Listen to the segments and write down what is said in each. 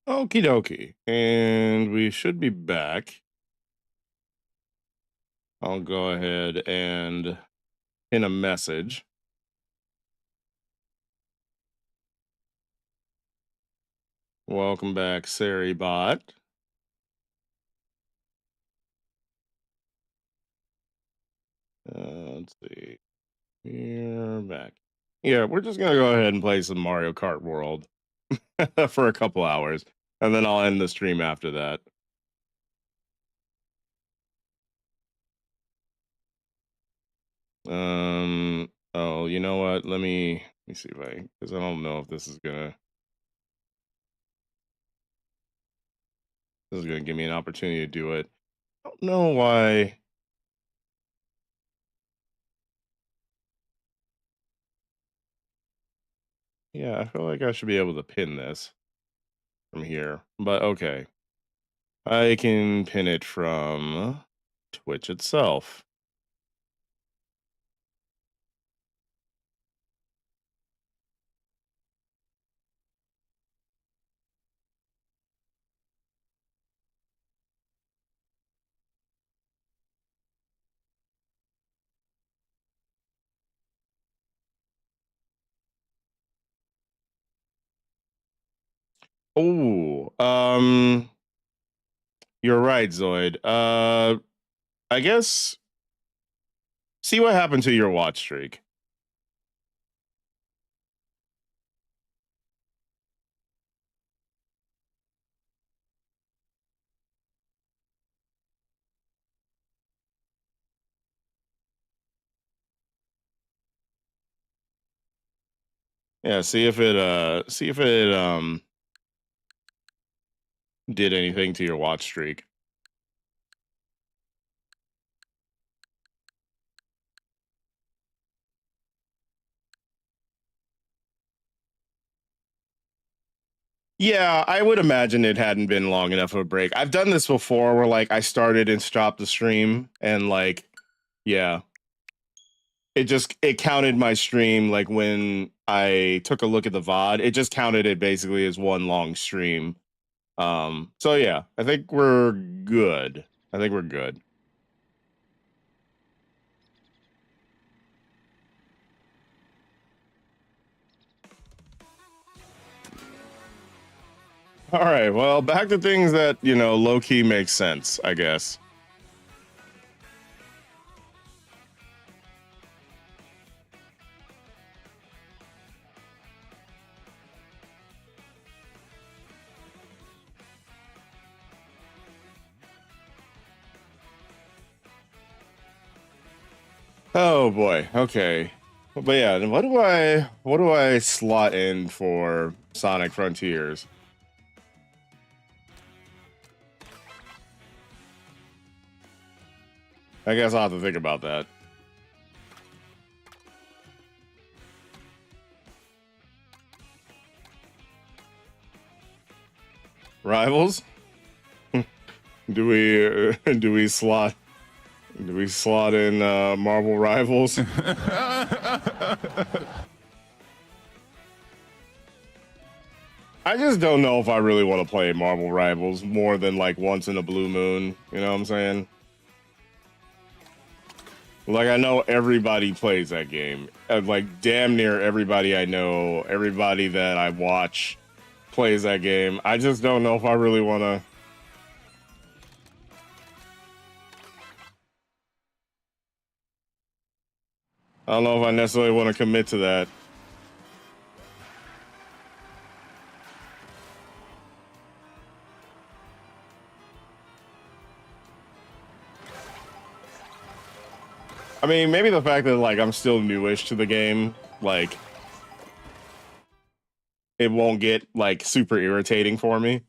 Okie dokie. And we should be back. I'll go ahead and pin a message. Welcome back, Saribot. Let's see. We're back. Yeah, we're just gonna go ahead and play some Mario Kart World for a couple hours, and then I'll end the stream after that. Oh, you know what? Let me see if because I don't know if this is gonna give me an opportunity to do it. I don't know why. Yeah, I feel like I should be able to pin this from here, but okay. I can pin it from Twitch itself. Oh, you're right, Zoid. I guess see what happened to your watch streak. Yeah, see if it did anything to your watch streak. Yeah, I would imagine it hadn't been long enough of a break. I've done this before where like I started and stopped the stream and like yeah, it counted my stream like when I took a look at the VOD, it just counted it basically as one long stream. So yeah, I think we're good. I think we're good. All right, well, back to things that, low key make sense, I guess. Oh boy. Okay. But yeah, what do I slot in for Sonic Frontiers? I guess I'll have to think about that. Rivals? do we do we slot in Marvel Rivals? I just don't know if I really want to play Marvel Rivals more than like once in a blue moon. You know what I'm saying? Like, I know everybody plays that game. Like, damn near everybody I know, everybody that I watch plays that game. I just don't know if I really want to. I don't know if I necessarily want to commit to that. I mean, maybe the fact that, like, I'm still newish to the game, like, it won't get, like, super irritating for me.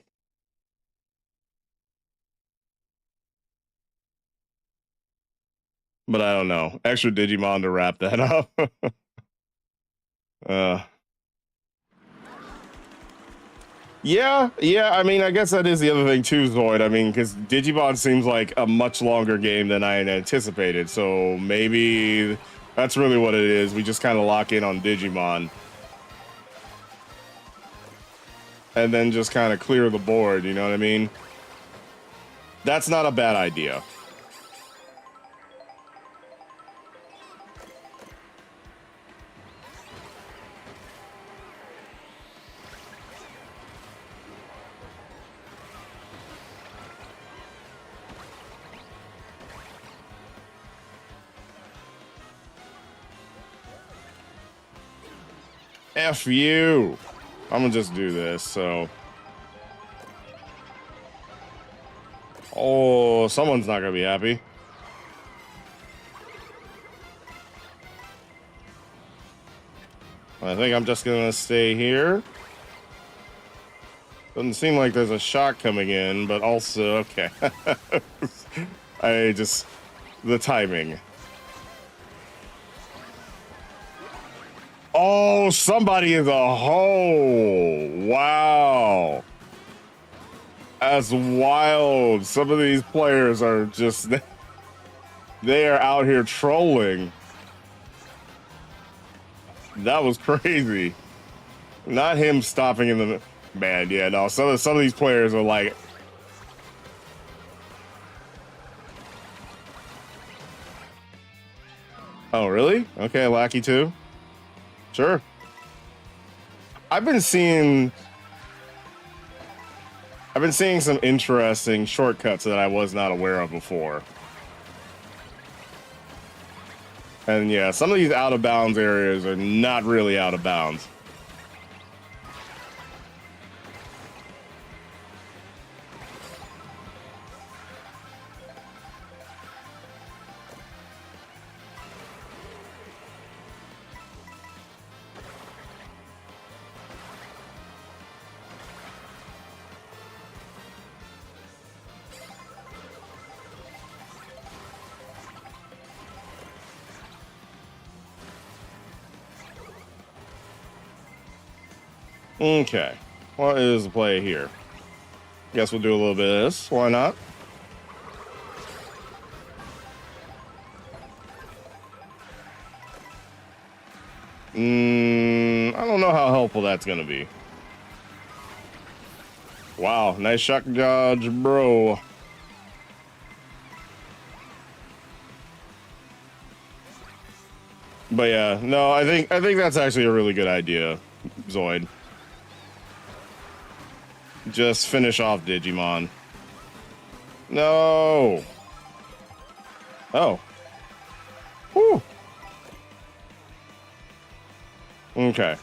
But I don't know. Extra Digimon to wrap that up. Yeah. I mean, I guess that is the other thing too, Zoid. I mean, because Digimon seems like a much longer game than I had anticipated. So maybe that's really what it is. We just kind of lock in on Digimon. and then just kind of clear the board, you know what I mean? That's not a bad idea. F you. I'm gonna just do this, so. Oh, someone's not gonna be happy. I think I'm just gonna stay here. Doesn't seem like there's a shot coming in, but also, okay. The timing. Oh, somebody is a hole. Wow. That's wild. Some of these players are just, they are out here trolling. That was crazy. Not him stopping in the, man, yeah, no, some of these players are like, oh, really? Okay, Lackey too. Sure. I've been seeing some interesting shortcuts that I was not aware of before. And yeah, some of these out of bounds areas are not really out of bounds. Okay, what is the play here? Guess we'll do a little bit of this. Why not? I don't know how helpful that's gonna be. Wow, nice shock dodge, bro. But yeah, no, I think that's actually a really good idea, Zoid. Just finish off Digimon. No. Oh. Whew. Okay.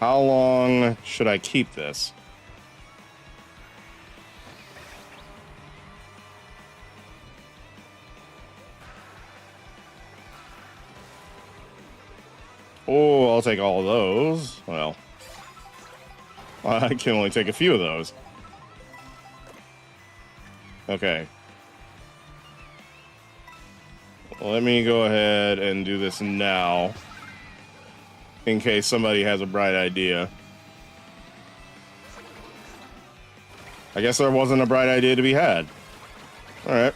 How long should I keep this? Oh, I'll take all of those. Well, I can only take a few of those. Okay. Let me go ahead and do this now, in case somebody has a bright idea. I guess there wasn't a bright idea to be had. All right.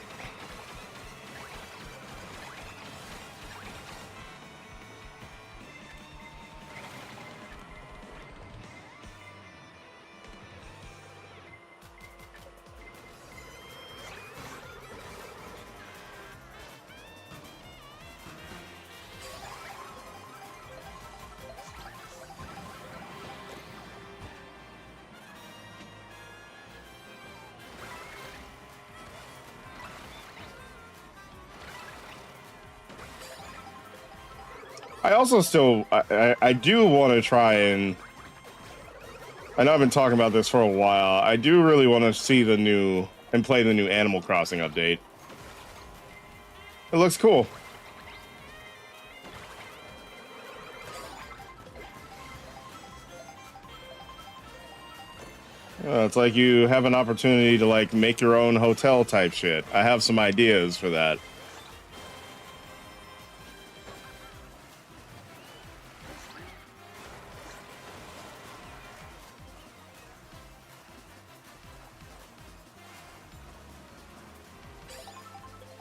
I also still, I do want to try and, I know I've been talking about this for a while. I do really want to see the new, and play the new Animal Crossing update. It looks cool. It's like you have an opportunity to like make your own hotel type shit. I have some ideas for that.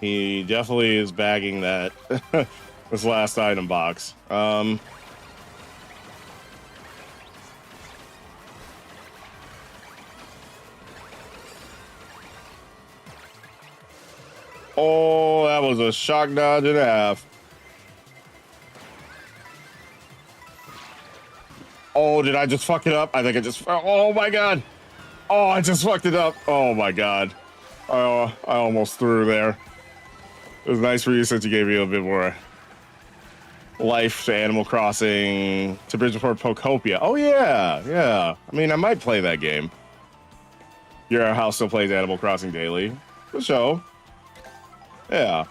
He definitely is bagging that this last item box. Oh, that was a shock dodge and a half. Oh, did I just fuck it up? I think I just... Oh, my God. Oh, I just fucked it up. Oh, my God. Oh, I almost threw there. It was nice for you since you gave me a bit more life to Animal Crossing to Bridgeport Pokopia. Oh, yeah. Yeah. I mean, I might play that game. Your house still plays Animal Crossing daily. For sure. Yeah.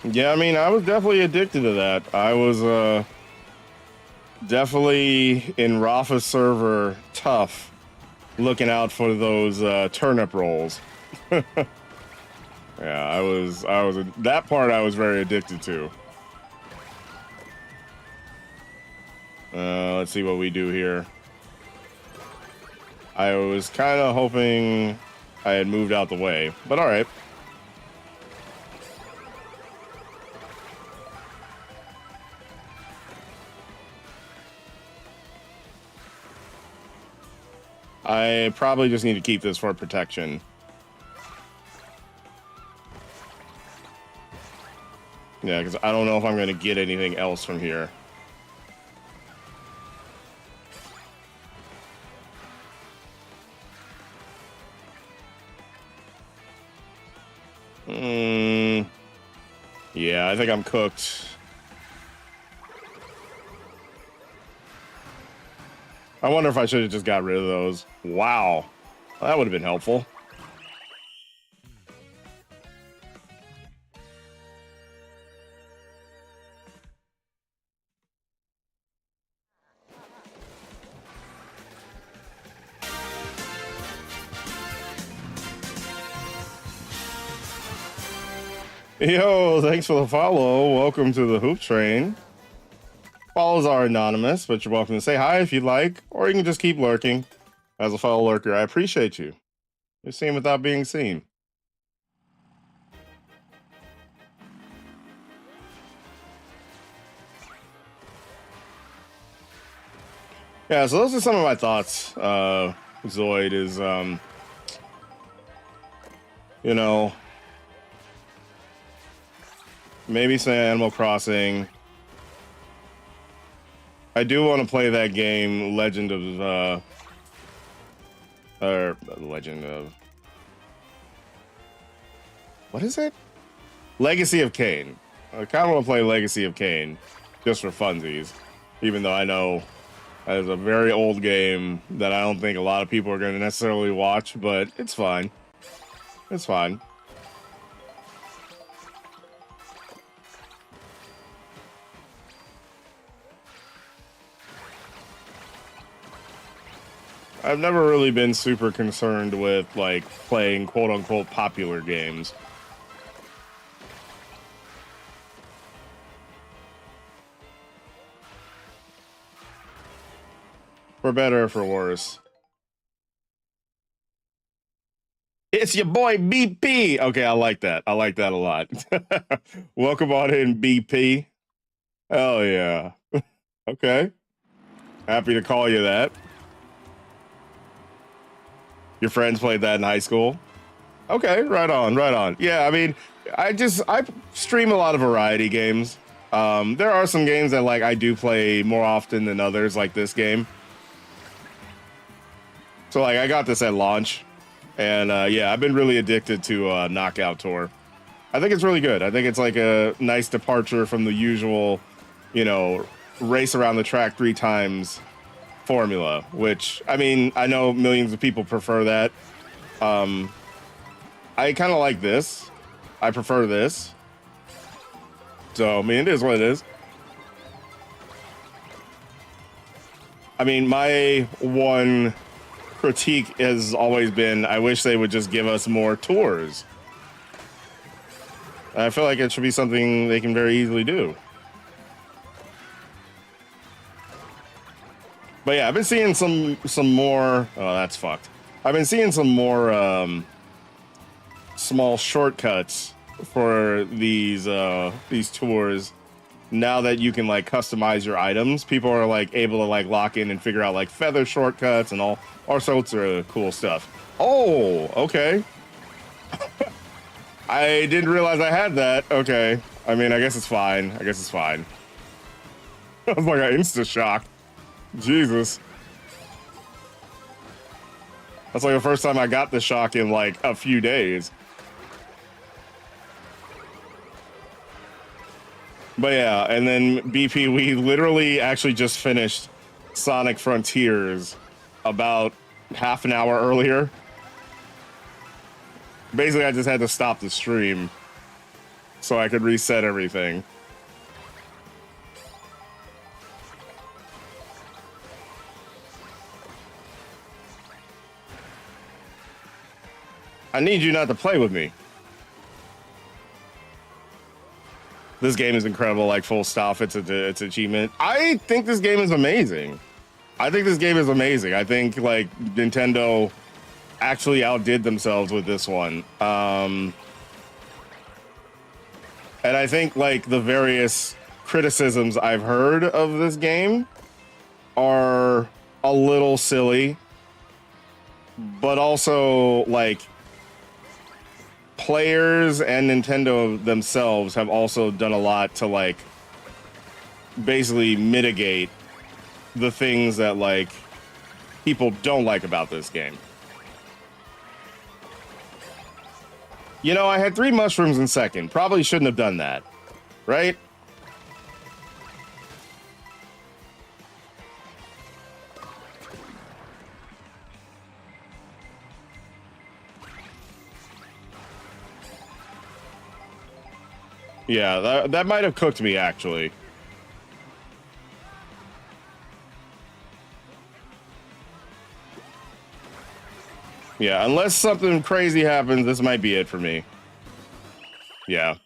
Yeah, I mean, I was definitely addicted to that. I was definitely in Rafa's server tough, looking out for those turnip rolls. Yeah, I was that part I was very addicted to. Let's see what we do here. I was kind of hoping I had moved out the way, but all right. I probably just need to keep this for protection. Yeah, because I don't know if I'm going to get anything else from here. Yeah, I think I'm cooked. I wonder if I should have just got rid of those. Wow. Well, that would have been helpful. Yo, thanks for the follow. Welcome to the Hoop Train. Follows are anonymous, but you're welcome to say hi if you'd like, or you can just keep lurking. As a fellow lurker, I appreciate you. You're seen without being seen. Yeah, so those are some of my thoughts. Zoid is, you know, maybe some Animal Crossing. I do want to play that game, Legend of what is it? Legacy of Kain. I kind of want to play Legacy of Kain just for funsies, even though I know that is a very old game that I don't think a lot of people are going to necessarily watch, but it's fine. It's fine. I've never really been super concerned with like playing quote unquote popular games. For better or for worse. It's your boy BP. Okay, I like that. I like that a lot. Welcome on in, BP. Oh yeah. Okay. Happy to call you that. Your friends played that in high school? Okay, right on, right on. Yeah, I mean, I stream a lot of variety games. There are some games that like I do play more often than others, like this game. So like I got this at launch, and yeah, I've been really addicted to Knockout Tour. I think it's really good. I think it's like a nice departure from the usual, you know, race around the track 3 times formula, which, I mean, I know millions of people prefer that. I kind of like this. I prefer this. So, I mean, it is what it is. I mean, my one critique has always been, I wish they would just give us more tours. I feel like it should be something they can very easily do. But yeah, I've been seeing some more. Oh, that's fucked. I've been seeing some more small shortcuts for these tours. Now that you can like customize your items, people are like able to like lock in and figure out like feather shortcuts and all sorts of cool stuff. Oh, okay. I didn't realize I had that. Okay. I mean, I guess it's fine. I guess it's fine. I was like an insta shock. Jesus. That's like the first time I got the shock in like a few days. But yeah, and then BP, we literally actually just finished Sonic Frontiers about half an hour earlier. Basically, I just had to stop the stream so I could reset everything. I need you not to play with me. This game is incredible, like full stop. It's achievement. I think this game is amazing. I think this game is amazing. I think like Nintendo actually outdid themselves with this one. And I think like the various criticisms I've heard of this game are a little silly, but also like players and Nintendo themselves have also done a lot to like basically mitigate the things that like people don't like about this game. You know, I had 3 mushrooms in second. Probably shouldn't have done that, right? Yeah, that might have cooked me, actually. Yeah, unless something crazy happens, this might be it for me. Yeah.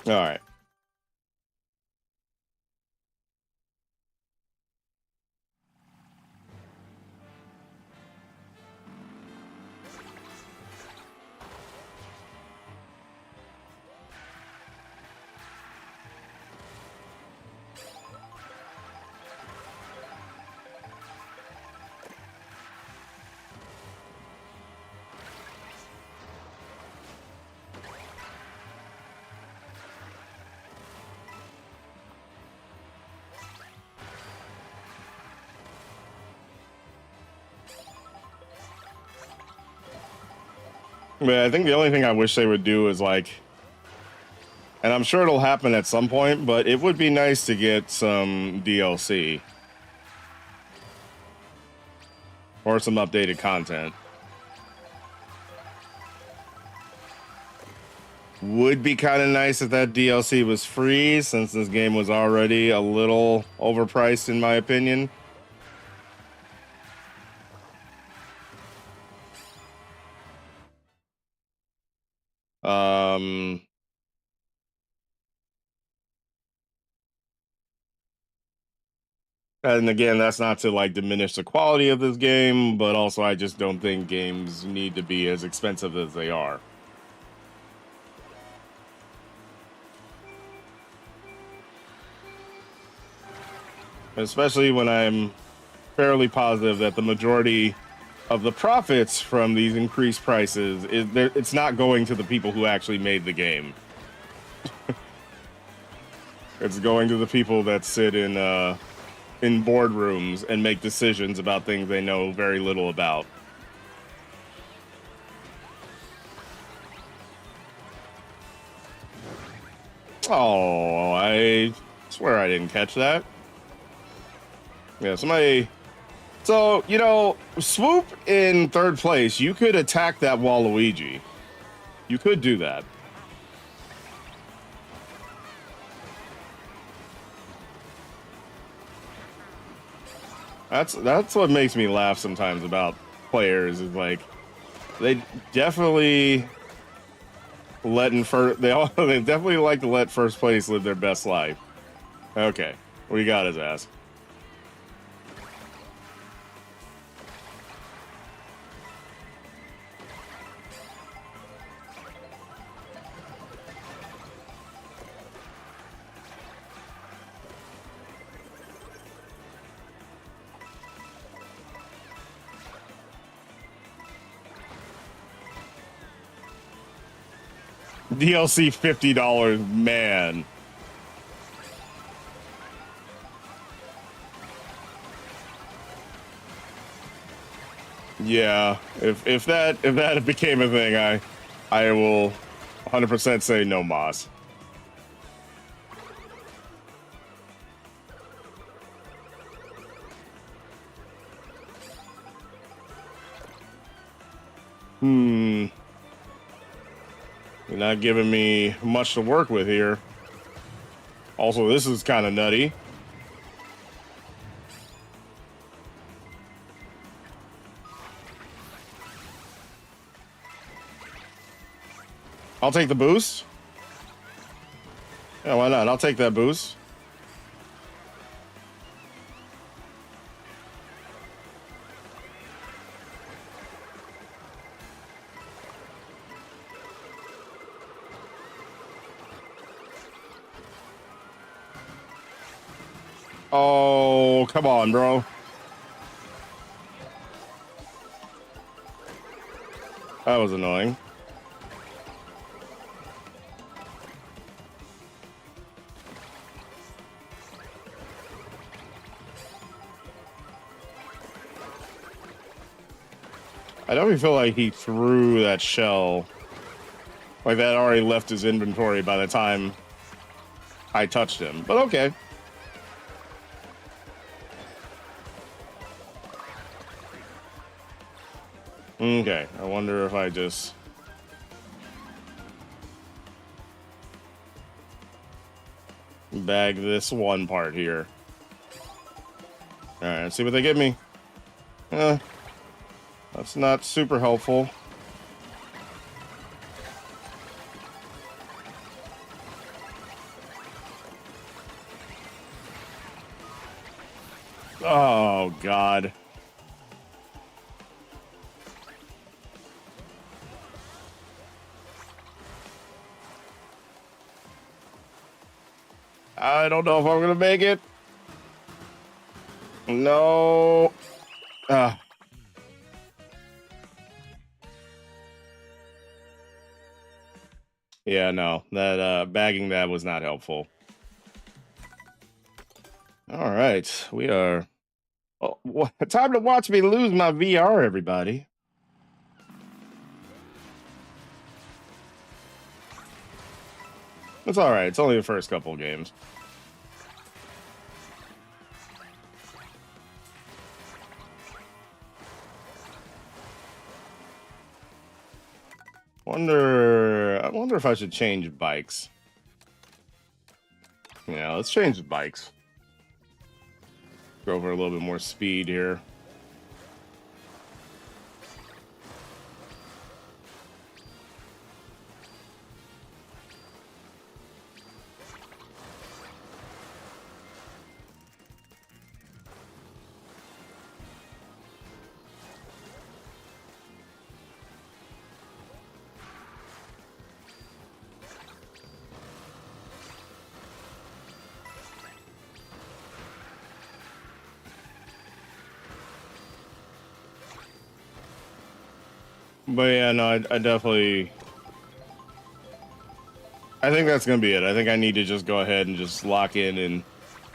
All right. But I think the only thing I wish they would do is like, and I'm sure it'll happen at some point, but it would be nice to get some DLC or some updated content. Would be kind of nice if that DLC was free, since this game was already a little overpriced, in my opinion. Um, and again, that's not to like diminish the quality of this game, but also I just don't think games need to be as expensive as they are. Especially when I'm fairly positive that the majority of the profits from these increased prices it's not going to the people who actually made the game. It's going to the people that sit in boardrooms and make decisions about things they know very little about. Oh, I swear I didn't catch that. Yeah, somebody. So, you know, Swoop in third place, you could attack that Waluigi. You could do that. That's what makes me laugh sometimes about players, is like they definitely they definitely like to let first place live their best life. Okay, we got his ass. DLC $50, man. Yeah, if that became a thing, I will 100% say no mas. You're not giving me much to work with here. Also, this is kind of nutty. I'll take the boost. Yeah, why not? I'll take that boost. Oh, come on, bro. That was annoying. I definitely feel like he threw that shell. Like that already left his inventory by the time I touched him. But okay. Okay, I wonder if I just... bag this one part here. Alright, let's see what they give me. That's not super helpful. Oh, God. I don't know if I'm gonna make it. No. Yeah, no. That bagging that was not helpful. All right, we are... Oh, time to watch me lose my VR, everybody. It's all right. It's only the first couple of games. I wonder if I should change bikes. Yeah, let's change the bikes. Go for a little bit more speed here. But yeah, no, I definitely... I think that's gonna be it. I think I need to just go ahead and just lock in and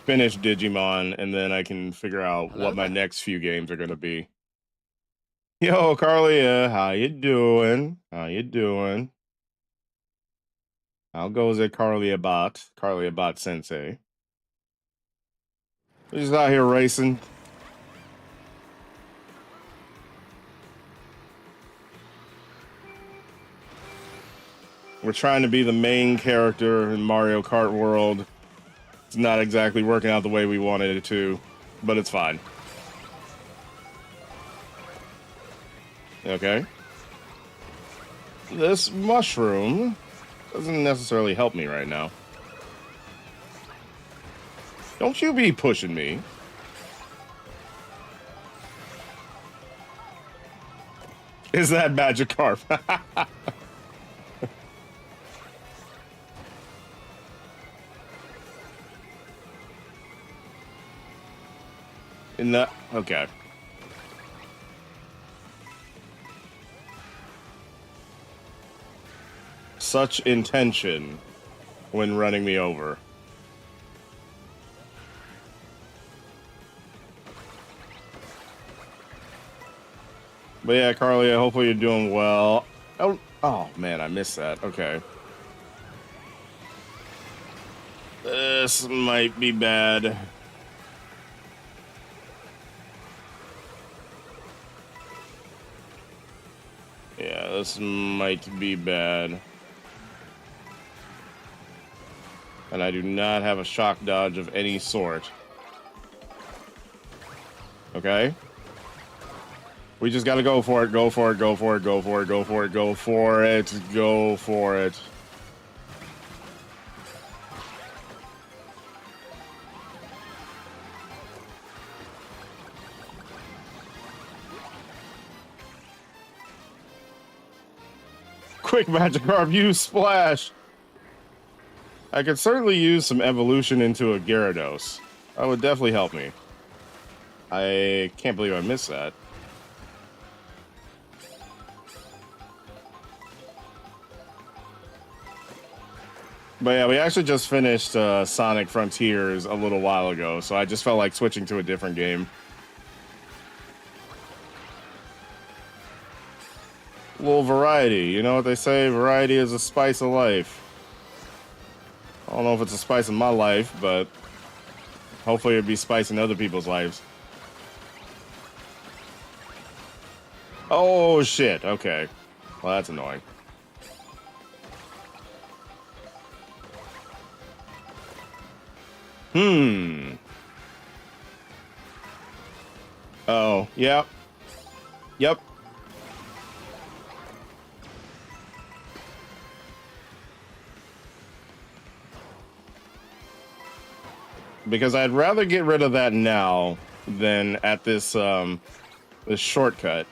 finish Digimon, and then I can figure out what my next few games are gonna be. Yo, Carlia, how you doing? How you doing? How goes it, Carlia Bot Sensei? We're just out here racing. We're trying to be the main character in Mario Kart World. It's not exactly working out the way we wanted it to, but it's fine. Okay. This mushroom doesn't necessarily help me right now. Don't you be pushing me. Is that Magikarp? In the... Okay. such intention when running me over. But yeah, Carly, hopefully you're doing well. Oh man, I missed that. Okay. This might be bad. Yeah, this might be bad. And I do not have a shock dodge of any sort. Okay. We just gotta go for it, go for it, go for it, go for it, go for it, go for it, go for it. Quick, Magikarp, use Splash! I could certainly use some evolution into a Gyarados. That would definitely help me. I can't believe I missed that. But yeah, we actually just finished Sonic Frontiers a little while ago, so I just felt like switching to a different game. A little variety. You know what they say? Variety is a spice of life. I don't know if it's a spice in my life, but hopefully it'd be spice in other people's lives. Oh, shit. Okay. Well, that's annoying. Oh, yep. Yep. Because I'd rather get rid of that now than at this this shortcut.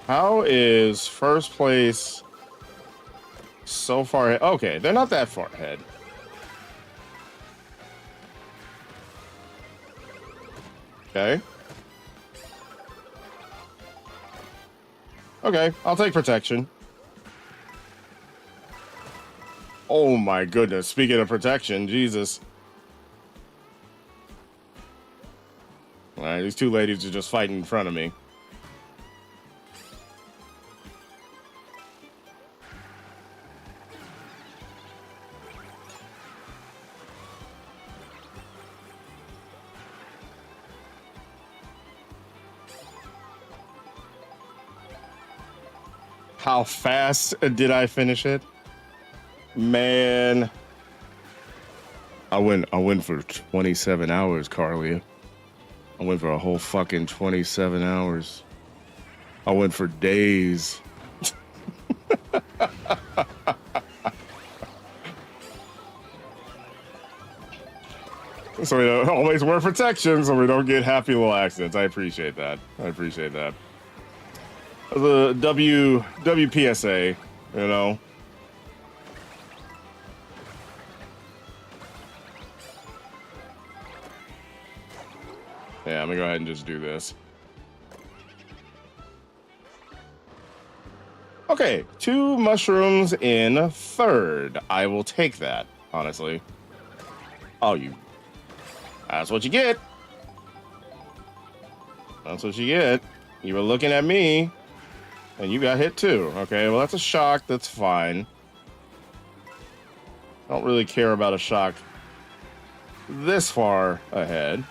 How is first place so far ahead? Okay, they're not that far ahead. Okay. Okay, I'll take protection. Oh my goodness, speaking of protection, Jesus. All right, these two ladies are just fighting in front of me. How fast did I finish it? Man. I went for 27 hours, Carly. I went for a whole fucking 27 hours. I went for days. So we don't always wear protection so we don't get happy little accidents. I appreciate that. I appreciate that. The WPSA, you know. Yeah, I'm gonna go ahead and just do this. Okay, 2 mushrooms in third. I will take that, honestly. Oh, that's what you get. That's what you get. You were looking at me. And you got hit too. Okay, well, that's a shock. That's fine. I don't really care about a shock this far ahead.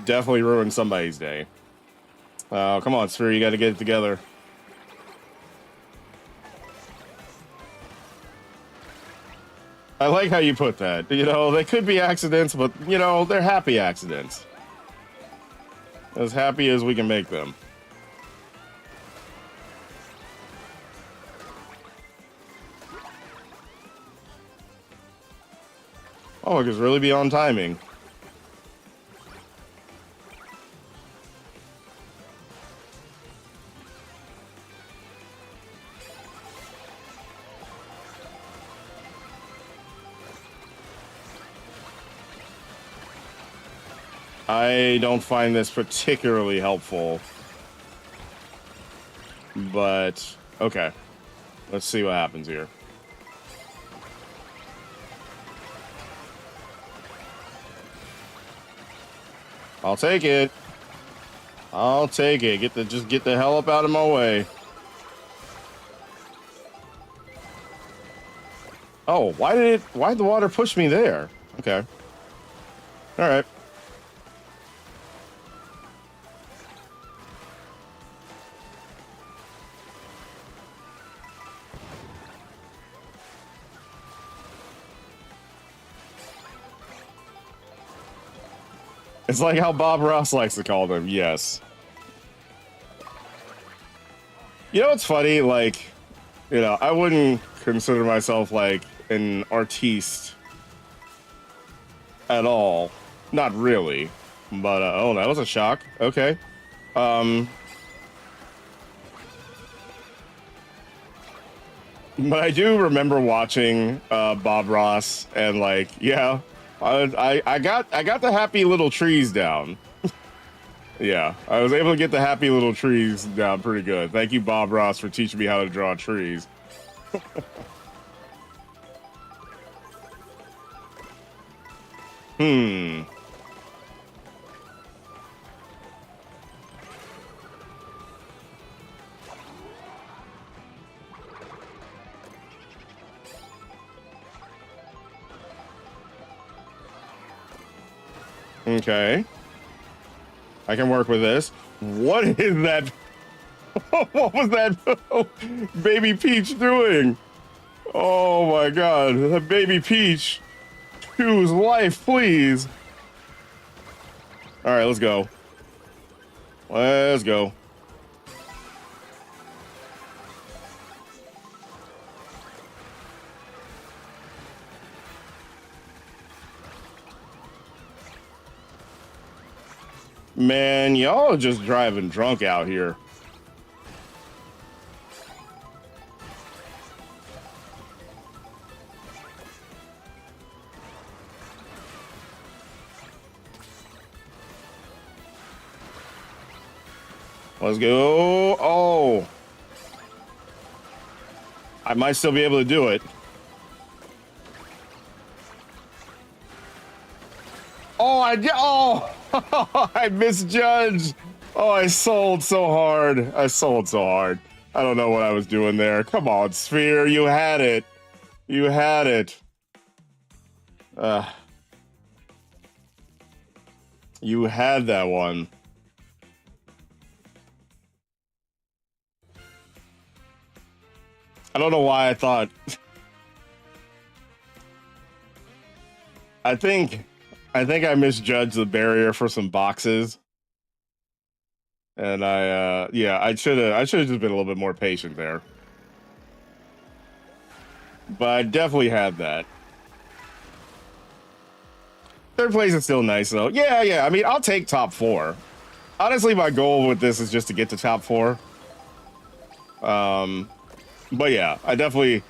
Definitely ruined somebody's day. Oh, come on, Sphere, you got to get it together. I like how you put that. You know, they could be accidents, but, you know, they're happy accidents. As happy as we can make them. motherfuckers really be on timing. I don't find this particularly helpful. But, okay. Let's see what happens here. I'll take it. I'll take it. Just get the hell up out of my way. Oh, why'd the water push me there? Okay. All right. It's like how Bob Ross likes to call them, yes. You know what's funny? Like, you know, I wouldn't consider myself like an artiste at all. Not really. But, oh, that was a shock. Okay. But I do remember watching Bob Ross and like, yeah, I got the happy little trees down. Yeah, I was able to get the happy little trees down pretty good. Thank you, Bob Ross, for teaching me how to draw trees. Hmm. Okay. I can work with this. What is that? What was that baby Peach doing? Oh my god. That baby Peach. Choose life, please. Alright, let's go. Let's go. Man, y'all are just driving drunk out here. Let's go. Oh. I might still be able to do it. Oh, I misjudged. Oh, I sold so hard. I sold so hard. I don't know what I was doing there. Come on, Sphere. You had it. You had it. You had that one. I don't know why I thought. I think I misjudged the barrier for some boxes. And yeah, I should have just been a little bit more patient there. But I definitely had that. Third place is still nice though. Yeah. I mean, I'll take top 4. Honestly, my goal with this is just to get to top 4. But yeah, I definitely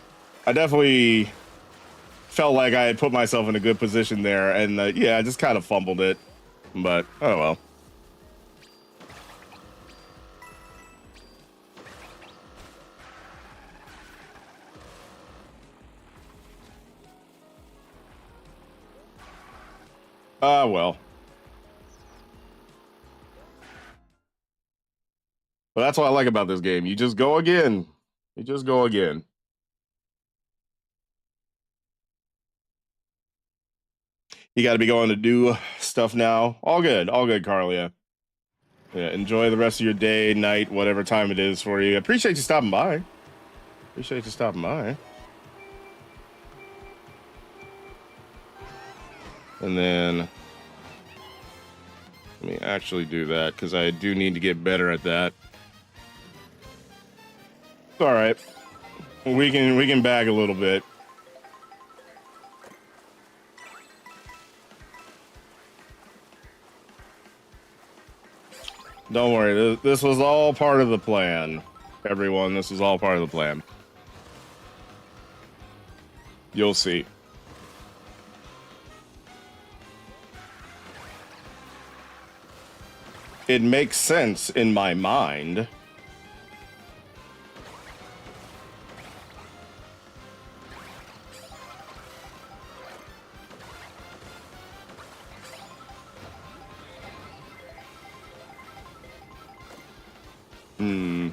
felt like I had put myself in a good position there, and yeah, I just kind of fumbled it. But oh well. Well. But that's what I like about this game. You just go again. You just go again. You got to be going to do stuff now. All good, Carlia. Yeah, enjoy the rest of your day, night, whatever time it is for you. Appreciate you stopping by. Appreciate you stopping by. And then let me actually do that because I do need to get better at that. It's all right. We can bag a little bit. Don't worry. This was all part of the plan. Everyone, this was all part of the plan. You'll see. It makes sense in my mind. Hmm.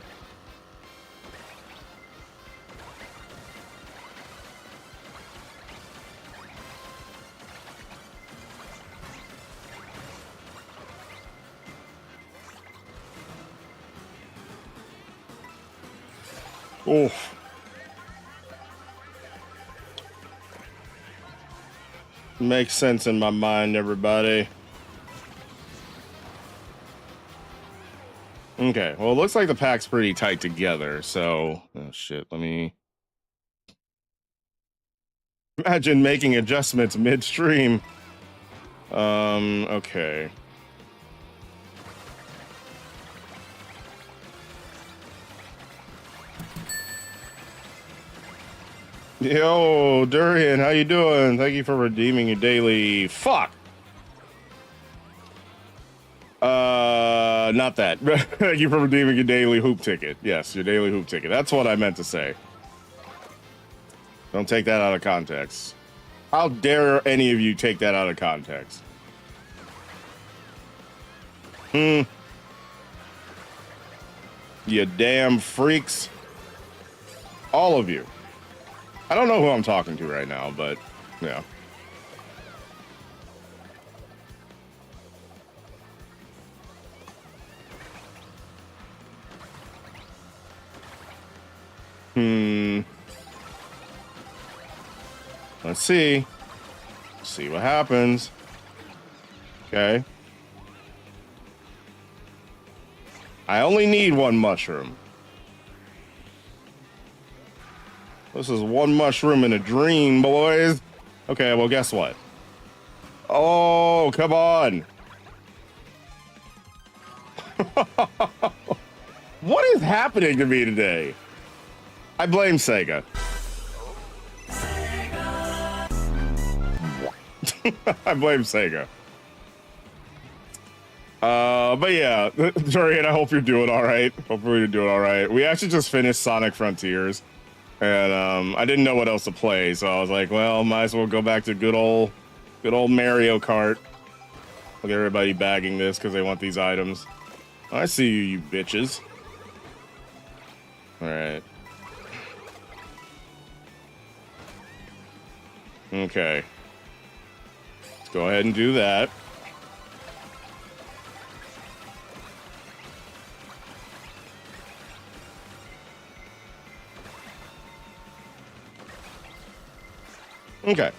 Oof. Makes sense in my mind, everybody. Okay, well, it looks like the pack's pretty tight together, so... Oh, shit, let me... Imagine making adjustments midstream. Okay. Yo, Durian, how you doing? Thank you for redeeming your daily... Fuck! Not that. Thank you for redeeming your daily hoop ticket. Yes, your daily hoop ticket. That's what I meant to say. Don't take that out of context. How dare any of you take that out of context? You damn freaks. All of you. I don't know who I'm talking to right now, but yeah. Let's see. See what happens. Okay. I only need one mushroom. This is one mushroom in a dream, boys. Okay, well, guess what? Oh, come on. What is happening to me today? I blame Sega. I blame Sega. But yeah, Dorian, I hope you're doing all right. Hopefully you're doing all right. We actually just finished Sonic Frontiers, and I didn't know what else to play, so I was like, well, might as well go back to good old Mario Kart. Look at everybody bagging this because they want these items. I see you, you bitches. All right. Okay. Let's go ahead and do that. Okay.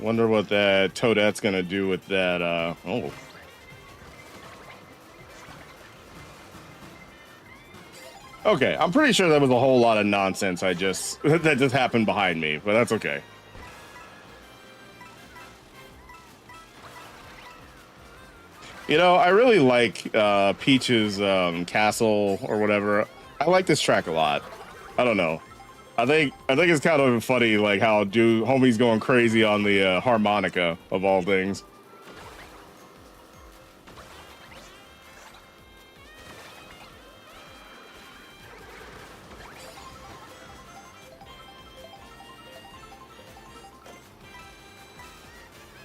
Wonder what that Toadette's gonna do with that, oh. Okay, I'm pretty sure that was a whole lot of nonsense that just happened behind me, but that's okay. You know, I really like Peach's castle or whatever. I like this track a lot. I don't know. I think it's kind of funny, like how homie's going crazy on the harmonica of all things.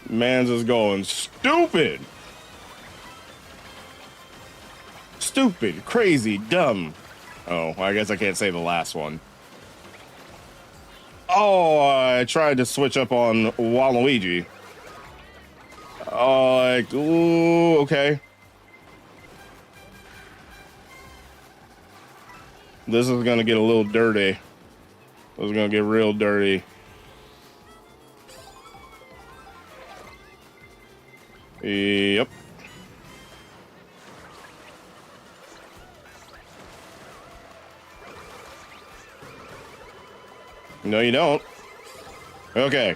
Man's just going stupid. Stupid, crazy, dumb. Oh, well, I guess I can't say the last one. Oh, I tried to switch up on Waluigi. Oh, like, ooh, okay. This is gonna get a little dirty. This is gonna get real dirty. Yep. No, you don't. Okay.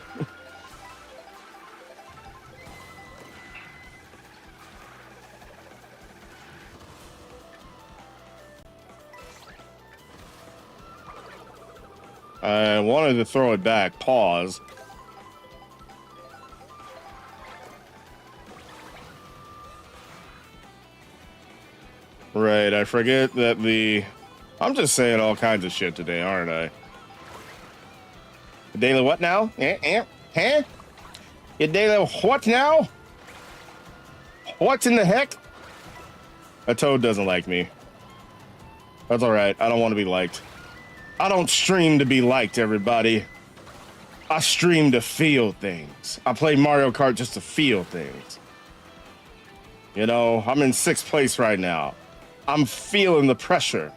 I wanted to throw it back. Pause. Right, I forget that I'm just saying all kinds of shit today, aren't I? Daily what now? Huh? You daily what now? What in the heck? A toad doesn't like me. That's alright, I don't want to be liked. I don't stream to be liked, everybody. I stream to feel things. I play Mario Kart just to feel things. You know, I'm in 6th place right now. I'm feeling the pressure.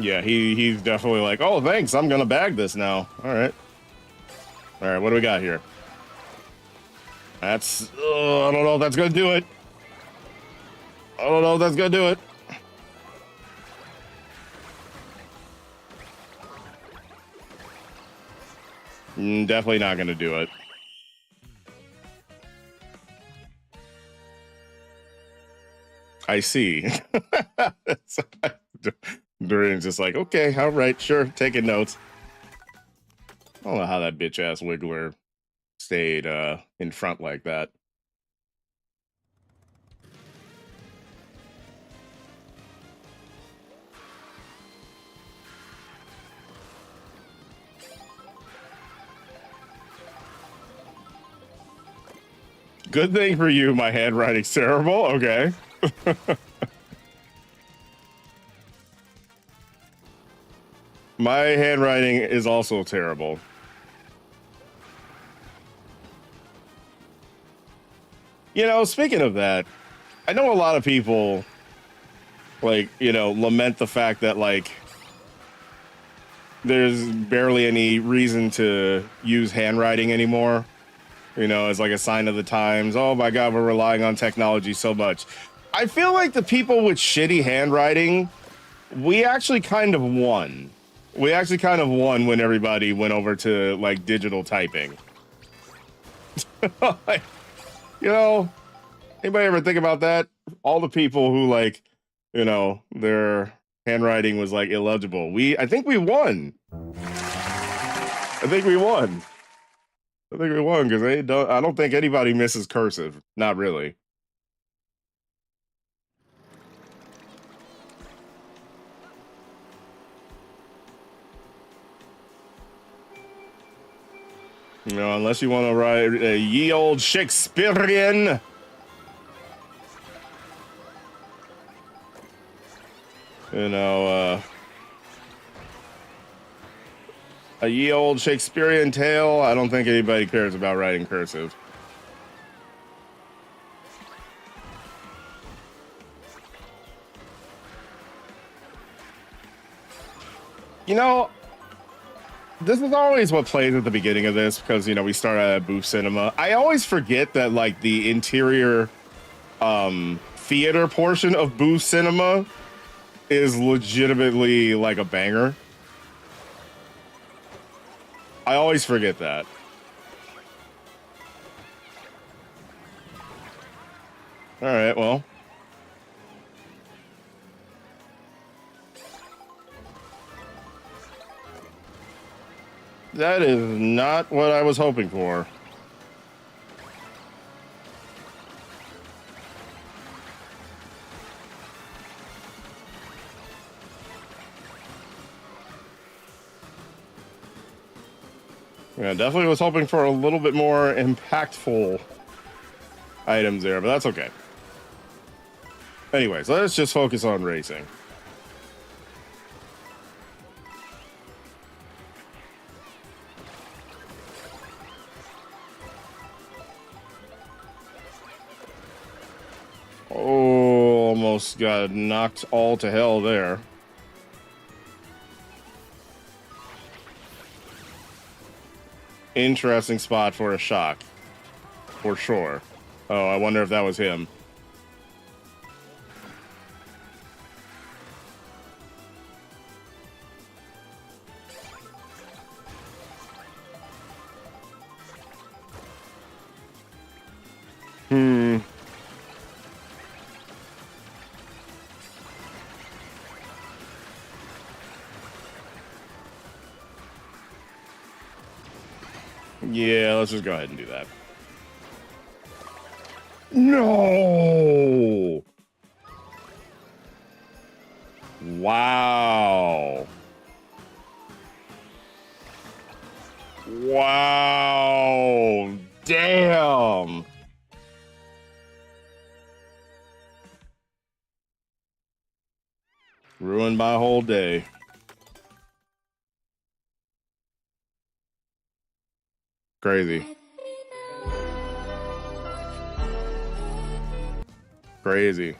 Yeah, he's definitely like, oh, thanks, I'm gonna bag this now. All right, what do we got here? That's, I don't know if that's gonna do it. I don't know if that's gonna do it. Definitely not gonna do it. I see. Dorian's just like, okay, all right, sure, taking notes. I don't know how that bitch ass Wiggler stayed in front like that. Good thing for you, my handwriting's terrible. Okay. My handwriting is also terrible. You know, speaking of that, I know a lot of people, like, you know, lament the fact that, like, there's barely any reason to use handwriting anymore. You know, as like a sign of the times. Oh my God, we're relying on technology so much. I feel like the people with shitty handwriting, we actually kind of won. We actually kind of won when everybody went over to like digital typing. Like, you know, anybody ever think about that? All the people who like, you know, their handwriting was like illegible. I think we won. I think we won. I think we won because I don't think anybody misses cursive. Not really. You know, unless you want to write a ye old Shakespearean. You know, a ye old Shakespearean tale. I don't think anybody cares about writing cursive. You know, this is always what plays at the beginning of this because, you know, we start at booth cinema. I always forget that, like, the interior theater portion of booth cinema is legitimately like a banger. I always forget that. All right, well. That is not what I was hoping for. Yeah, definitely was hoping for a little bit more impactful items there, but that's okay. Anyways, let's just focus on racing. Oh, almost got knocked all to hell there. Interesting spot for a shock. For sure. Oh, I wonder if that was him. Yeah, let's just go ahead and do that. No! Wow. Wow. Damn. Ruined my whole day. Crazy. Crazy.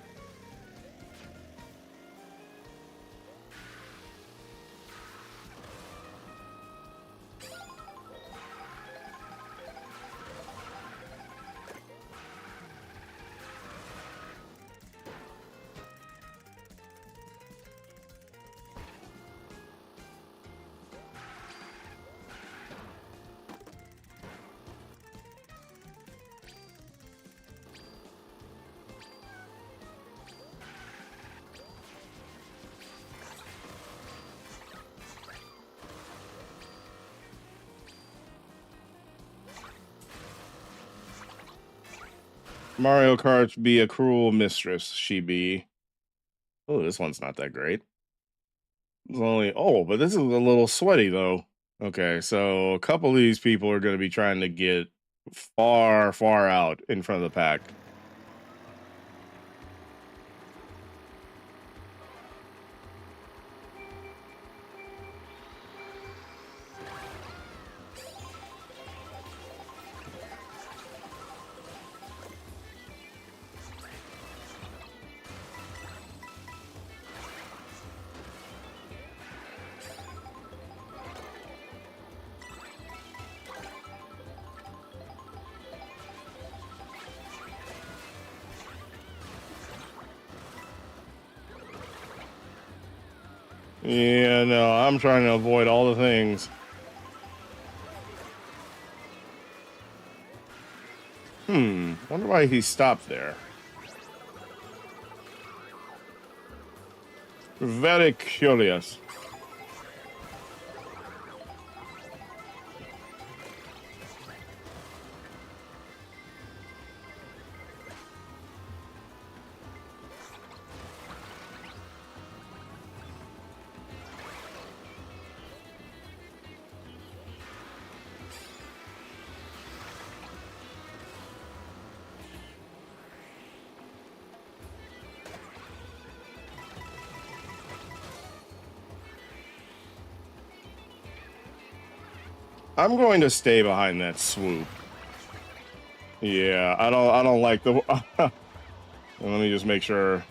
Mario Kart be a cruel mistress, she be. Oh, this one's not that great. It's only but this is a little sweaty though. Okay, so a couple of these people are going to be trying to get far, far out in front of the pack. Yeah, no, I'm trying to avoid all the things. Wonder why he stopped there. Very curious. I'm going to stay behind that swoop. Yeah, I don't like the. Let me just make sure,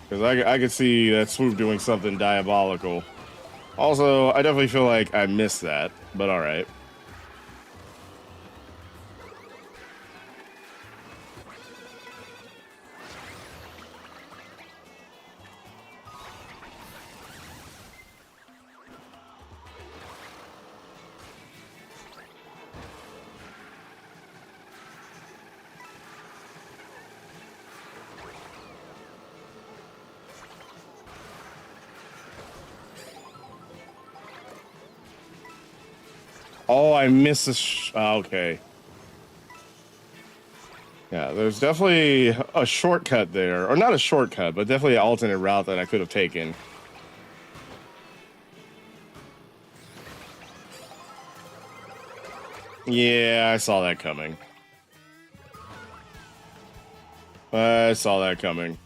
because I could see that swoop doing something diabolical. Also, I definitely feel like I missed that, but all right. Oh, I missed the. Okay. Yeah, there's definitely a shortcut there, or not a shortcut, but definitely an alternate route that I could have taken. Yeah, I saw that coming. I saw that coming.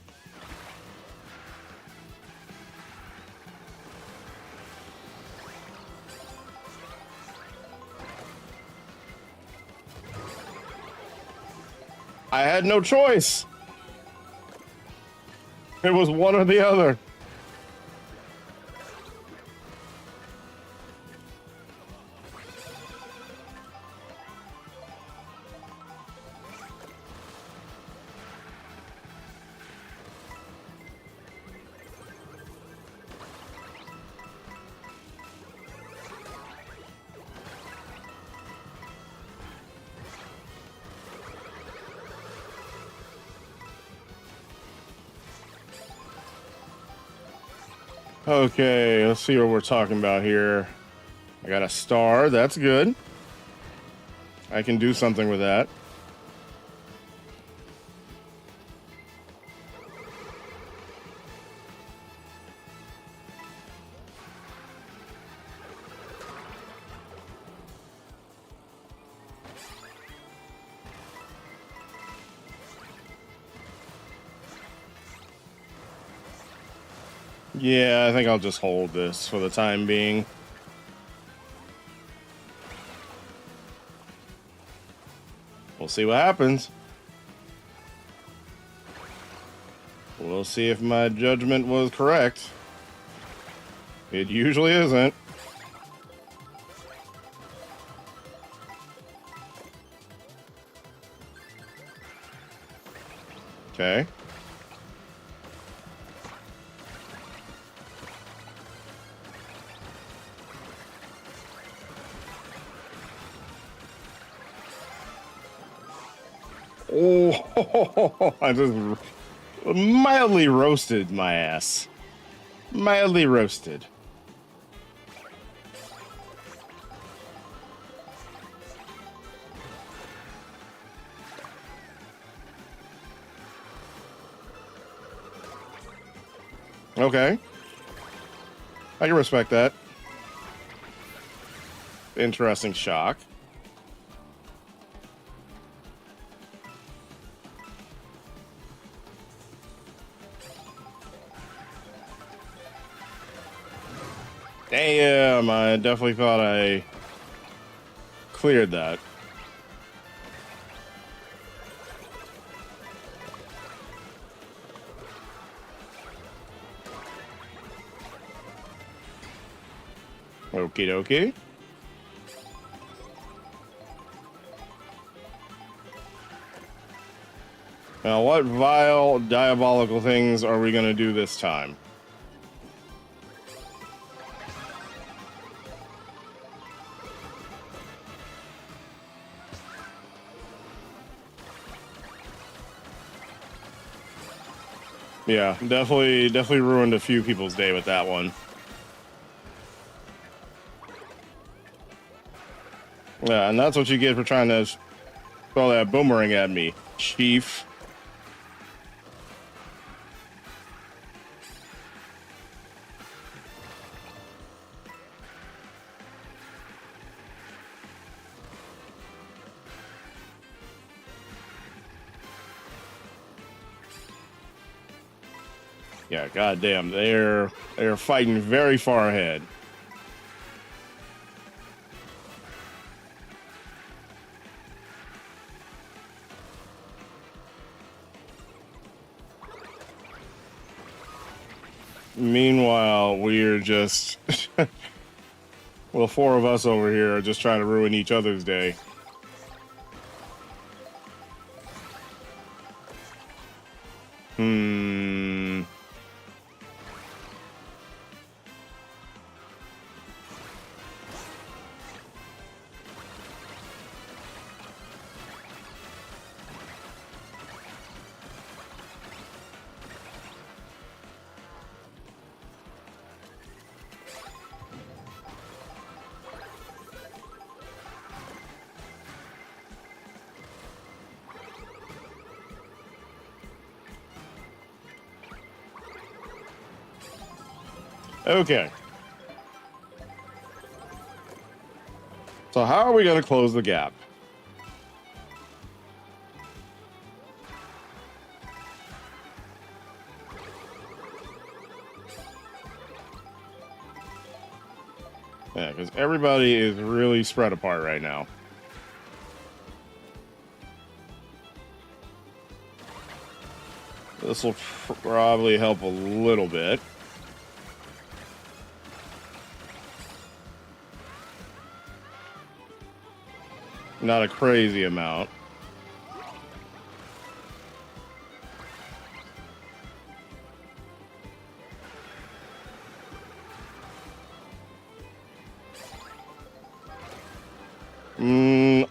I had no choice. It was one or the other. Okay, let's see what we're talking about here. I got a star. That's good. I can do something with that. Yeah, I think I'll just hold this for the time being. We'll see what happens. We'll see if my judgment was correct. It usually isn't. Okay. Oh, I just mildly roasted my ass. Mildly roasted. Okay. I can respect that. Interesting shock. Damn, I definitely thought I cleared that. Okie dokie. Now, what vile, diabolical things are we going to do this time? Yeah, definitely ruined a few people's day with that one. Yeah, and that's what you get for trying to throw that boomerang at me, Chief. Yeah, goddamn, they're fighting very far ahead. Meanwhile, we're just well, four of us over here are just trying to ruin each other's day. Hmm. Okay. So how are we going to close the gap? Yeah, because everybody is really spread apart right now. This will probably help a little bit. Not a crazy amount.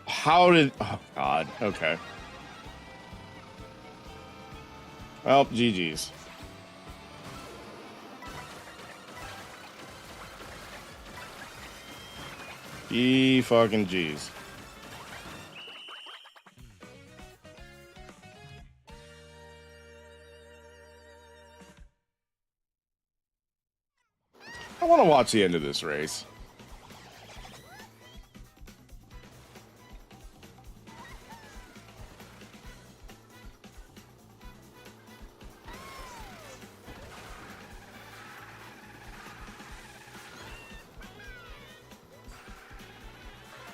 How did... Oh, God. Okay. Well, GG's. Fucking G's. I want to watch the end of this race.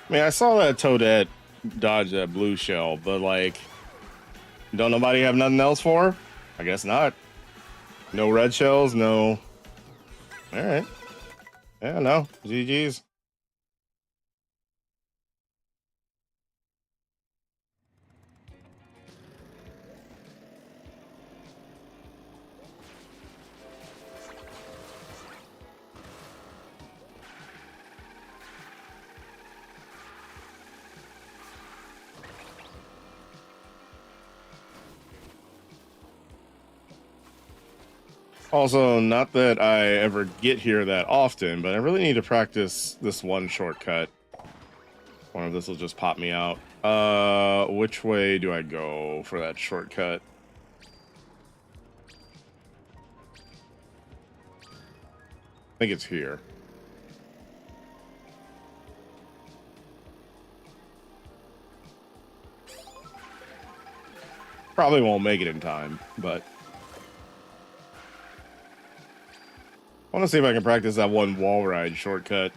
I mean, I saw that Toadette dodge that blue shell, but like, don't nobody have nothing else for her? I guess not. No red shells, no. All right. Yeah, no. GG's. Also, not that I ever get here that often, but I really need to practice this one shortcut. One of this will just pop me out. Which way do I go for that shortcut? I think it's here. Probably won't make it in time, but I want to see if I can practice that one wall ride shortcut.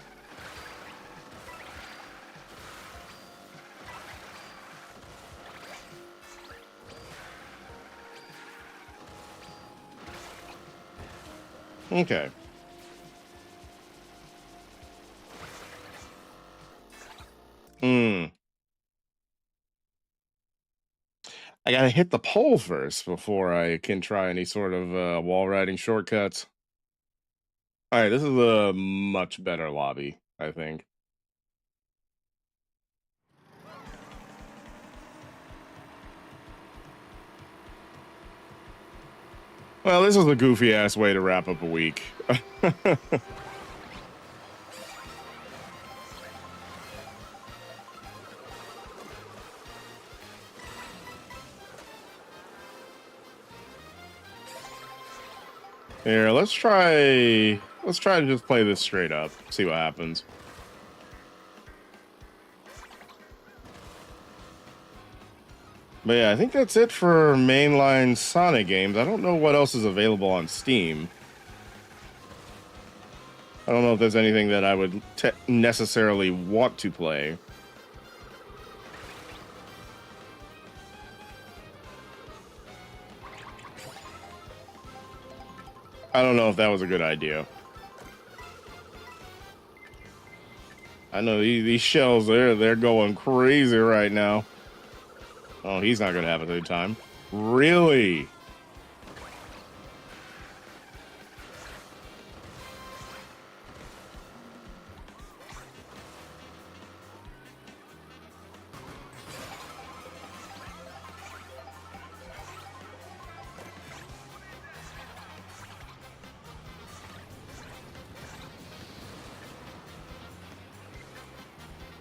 Okay. I gotta hit the pole first before I can try any sort of wall riding shortcuts. All right, this is a much better lobby, I think. Well, this is a goofy ass way to wrap up a week. Here, let's try to just play this straight up, see what happens. But yeah, I think that's it for mainline Sonic games. I don't know what else is available on Steam. I don't know if there's anything that I would necessarily want to play. I don't know if that was a good idea. I know these shells, they're going crazy right now. Oh, he's not gonna have a good time. Really?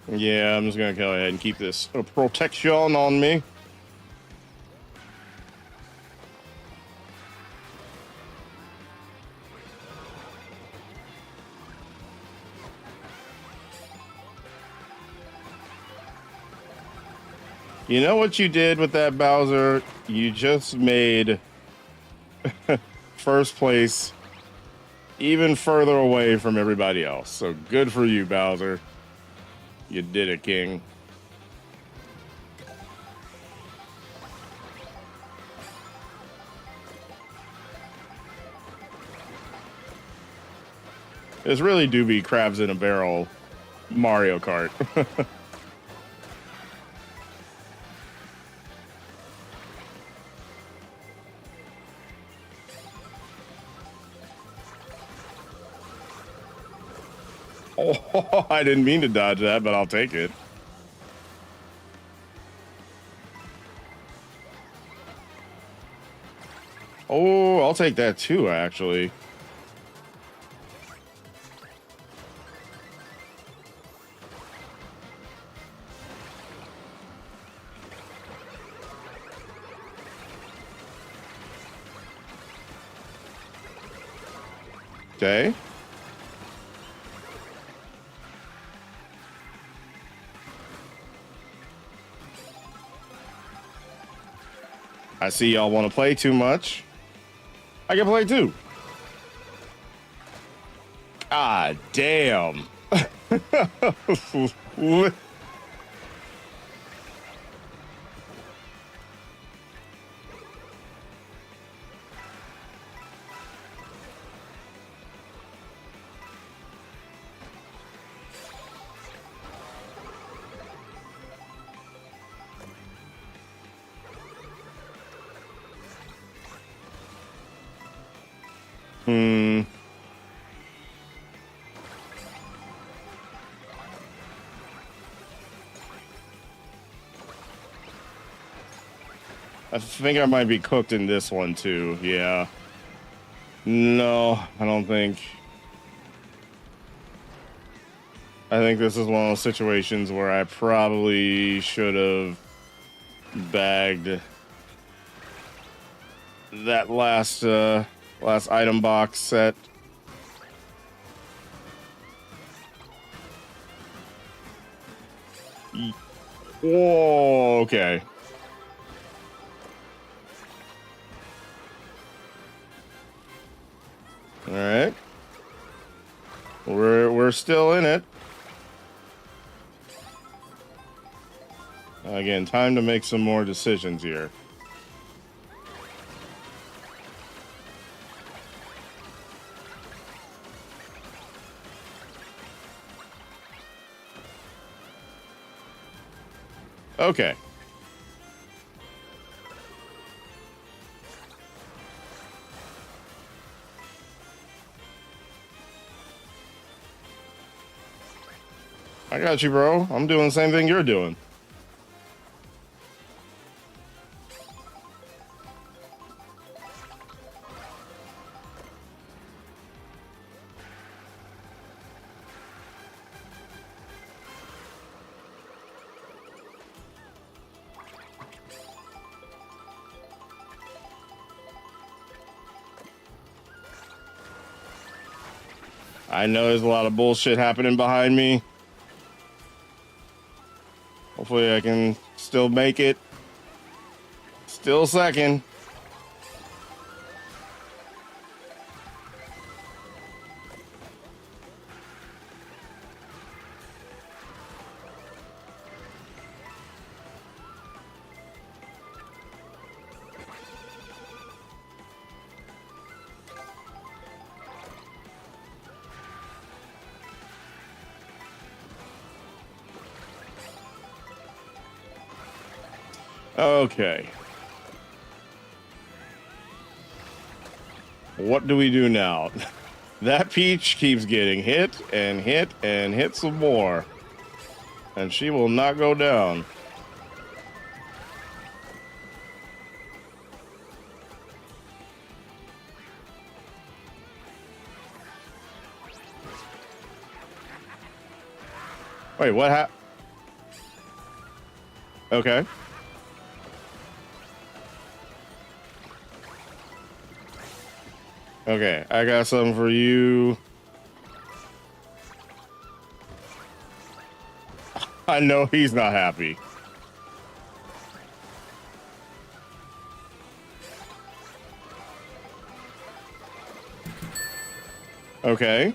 Yeah, I'm just gonna go ahead and keep this protection on me. You know what you did with that, Bowser? You just made first place even further away from everybody else. So good for you, Bowser. You did it, King. This really do be crabs in a barrel Mario Kart. Oh, I didn't mean to dodge that, but I'll take it. Oh, I'll take that too, actually. Okay. I see y'all want to play too much. I can play too. God damn. I think I might be cooked in this one too. Yeah. No, I don't think. I think this is one of those situations where I probably should have bagged that last item box set. Whoa, okay. All right. We're still in it. Again, time to make some more decisions here. Okay. I got you, bro. I'm doing the same thing you're doing. I know there's a lot of bullshit happening behind me. Hopefully I can still make it. Still second. Okay. What do we do now? That Peach keeps getting hit and hit and hit some more. And she will not go down. Wait, what happened? Okay. Okay, I got something for you. I know he's not happy. Okay.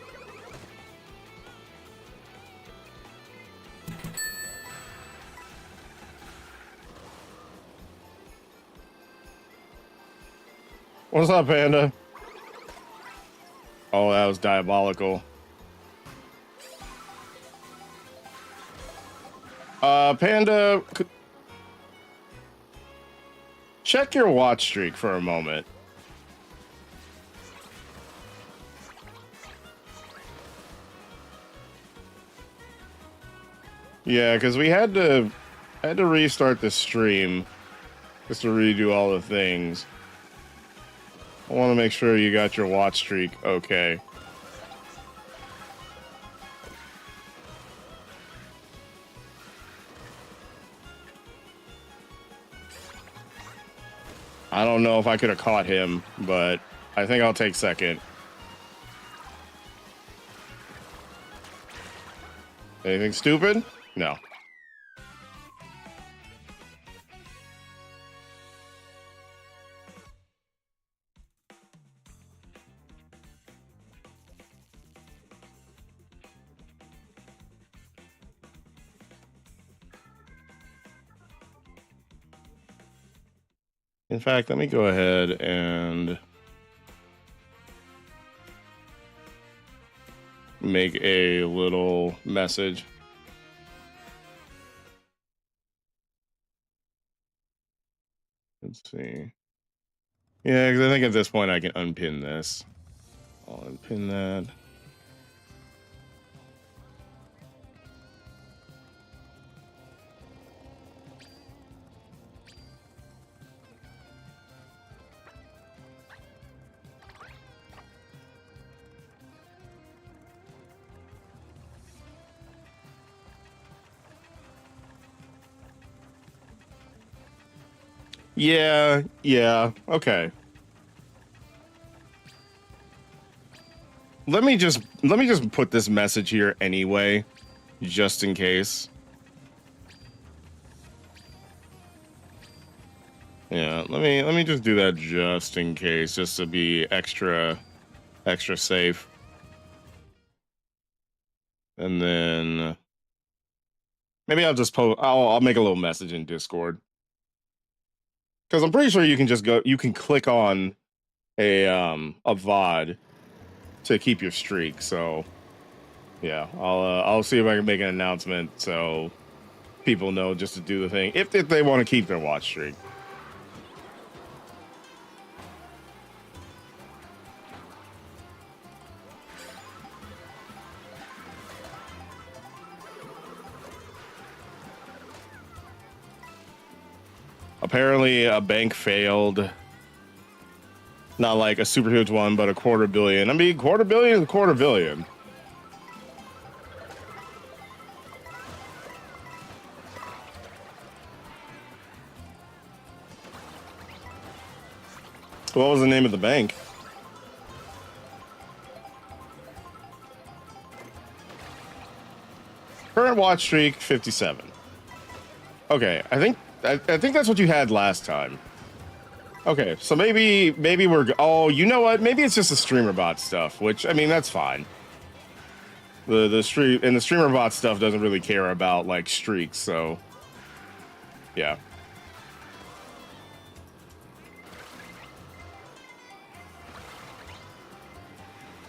What's up, Panda? Oh, that was diabolical. Panda, check your watch streak for a moment. Yeah, because we had to restart the stream just to redo all the things. I want to make sure you got your watch streak okay. I don't know if I could have caught him, but I think I'll take second. Anything stupid? No. In fact, let me go ahead and make a little message. Let's see. Yeah, because I think at this point I can unpin this. I'll unpin that. Yeah, okay. Let me just put this message here anyway, just in case. Yeah, let me just do that just in case, just to be extra safe. And then maybe I'll just post. I'll make a little message in Discord because I'm pretty sure you can just go. You can click on a VOD to keep your streak. So yeah, I'll see if I can make an announcement so people know just to do the thing if they want to keep their watch streak. Apparently, a bank failed. Not like a super huge one, but a $250 million. I mean, $250 million is $250 million. What was the name of the bank? Current watch streak 57. Okay, I think that's what you had last time. Okay, so maybe we're oh, you know what? Maybe it's just the streamer bot stuff, which I mean that's fine. The streamer bot stuff doesn't really care about like streaks, so yeah.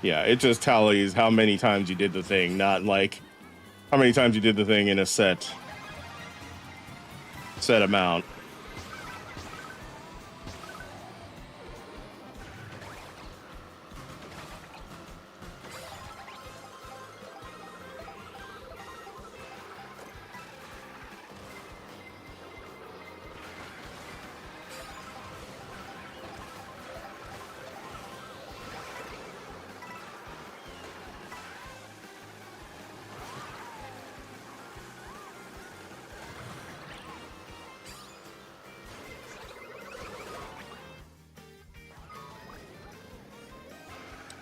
Yeah, it just tallies how many times you did the thing, not like how many times you did the thing in a set amount.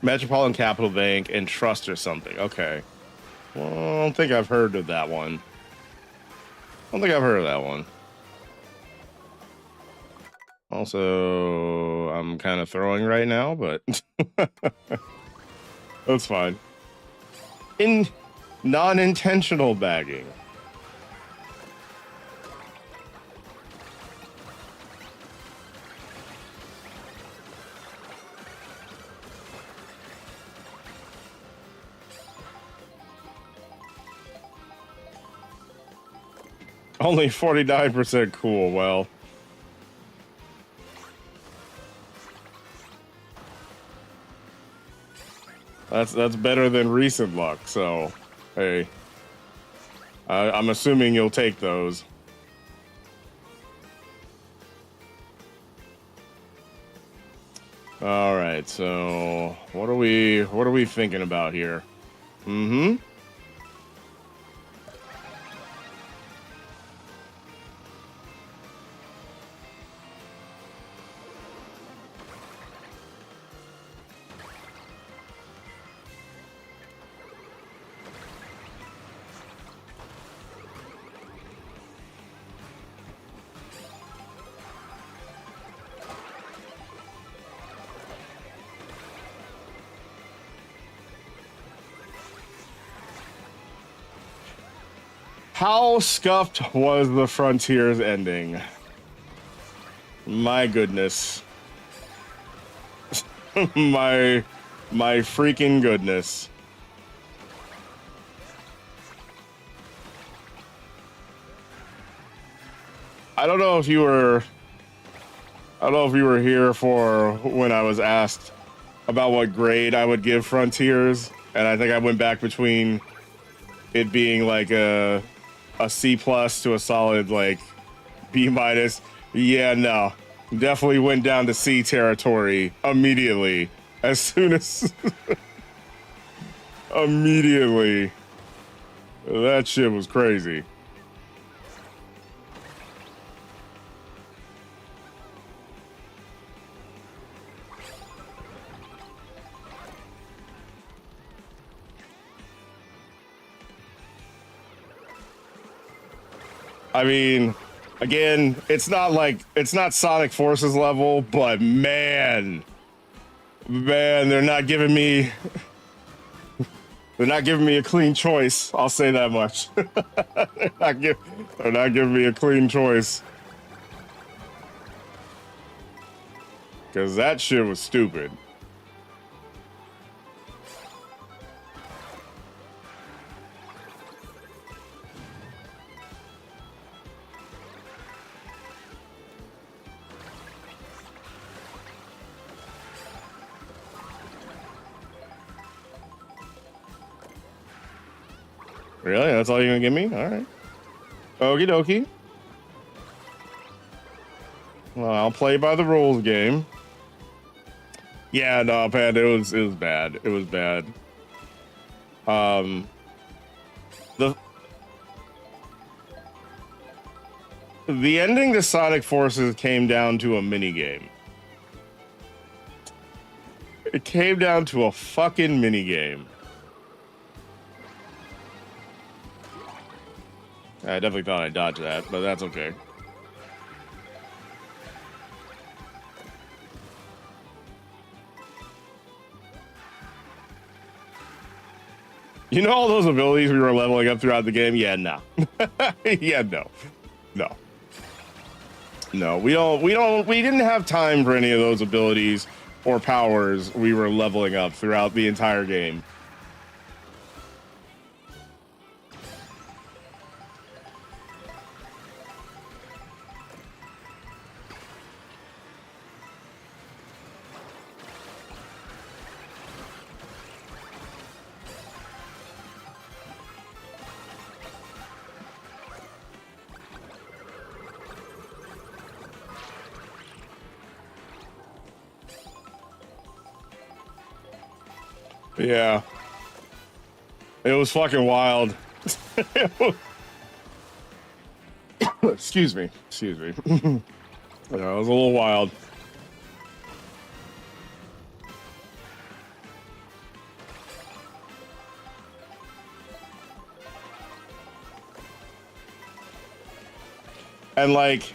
Metropolitan Capital Bank and Trust or something. Okay. Well, I don't think I've heard of that one. I don't think I've heard of that one. Also, I'm kind of throwing right now, but that's fine. In non-intentional bagging. Only 49% cool. Well, that's better than recent luck. So, hey, I'm assuming you'll take those. All right. So, what are we thinking about here? Mm-hmm. How scuffed was the Frontiers ending? My goodness. my freaking goodness. I don't know if you were here for when I was asked about what grade I would give Frontiers, and I think I went back between it being like a C plus to a solid like B minus. Yeah, no, definitely went down to C territory immediately. As soon as immediately, that shit was crazy. I mean, again, it's not Sonic Forces level, but man, they're not giving me a clean choice. I'll say that much. they're not giving me a clean choice. Because that shit was stupid. Really? That's all you're gonna give me? All right. Okie dokie. Well, I'll play by the rules game. Yeah, no, man, it was bad. It was bad. The ending to Sonic Forces came down to a mini game. It came down to a fucking mini game. I definitely thought I dodged that, but that's okay. You know all those abilities we were leveling up throughout the game? Yeah, no. Yeah, no. No. No, we didn't have time for any of those abilities or powers we were leveling up throughout the entire game. Yeah. It was fucking wild. Excuse me. Excuse me. Yeah, it was a little wild. And like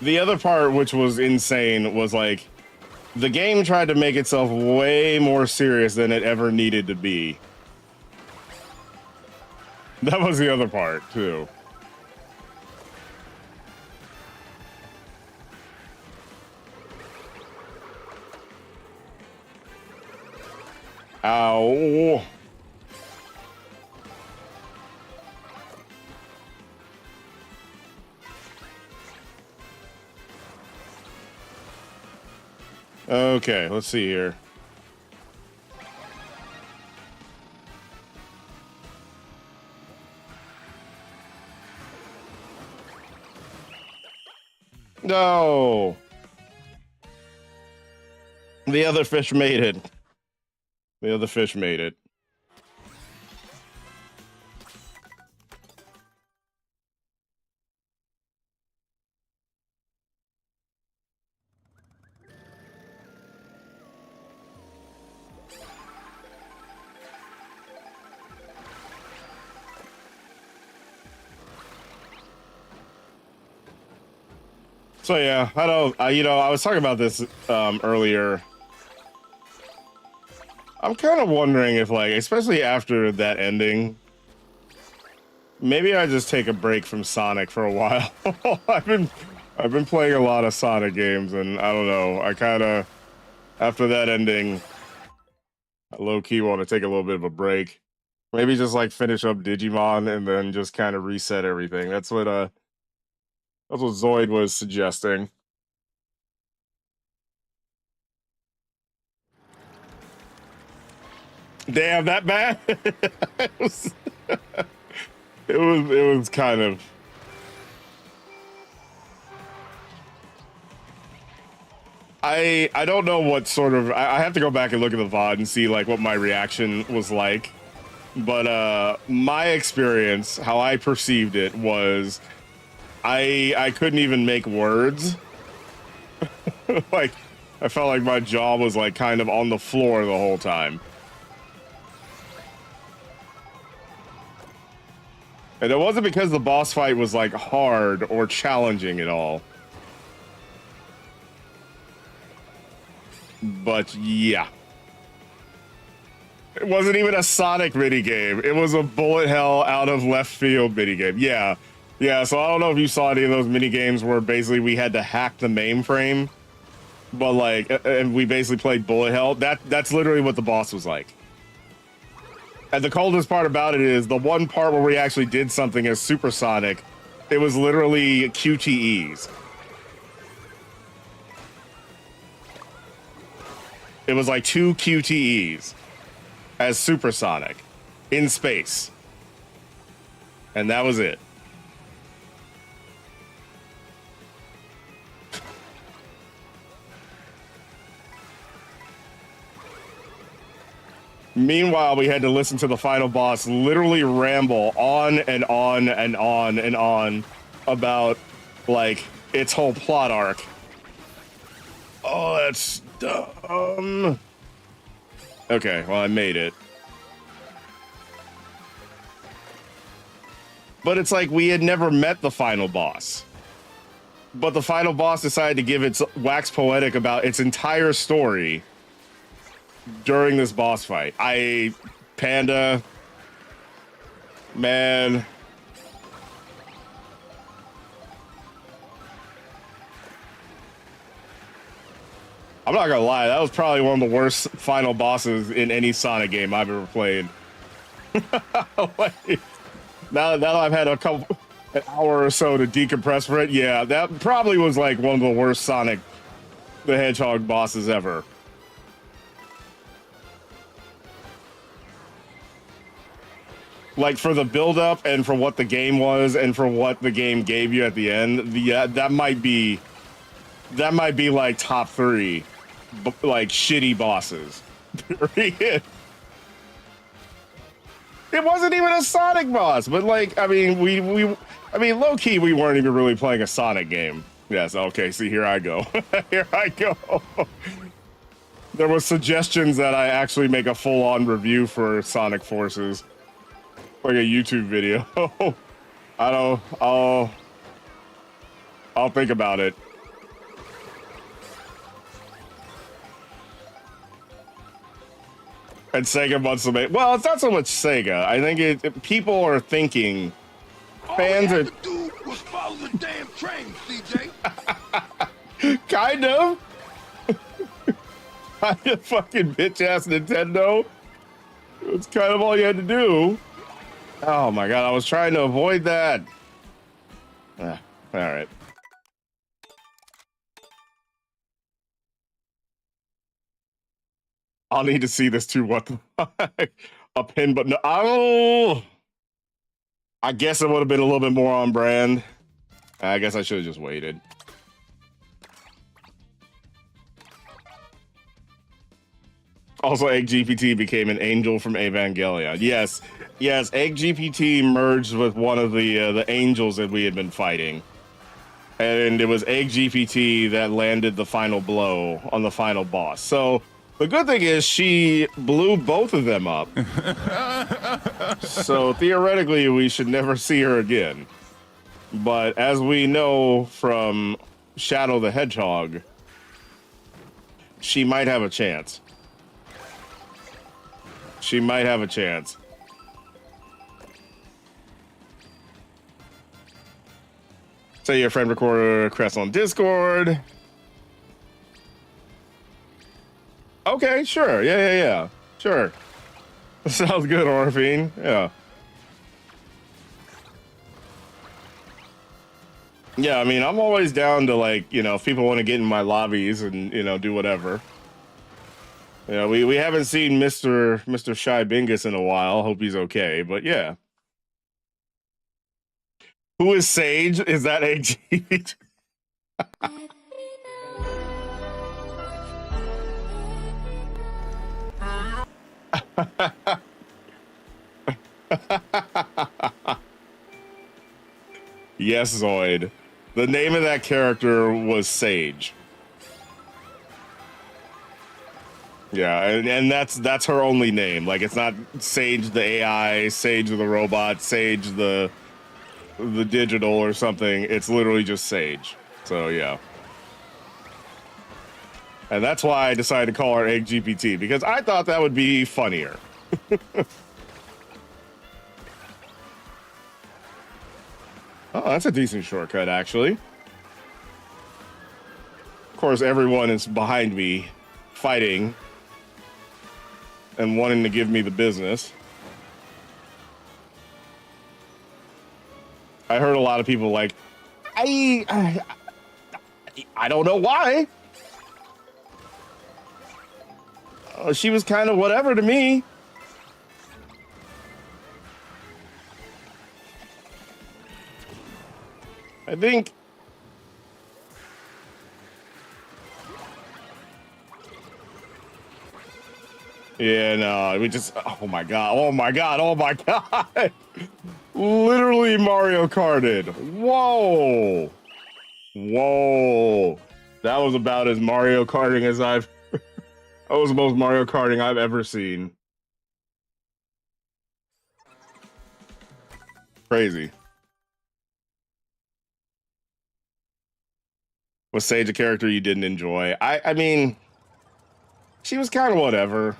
the other part, which was insane, was like the game tried to make itself way more serious than it ever needed to be. That was the other part, too. Ow. Okay, let's see here. No. The other fish made it. The other fish made it. So yeah, I don't. I was talking about this earlier. I'm kind of wondering if, like, especially after that ending, maybe I just take a break from Sonic for a while. I've been playing a lot of Sonic games, and I don't know. I kind of, after that ending, I low-key want to take a little bit of a break. Maybe just like finish up Digimon and then just kind of reset everything. That's what Zoid was suggesting. Damn, that bad? It was kind of. I don't know what sort of. I have to go back and look at the VOD and see like what my reaction was like. But my experience, how I perceived it was, I couldn't even make words. Like, I felt like my jaw was like kind of on the floor the whole time. And it wasn't because the boss fight was like hard or challenging at all. But yeah. It wasn't even a Sonic minigame. It was a bullet hell out of left field minigame. Yeah. Yeah, so I don't know if you saw any of those minigames where basically we had to hack the mainframe. But like, and we basically played bullet hell. That's literally what the boss was like. And the coldest part about it is the one part where we actually did something as Supersonic, it was literally QTEs. It was like 2 QTEs as Supersonic in space. And that was it. Meanwhile, we had to listen to the final boss literally ramble on and on and on and on about, like, its whole plot arc. Oh, that's dumb. Okay, well, I made it. But it's like we had never met the final boss. But the final boss decided to give its wax poetic about its entire story during this boss fight. Panda, man. I'm not gonna lie, that was probably one of the worst final bosses in any Sonic game I've ever played. Like, now that I've had an hour or so to decompress for it, yeah, that probably was like one of the worst Sonic the Hedgehog bosses ever. Like, for the build-up and for what the game was and for what the game gave you at the end, that might be like top 3 like shitty bosses. Period. It wasn't even a Sonic boss, but like, I mean, low key, we weren't even really playing a Sonic game. Yes, okay, see, here I go. Here I go. There was suggestions that I actually make a full-on review for Sonic Forces. Like a YouTube video. I'll think about it. And Sega wants to make, well, it's not so much Sega. I think people are thinking, fans are. All we had to do was follow the damn train, CJ. Kind of. Kind of fucking bitch ass Nintendo. It's kind of all you had to do. Oh my god, I was trying to avoid that. All right. I'll need to see this too. What the fuck? A pin, but no. Oh, I guess it would have been a little bit more on brand. I guess I should have just waited. Also, Egg GPT became an angel from Evangelion. Yes, Egg GPT merged with one of the angels that we had been fighting, and it was Egg GPT that landed the final blow on the final boss. So the good thing is she blew both of them up. So theoretically, we should never see her again. But as we know from Shadow the Hedgehog, she might have a chance. She might have a chance. Say your friend record request on Discord. Okay, sure. Yeah. Sure. Sounds good, Orphine. Yeah. Yeah, I mean, I'm always down to, like, you know, if people want to get in my lobbies and, you know, do whatever. You know, we haven't seen Mr. Shy Bingus in a while. Hope he's okay, but yeah. Who is Sage? Is that AG? Yes, Zoid. The name of that character was Sage. Yeah, and that's her only name. Like, it's not Sage the AI, Sage the robot, Sage the digital or something. It's literally just Sage. So yeah. And that's why I decided to call her Egg GPT, because I thought that would be funnier. Oh, that's a decent shortcut, actually. Of course, everyone is behind me, fighting and wanting to give me the business. I heard a lot of people like, I don't know why. She was kind of whatever to me. I think. Yeah, no, we just. Oh my god! Oh my god! Oh my god! Literally Mario Karted. Whoa! Whoa! That was about as Mario Karting as I've. That was the most Mario Karting I've ever seen. Crazy. Was Sage a character you didn't enjoy? I mean, she was kind of whatever.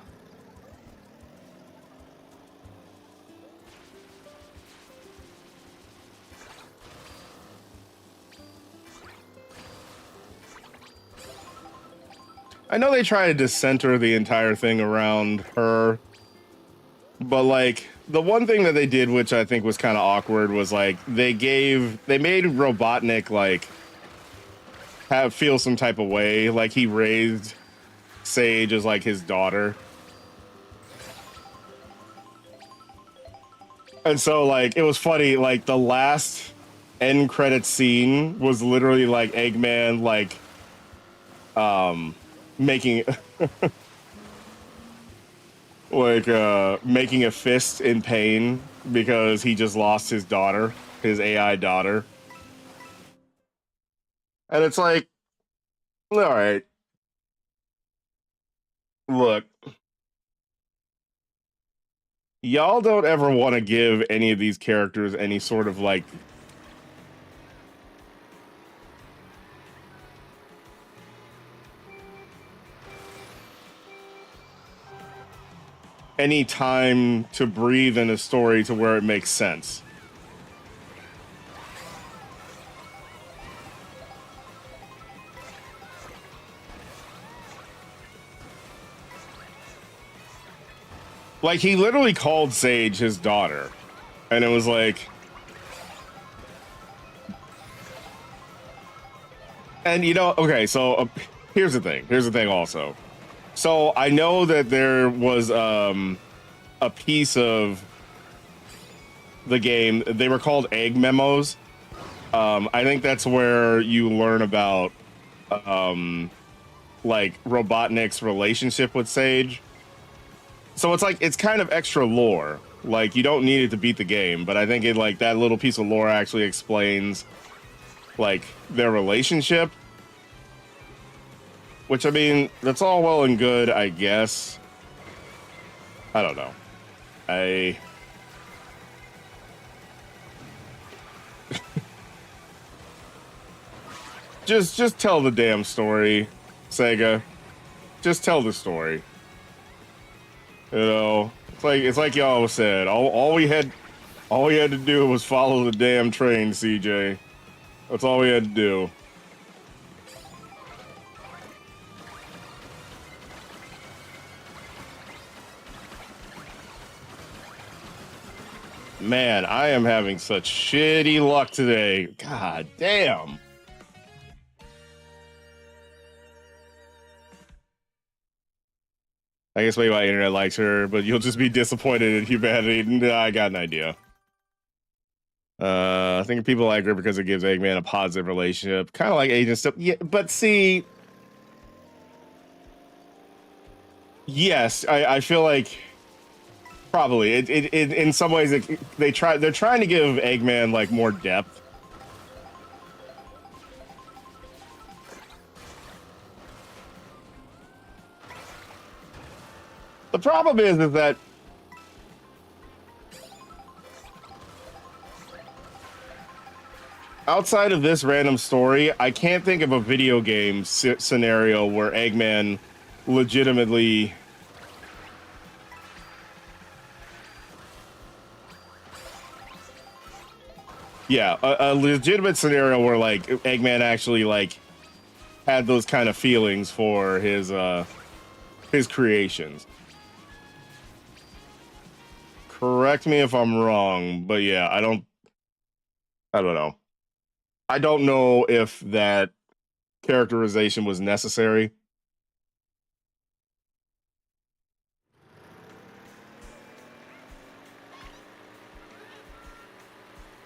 I know they tried to center the entire thing around her, but like the one thing that they did, which I think was kind of awkward, was like they made Robotnik like feel some type of way, like he raised Sage as like his daughter. And so like it was funny, like the last end credit scene was literally like Eggman like making like making a fist in pain because he just lost his daughter, his AI daughter. And it's like, all right, look, y'all don't ever want to give any of these characters any sort of like any time to breathe in a story to where it makes sense. Like, he literally called Sage his daughter, and it was like, and you know, okay, so here's the thing also. So I know that there was a piece of the game, they were called egg memos. I think that's where you learn about like Robotnik's relationship with Sage. So it's like, it's kind of extra lore. Like, you don't need it to beat the game, but I think it, like, that little piece of lore actually explains like their relationship. Which, I mean, that's all well and good, I guess. I don't know. Just tell the damn story, Sega. Just tell the story. You know, it's like y'all said. All we had to do was follow the damn train, CJ. That's all we had to do. Man, I am having such shitty luck today. God damn. I guess maybe my internet likes her, but you'll just be disappointed in humanity. Nah, I got an idea. I think people like her because it gives Eggman a positive relationship, kind of like Agent stuff. Yeah, but see, yes, I feel like probably it in some ways they're trying to give Eggman like more depth. The problem is that outside of this random story, I can't think of a video game scenario where Eggman legitimately. Yeah, a legitimate scenario where like Eggman actually like had those kind of feelings for his creations. Correct me if I'm wrong, but yeah, I don't know. I don't know if that characterization was necessary.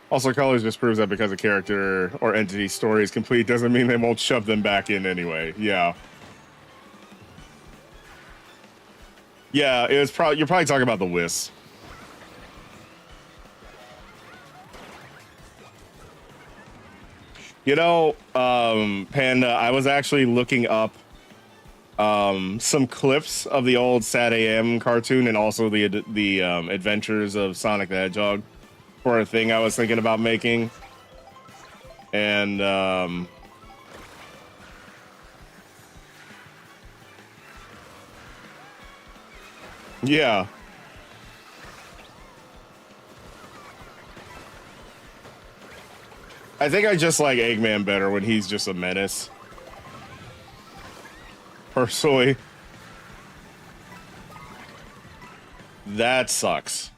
Also, Colors just proves that because a character or entity story is complete doesn't mean they won't shove them back in anyway. Yeah. Yeah, it was probably you're probably talking about the Whis. You know, Panda, I was actually looking up some clips of the old Sat AM cartoon and also the adventures of Sonic the Hedgehog for a thing I was thinking about making. And yeah. I think I just like Eggman better when he's just a menace. Personally. That sucks.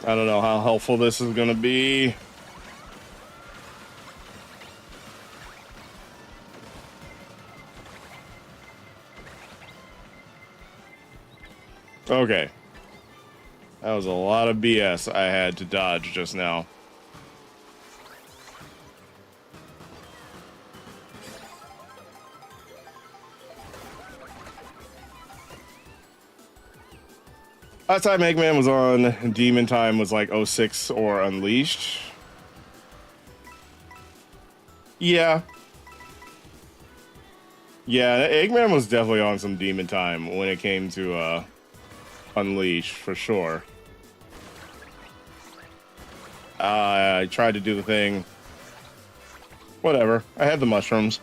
I don't know how helpful this is going to be. Okay. That was a lot of BS I had to dodge just now. Last time Eggman was on Demon Time was like 06 or Unleashed. Yeah. Yeah, Eggman was definitely on some Demon Time when it came to Unleashed, for sure. I tried to do the thing. Whatever. I had the mushrooms.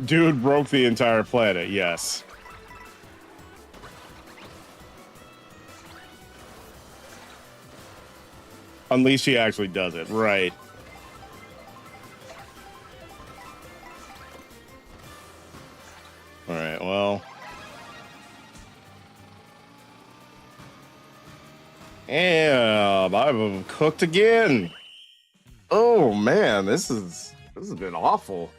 Dude broke the entire planet, yes. Unleashed, he actually does it, right. Alright, well. Yeah, I've cooked again. Oh man, this has been awful.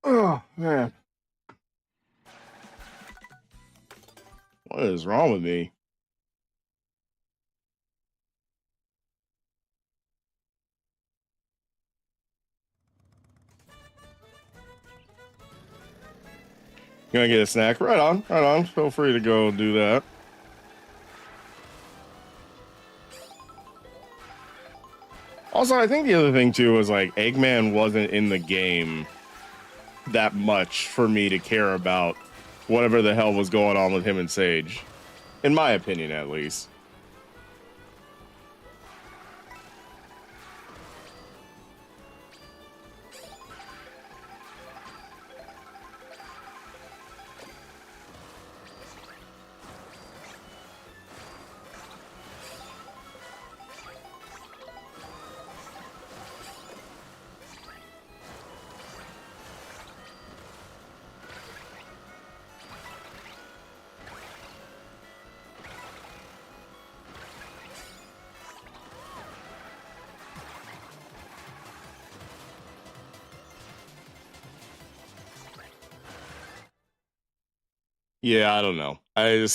Oh man. What is wrong with me? You gonna get a snack? Right on, right on. Feel free to go do that. Also, I think the other thing too was like Eggman wasn't in the game that much for me to care about whatever the hell was going on with him and Sage, in my opinion, at least. Yeah, I don't know. I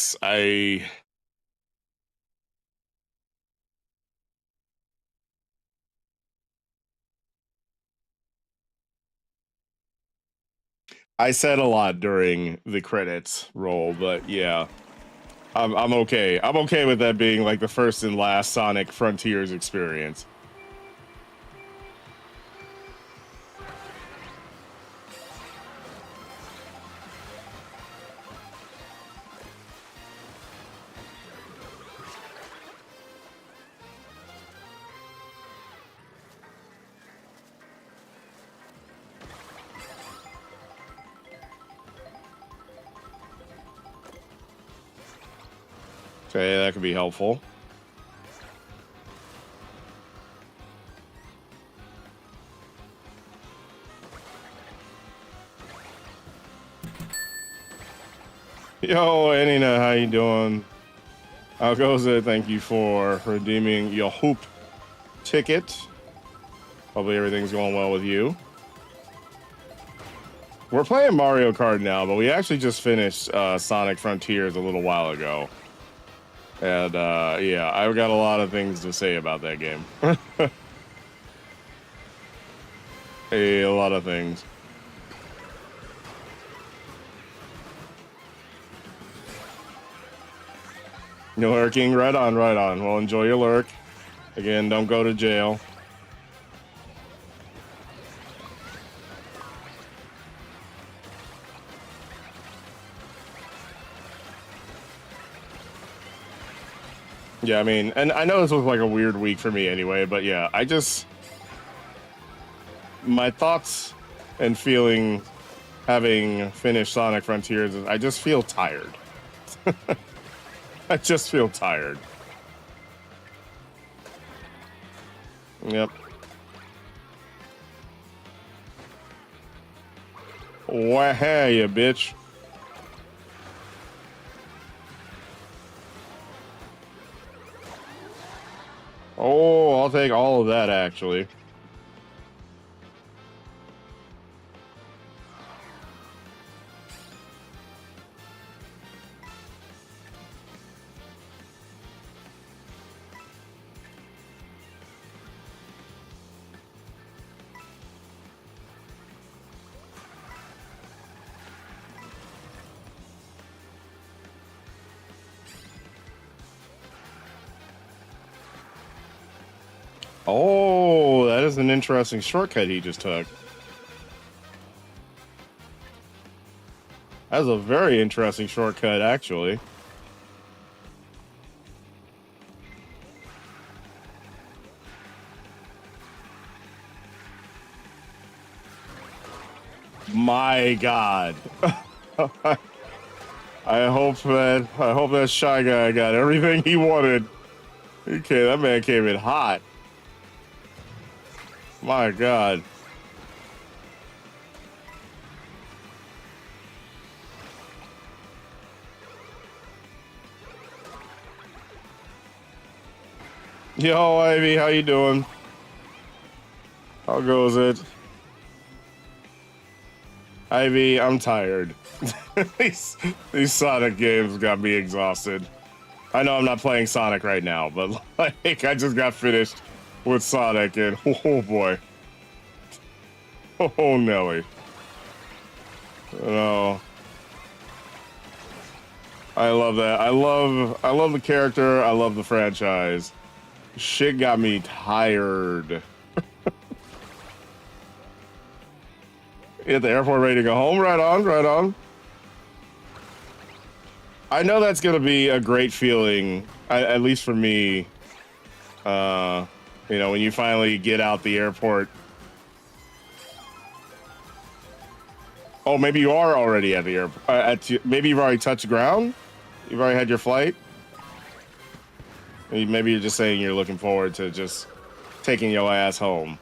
said a lot during the credits roll, but yeah, I'm okay. I'm okay with that being like the first and last Sonic Frontiers experience. Okay, that could be helpful. Yo, Anina, how you doing? How goes it? Thank you for redeeming your hoop ticket. Hopefully everything's going well with you. We're playing Mario Kart now, but we actually just finished Sonic Frontiers a little while ago. And yeah, I've got a lot of things to say about that game. A lot of things. No lurking, right on, right on. Well, enjoy your lurk. Again, don't go to jail. Yeah, I mean, and I know this was like a weird week for me anyway, but yeah, my thoughts and feeling having finished Sonic Frontiers is I just feel tired. I just feel tired. Yep. Why, hey, you bitch. Oh, I'll take all of that, actually. Oh, that is an interesting shortcut he just took. That's a very interesting shortcut, actually. My God. I hope that Shy Guy got everything he wanted. Okay, that man came in hot. My God. Yo, Ivy, how you doing? How goes it? Ivy, I'm tired. these Sonic games got me exhausted. I know I'm not playing Sonic right now, but like I just got finished with Sonic and oh boy. Oh Nelly. No. I love that. I love the character. I love the franchise. Shit got me tired. You at the airport ready to go home? Right on, right on. I know that's gonna be a great feeling, at least for me. You know, when you finally get out the airport. Oh, maybe you are already at the airport. Maybe you've already touched ground. You've already had your flight. Maybe you're just saying you're looking forward to just taking your ass home.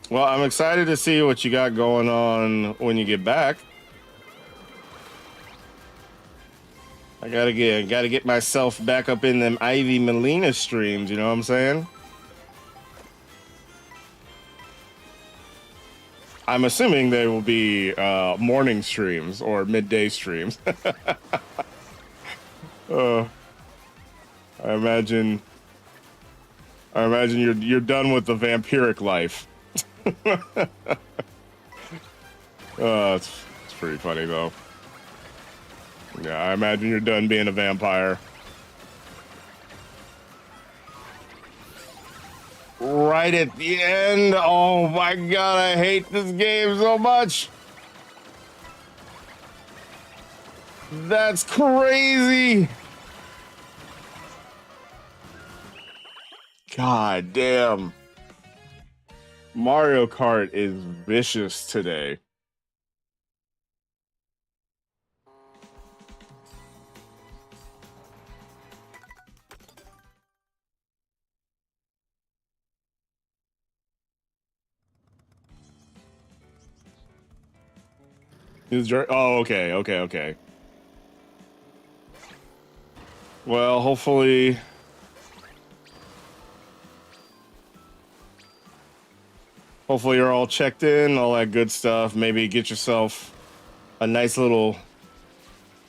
Well, I'm excited to see what you got going on when you get back. I gotta get myself back up in them Ivy Melina streams. You know what I'm saying? I'm assuming they will be morning streams or midday streams. uh, I imagine you're done with the vampiric life. It's pretty funny though. Yeah, I imagine you're done being a vampire. Right at the end. Oh my god, I hate this game so much. That's crazy. God damn. Mario Kart is vicious today. Oh, okay, okay, okay. Well, hopefully you're all checked in, all that good stuff. Maybe get yourself a nice little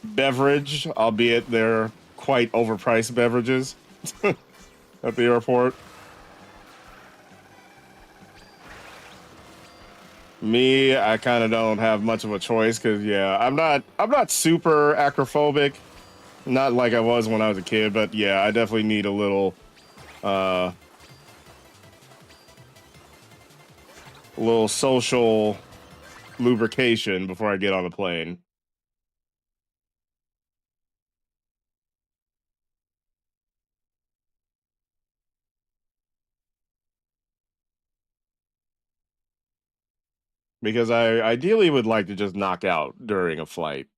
beverage, albeit they're quite overpriced beverages at the airport. Me, I kind of don't have much of a choice because yeah, I'm not super acrophobic, not like I was when I was a kid, but yeah, I definitely need a little social lubrication before I get on the plane. Because I ideally would like to just knock out during a flight.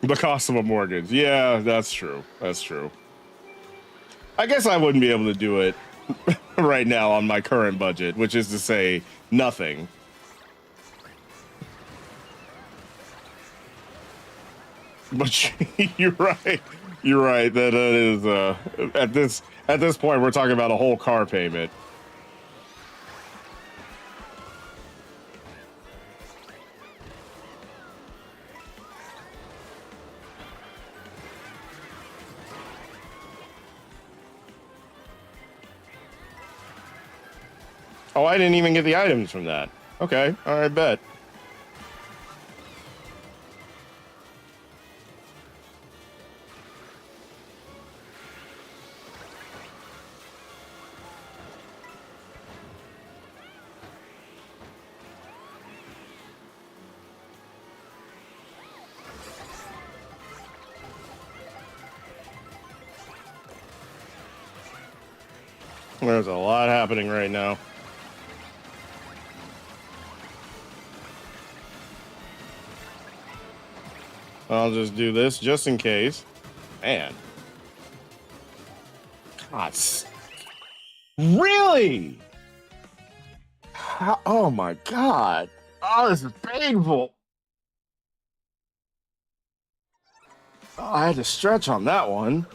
The cost of a mortgage. Yeah, that's true. That's true. I guess I wouldn't be able to do it right now on my current budget, which is to say nothing. But you're right. You're right. That is at this point we're talking about a whole car payment. Oh, I didn't even get the items from that. Okay, all right, bet. There's a lot happening right now. I'll just do this just in case. Man. God. Really? Oh my god. Oh, this is painful. Oh, I had to stretch on that one.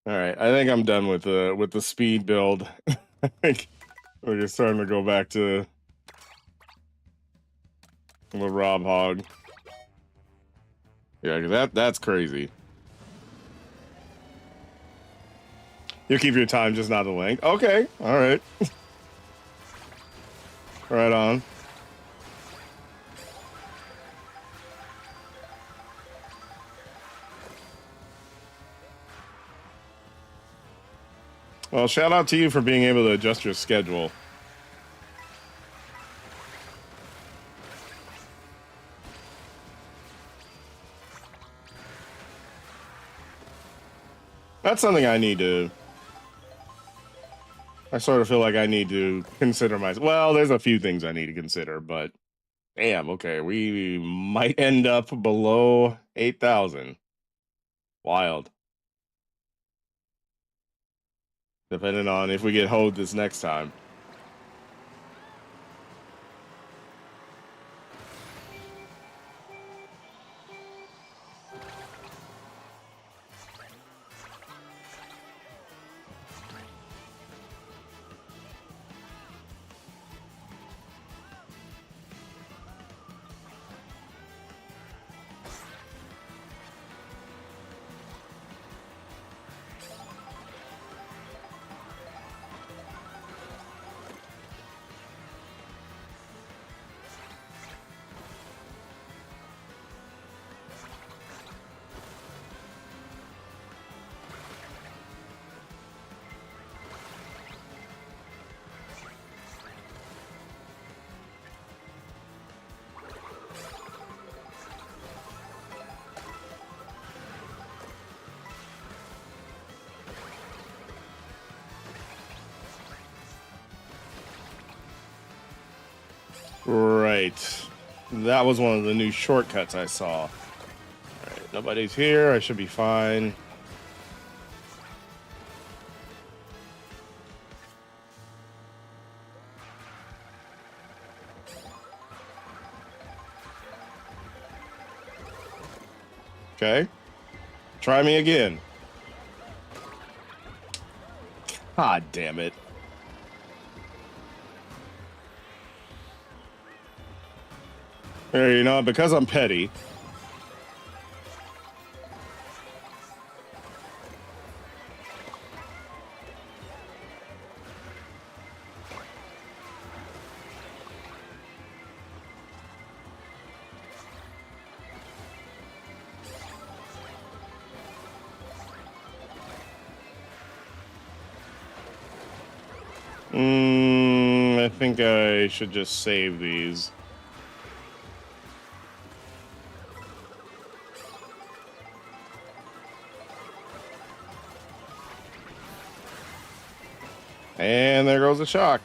All right, I think I'm done with the speed build. I think we're just starting to go back to the Rob Hog. Yeah, that's crazy. You keep your time, just not the length. Okay, all right. Right on. Well, shout out to you for being able to adjust your schedule. That's something I need to. I sort of feel like I need to consider myself. Well, there's a few things I need to consider, but damn, okay, we might end up below 8,000. Wild. Depending on if we get hoed this next time. Right. That was one of the new shortcuts I saw. All right, nobody's here. I should be fine. Okay. Try me again. God damn it. Hey, you know, because I'm petty. I think I should just save these. And there goes the shock.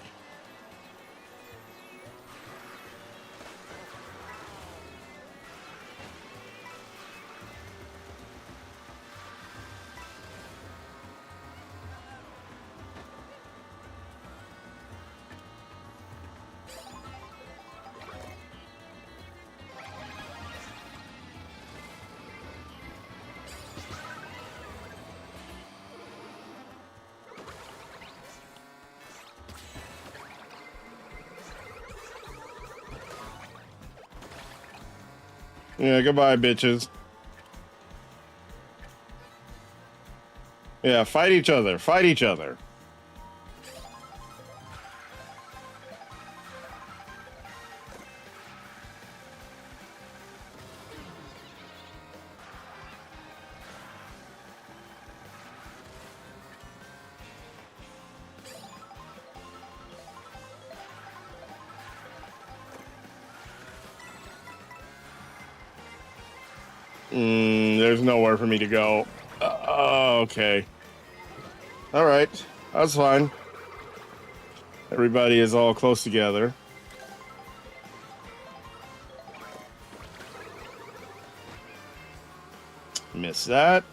Yeah, goodbye, bitches. Yeah, fight each other. Fight each other. There's nowhere for me to go. Okay. All right. That's fine. Everybody is all close together. Miss that.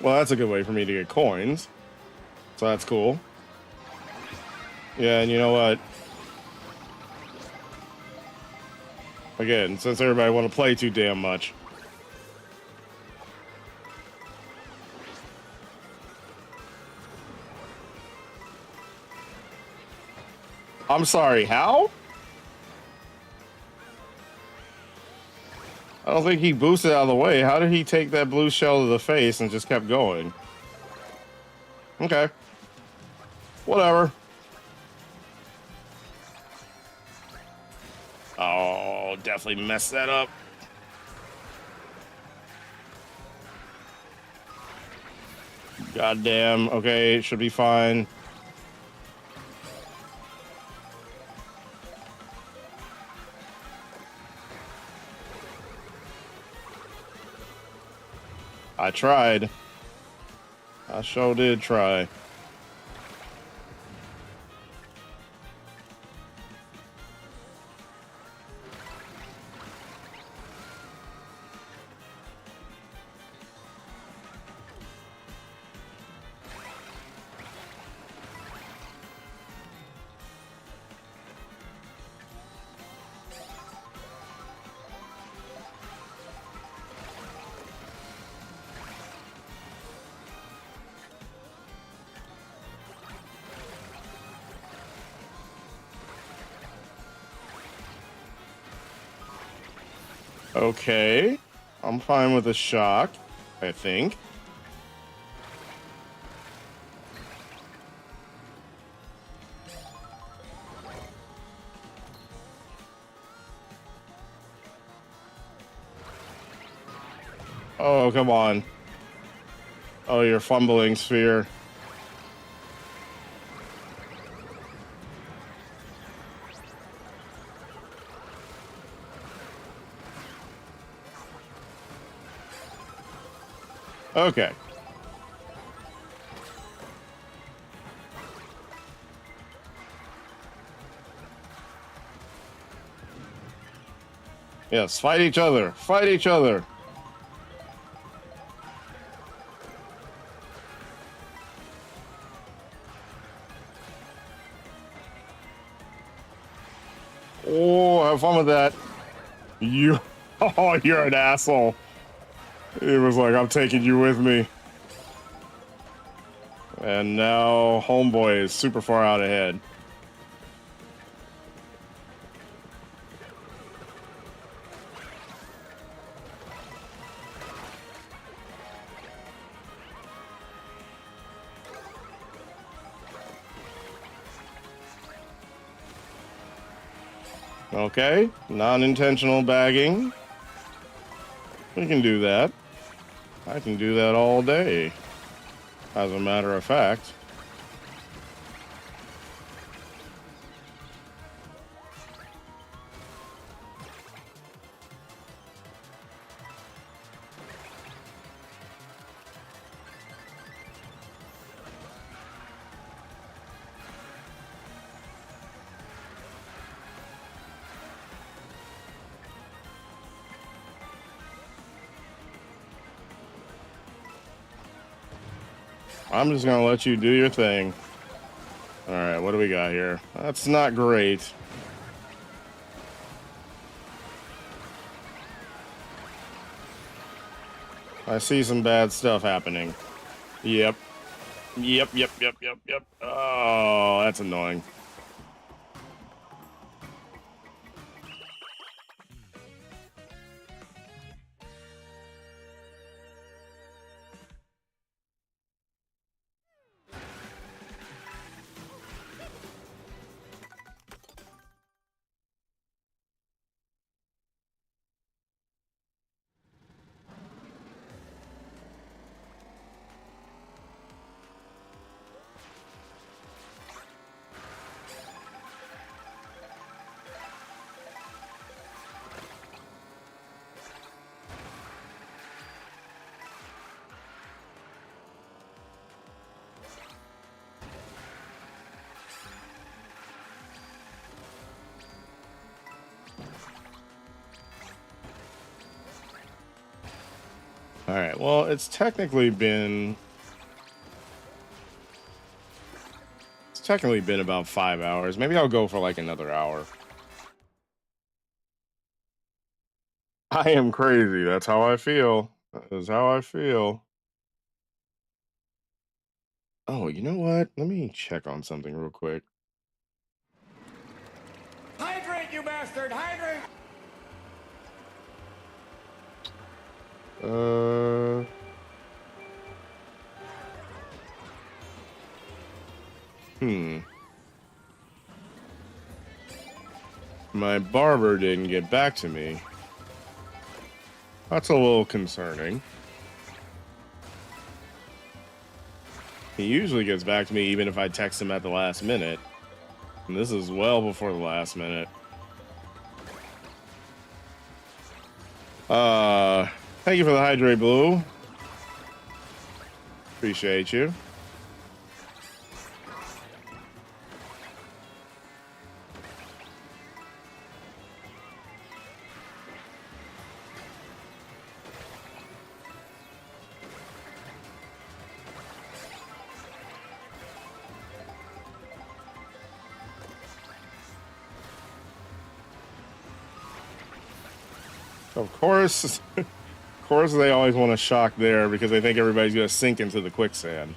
Well, that's a good way for me to get coins. So that's cool. Yeah, and you know what? Again, since everybody want to play too damn much. I'm sorry, how? I don't think he boosted out of the way. How did he take that blue shell to the face and just kept going? Okay. Whatever. Oh, definitely messed that up. Goddamn. Okay, it should be fine. I tried. I sure did try. Okay. I'm fine with a shock, I think. Oh, come on. Oh, you're fumbling, Sphere. Okay. Yes, fight each other. Fight each other. Oh, have fun with that. You. Oh, you're an asshole. It was like, I'm taking you with me. And now Homeboy is super far out ahead. Okay, non-intentional bagging. We can do that. I can do that all day, as a matter of fact. I'm just gonna let you do your thing. All right, what do we got here? That's not great. I see some bad stuff happening. Yep. Yep. Oh, that's annoying. All right. Well, it's technically been about 5 hours. Maybe I'll go for like another hour. I am crazy. That's how I feel. That is how I feel. Oh, you know what? Let me check on something real quick. Hydrate, you bastard! Hydrate! Uh, hmm. My barber didn't get back to me. That's a little concerning. He usually gets back to me even if I text him at the last minute. And this is well before the last minute. Thank you for the hydrate, Blue. Appreciate you. Of course, of course, they always want to shock there because they think everybody's going to sink into the quicksand.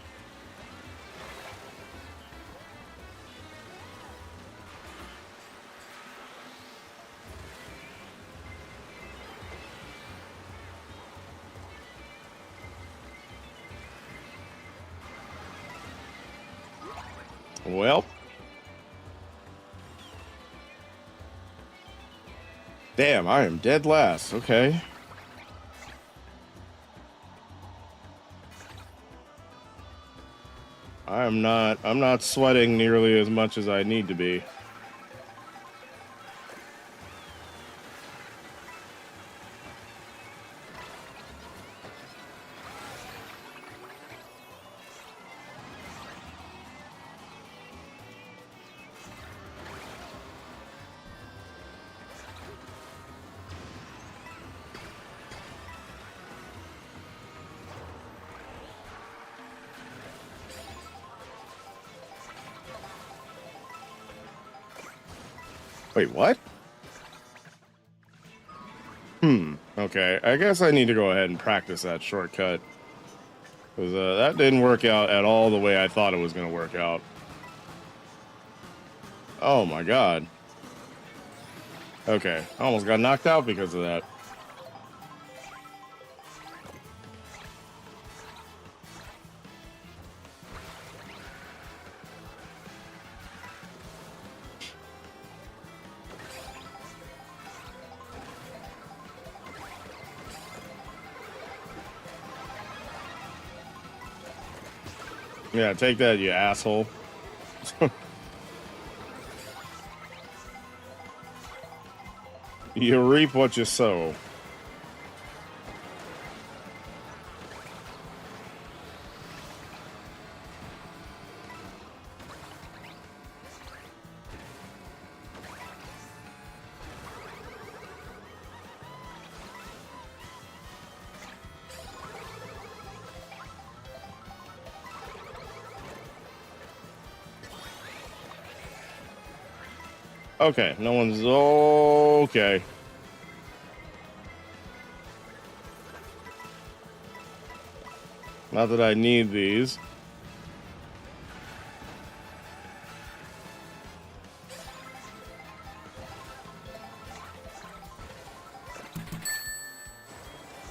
Well, damn, I am dead last. Okay. I'm not sweating nearly as much as I need to be. Wait, what? Okay. I guess I need to go ahead and practice that shortcut. Because that didn't work out at all the way I thought it was going to work out. Oh my god. Okay. I almost got knocked out because of that. Yeah, take that, you asshole. You reap what you sow. Okay, no one's okay. Not that I need these.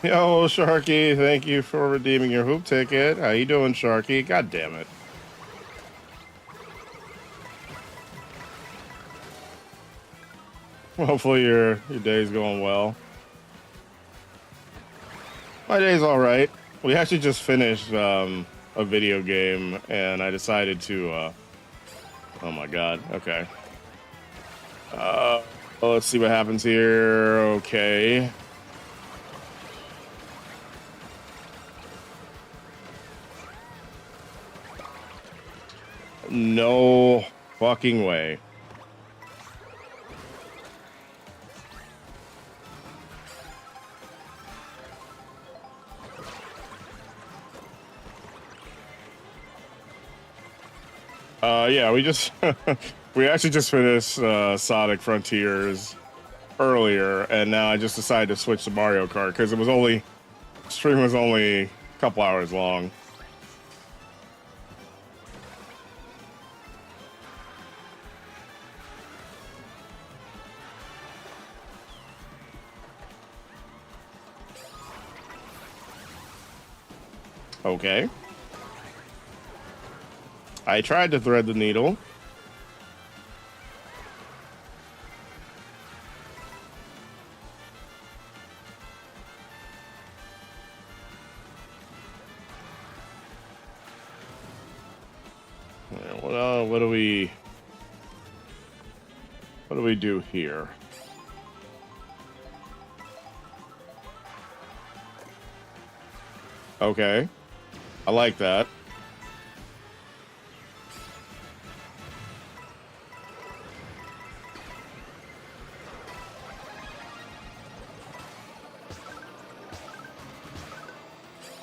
Yo, Sharky, thank you for redeeming your hoop ticket. How you doing, Sharky? God damn it. Hopefully your day's going well. My day's all right. We actually just finished a video game, and I decided to. Oh my god. Okay. Let's see what happens here. Okay. No fucking way. Yeah, we just we actually just finished Sonic Frontiers earlier, and now I just decided to switch to Mario Kart because it was only stream was only a couple hours long. Okay. I tried to thread the needle. What do we do here? Okay. I like that.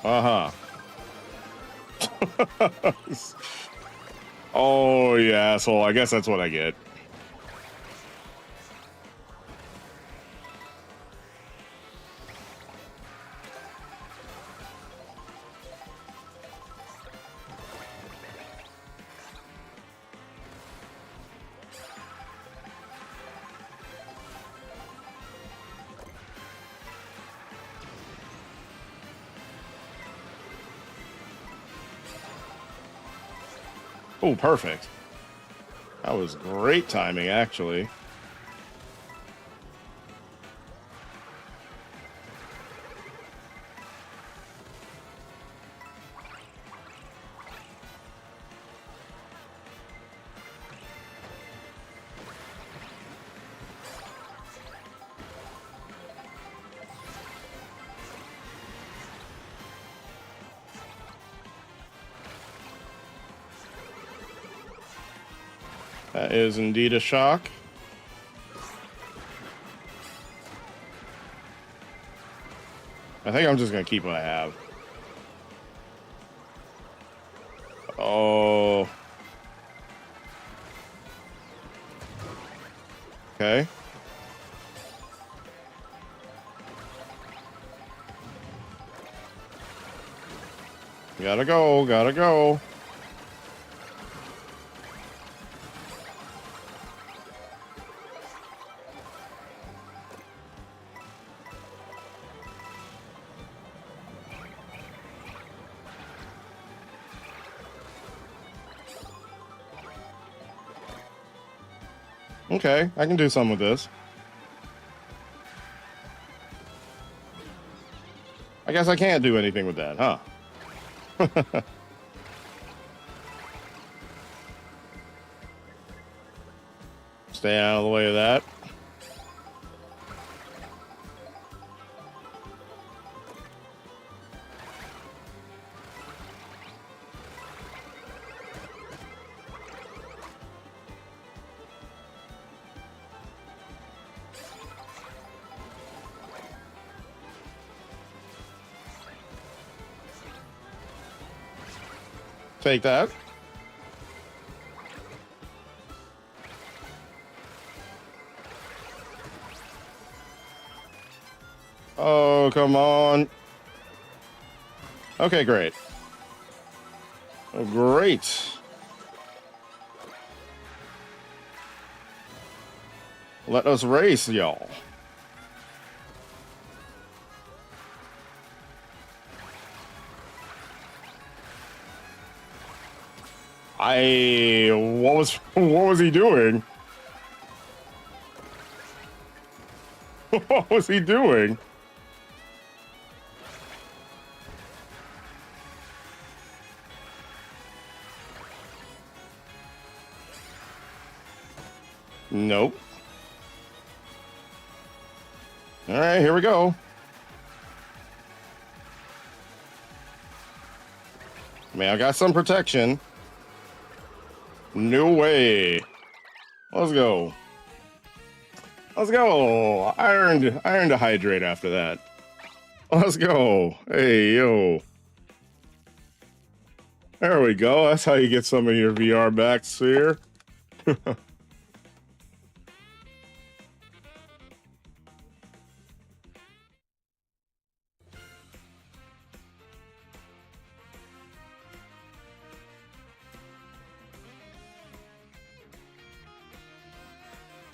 Uh-huh. Oh, yeah, asshole. I guess that's what I get. Oh, perfect. That was great timing, actually. That is indeed a shock. I think I'm just gonna keep what I have. Oh. Okay. Gotta go, gotta go. Okay, I can do something with this. I guess I can't do anything with that, huh? Stay out of the way of that. Take that. Oh, come on. Okay, great. Oh, great. Let us race, y'all. What was he doing? What was he doing? Nope. All right, here we go. I mean, I got some protection. No way. Let's go. Let's go. I earned a hydrate after that. Let's go. Hey, yo. There we go. That's how you get some of your VR back, Sphere.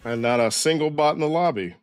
And not a single bot in the lobby.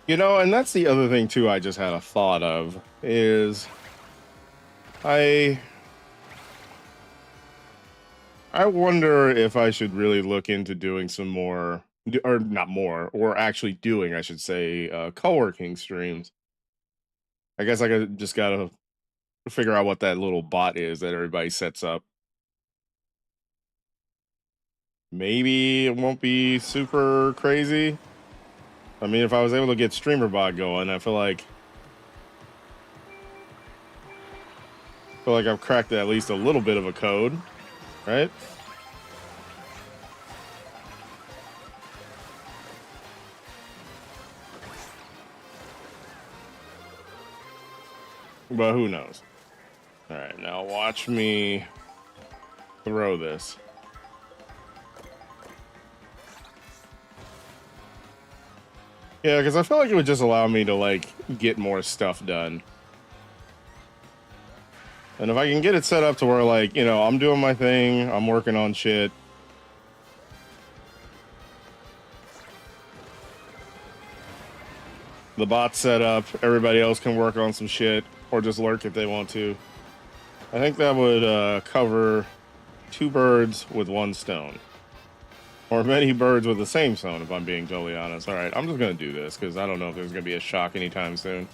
You know, and that's the other thing too I just had a thought of is I I wonder if I should really look into doing some more or not more or actually doing I should say co-working streams. I guess I just gotta figure out what that little bot is that everybody sets up. Maybe it won't be super crazy. I mean, if I was able to get streamer bot going, I feel like I've cracked at least a little bit of a code, right? But who knows? All right, now watch me throw this. Yeah, because I feel like it would just allow me to like get more stuff done. And if I can get it set up to where like, you know, I'm doing my thing, I'm working on shit. The bot's set up, everybody else can work on some shit or just lurk if they want to. I think that would cover two birds with one stone. Or many birds with the same stone, if I'm being totally honest. All right, I'm just going to do this because I don't know if there's going to be a shock anytime soon.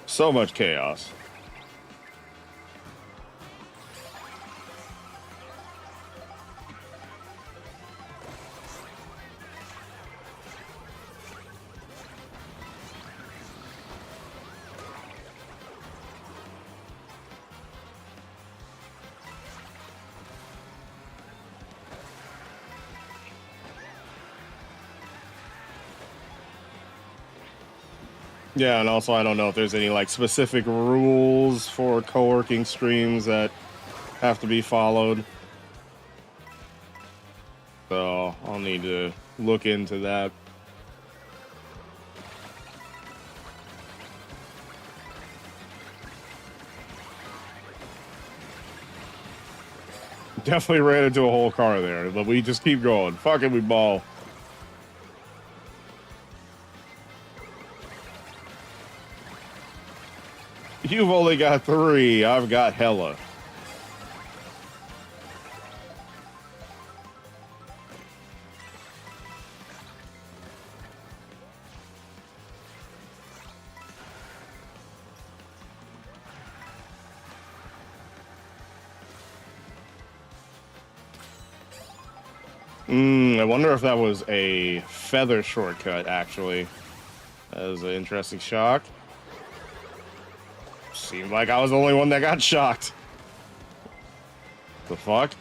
So much chaos. Yeah, and also I don't know if there's any like specific rules for co-working streams that have to be followed. So I'll need to look into that. Definitely ran into a whole car there, but we just keep going. Fuck it, we ball. You've only got 3. I've got hella. I wonder if that was a feather shortcut, actually. That was an interesting shock. Seemed like I was the only one that got shocked. The fuck?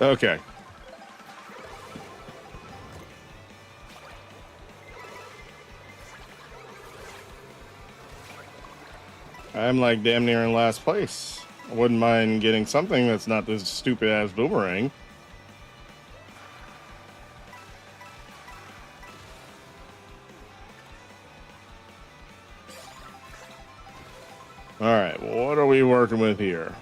Okay. I'm like damn near in last place. I wouldn't mind getting something that's not this stupid ass boomerang. All right, well, what are we working with here?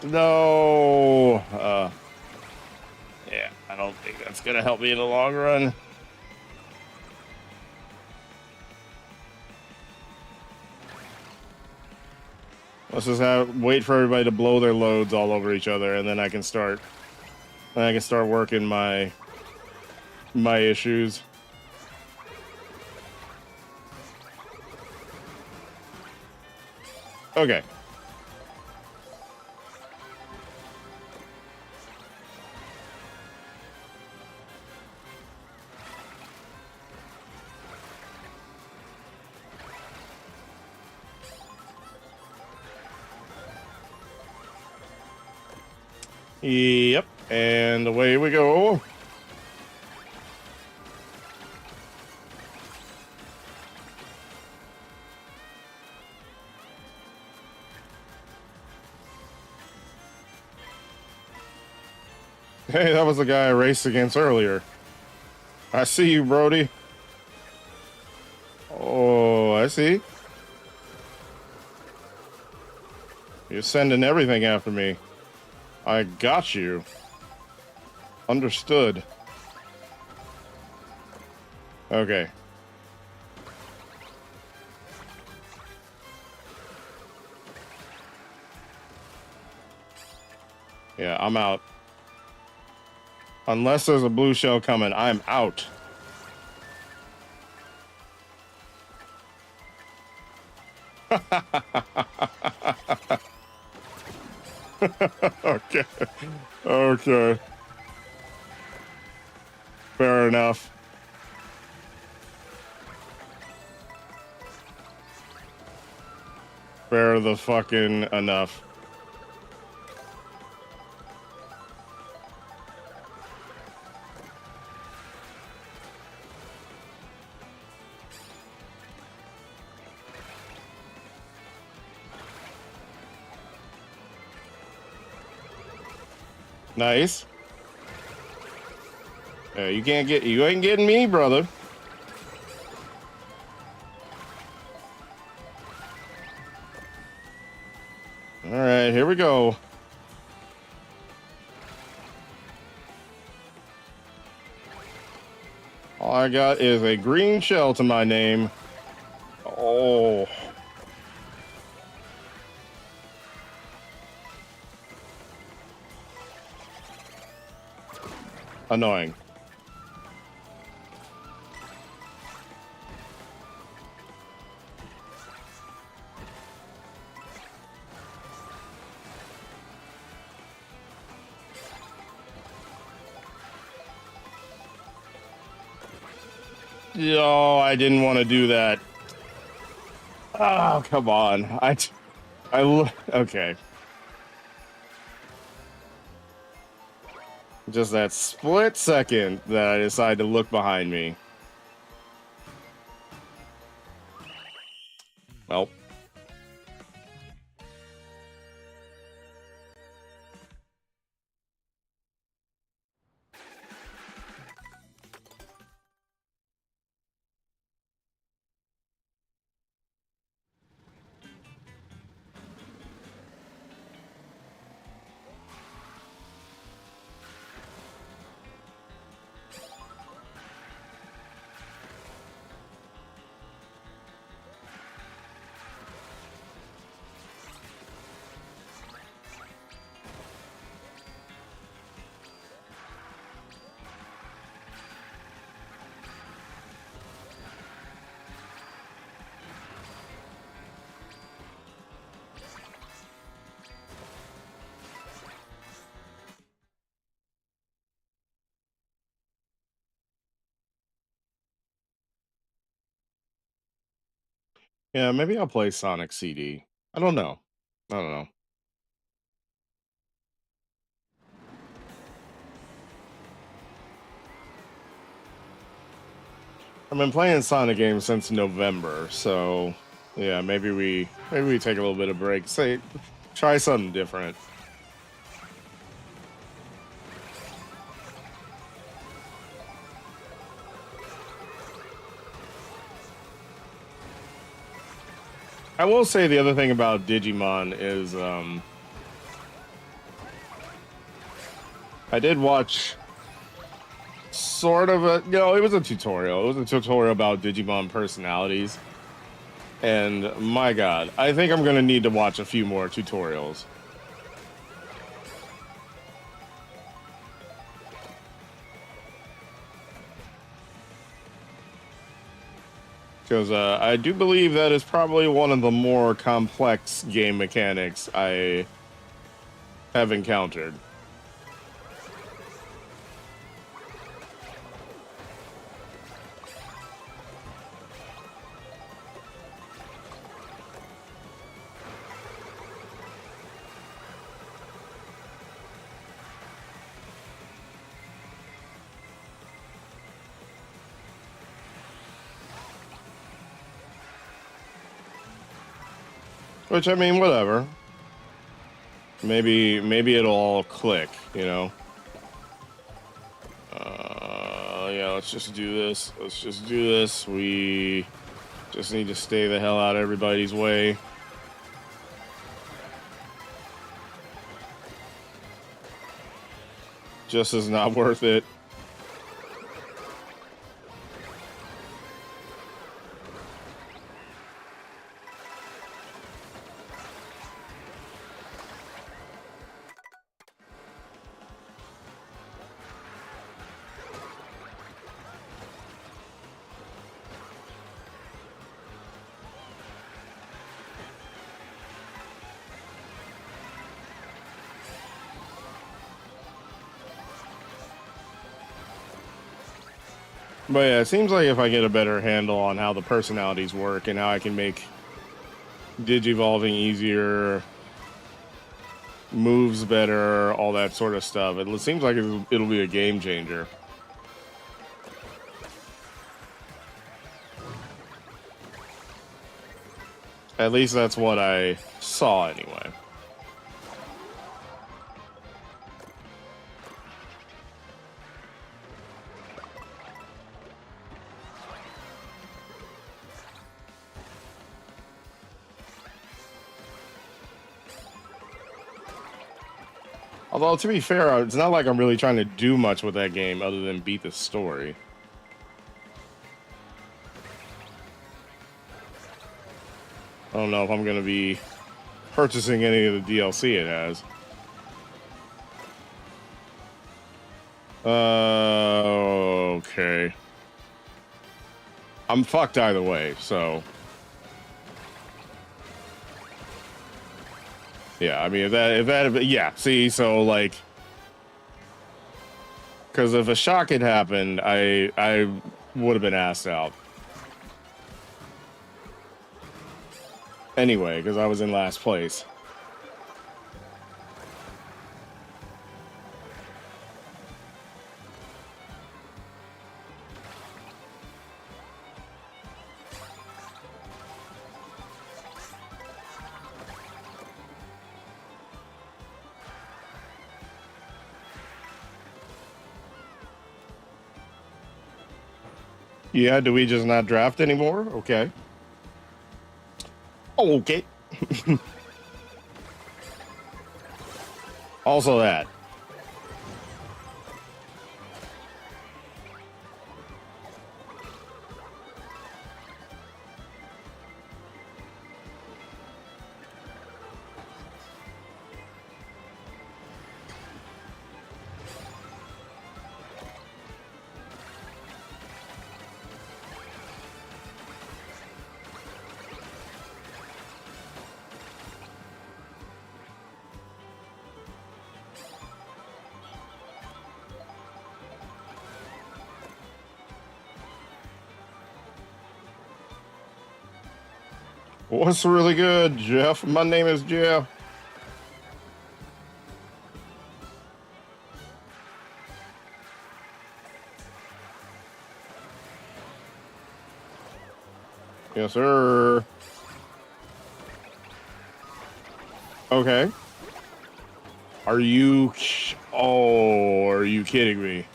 No. Yeah, I don't think that's gonna help me in the long run. Let's just wait for everybody to blow their loads all over each other, and then I can start. Then I can start working my issues. Okay. Yep. And away we go. Hey, that was the guy I raced against earlier. I see you, Brody. Oh, I see. You're sending everything after me. I got you. Understood. Okay. Yeah, I'm out. Unless there's a blue shell coming, I'm out. Okay. Okay. Fair enough. Fair the fucking enough. Nice. You ain't getting me, brother. All right, here we go. All I got is a green shell to my name. Oh. Annoying. Yo, I didn't want to do that. Oh, come on. Okay. Just that split second that I decided to look behind me. Well. Yeah, maybe I'll play Sonic CD. I don't know. I don't know. I've been playing Sonic games since November, so yeah, maybe we take a little bit of break. Try something different. I will say the other thing about Digimon is I did watch sort of a it was a tutorial. It was a tutorial about Digimon personalities. And my God, I think I'm gonna need to watch a few more tutorials. Because I do believe that is probably one of the more complex game mechanics I have encountered. Which, I mean, whatever. Maybe it'll all click, you know? Yeah, let's just do this. Let's just do this. We just need to stay the hell out of everybody's way. Just is not worth it. But yeah, it seems like if I get a better handle on how the personalities work and how I can make digivolving easier, moves better, all that sort of stuff, it seems like it'll be a game changer. At least that's what I saw anyway. Although, to be fair, it's not like I'm really trying to do much with that game other than beat the story. I don't know if I'm going to be purchasing any of the DLC it has. Okay. I'm fucked either way, so... Yeah, I mean, yeah, see, so, like... Because if a shock had happened, I would have been asked out. Anyway, because I was in last place. Yeah, do we just not draft anymore? Okay. Okay. Also that. What's really good, Jeff? My name is Jeff. Yes, sir. Okay. Are you... Oh, are you kidding me?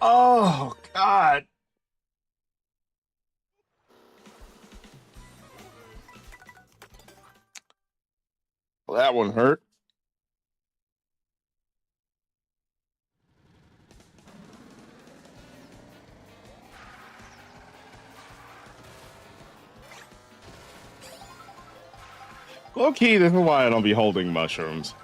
Oh, God. Well, that one hurt. Low key, this is why I don't be holding mushrooms.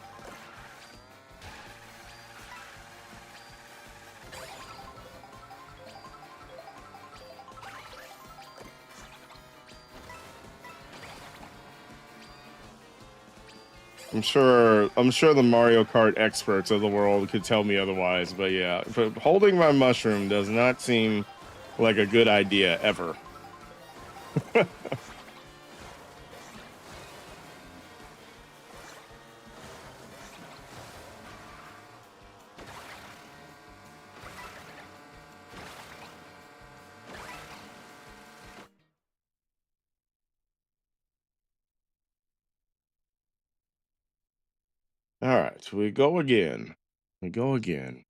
I'm sure the Mario Kart experts of the world could tell me otherwise, but yeah, but holding my mushroom does not seem like a good idea ever. All right, we go again. We go again.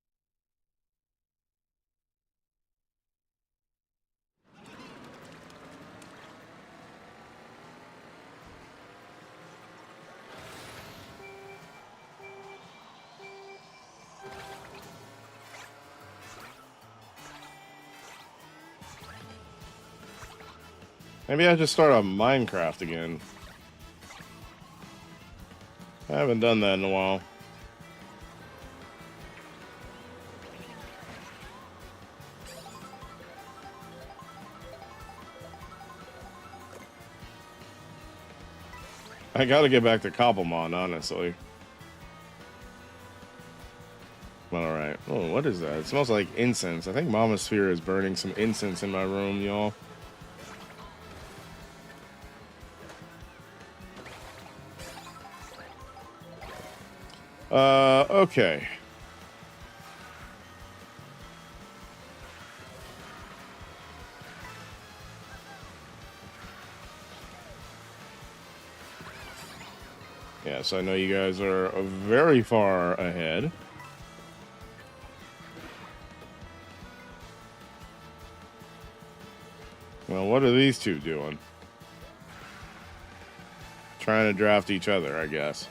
Maybe I just start on Minecraft again. I haven't done that in a while. I gotta get back to Cobblemon, honestly. All right. Oh, what is that? It smells like incense. I think Mama Sphere is burning some incense in my room, y'all. Okay. Yes, I know you guys are very far ahead. Well, what are these two doing? Trying to draft each other, I guess.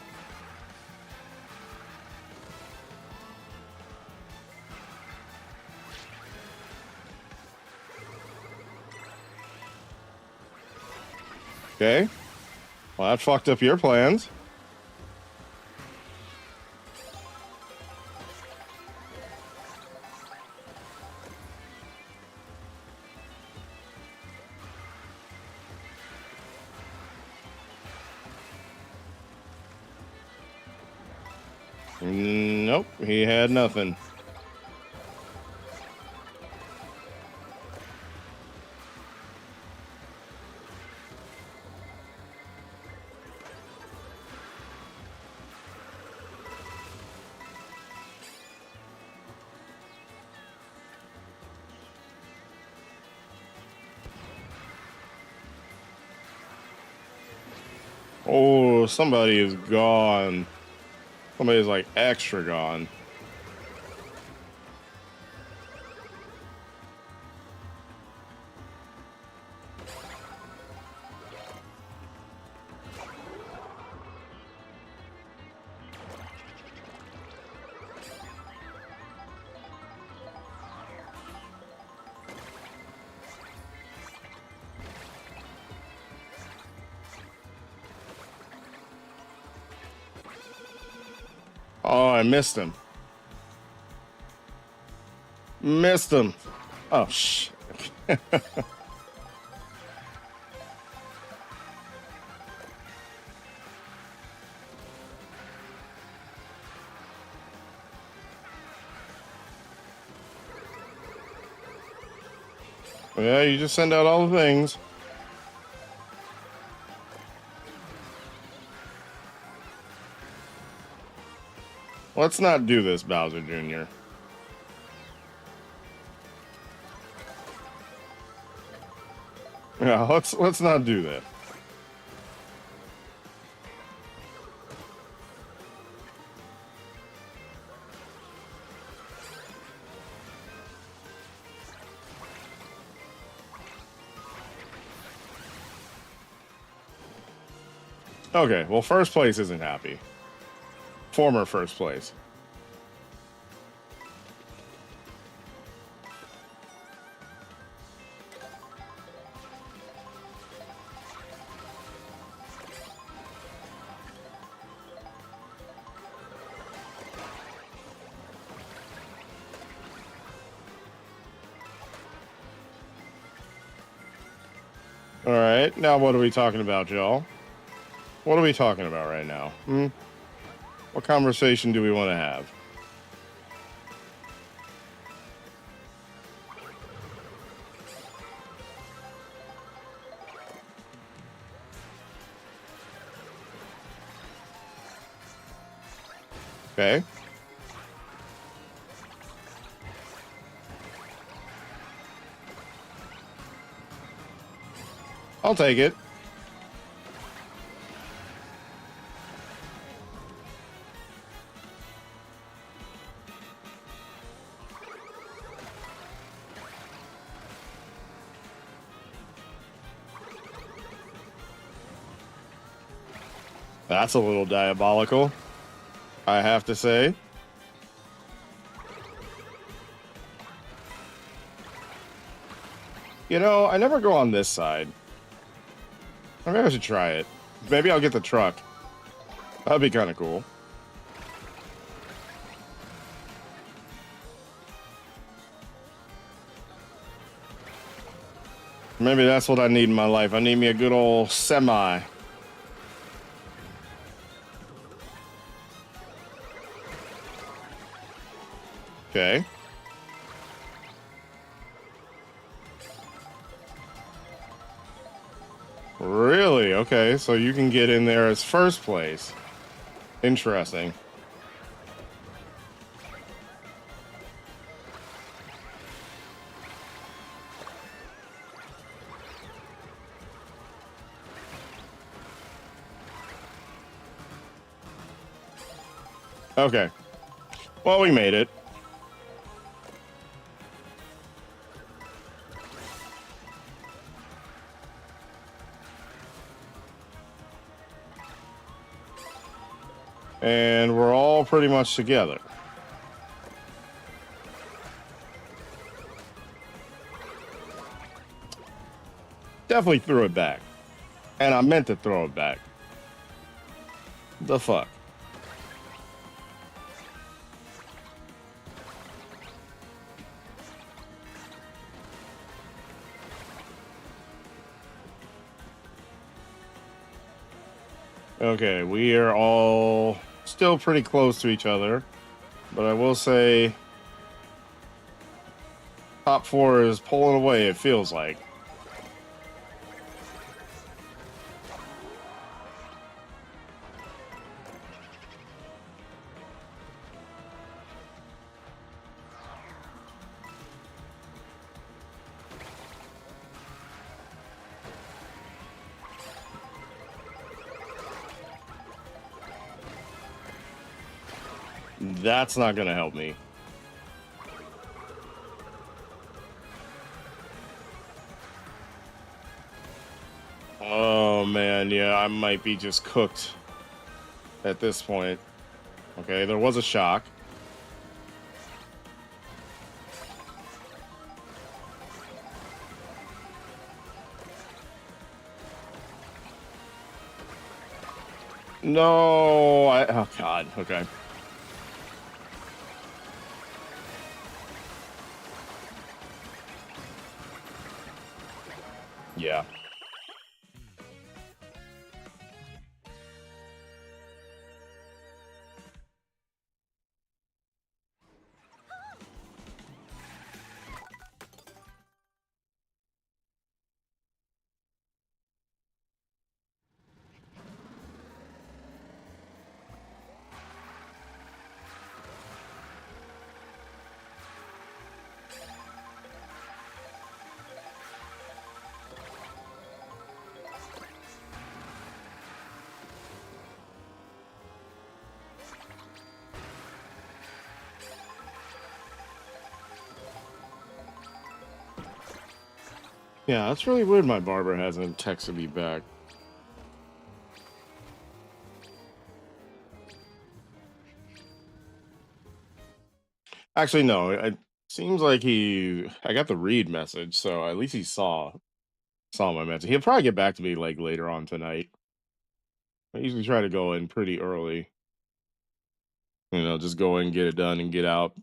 Okay. Well, that fucked up your plans. Nope, he had nothing. Oh, somebody is gone. Somebody's like extra gone. Oh, I missed him. Missed him. Oh, shit. Yeah, you just send out all the things. Let's not do this, Bowser Jr. Yeah, let's not do that. Okay, well, first place isn't happy. Former first place. All right, now what are we talking about, y'all? What are we talking about right now? What conversation do we want to have? Okay. I'll take it. That's a little diabolical, I have to say. You know, I never go on this side. Maybe I should try it. Maybe I'll get the truck. That'd be kind of cool. Maybe that's what I need in my life. I need me a good old semi. Okay. Really? Okay, so you can get in there as first place. Interesting. Okay. Well, we made it. And we're all pretty much together. Definitely threw it back. And I meant to throw it back. The fuck? Okay, we are all still pretty close to each other. But I will say top four is pulling away, it feels like. That's not gonna help me. Oh man, yeah, I might be just cooked at this point. Okay, there was a shock. No, oh god, okay. Yeah. Yeah, that's really weird my barber hasn't texted me back. Actually, no. It seems like I got the read message, so at least he saw my message. He'll probably get back to me like later on tonight. I usually try to go in pretty early. Just go in, get it done, and get out.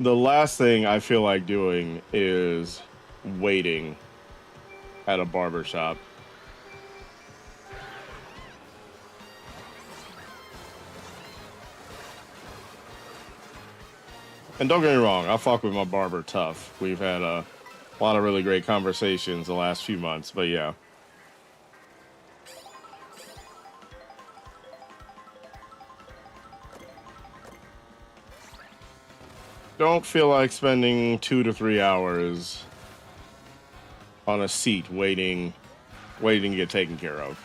The last thing I feel like doing is waiting at a barber shop. And don't get me wrong, I fuck with my barber tough. We've had a lot of really great conversations the last few months, but yeah. Don't feel like spending 2 to 3 hours on a seat waiting to get taken care of.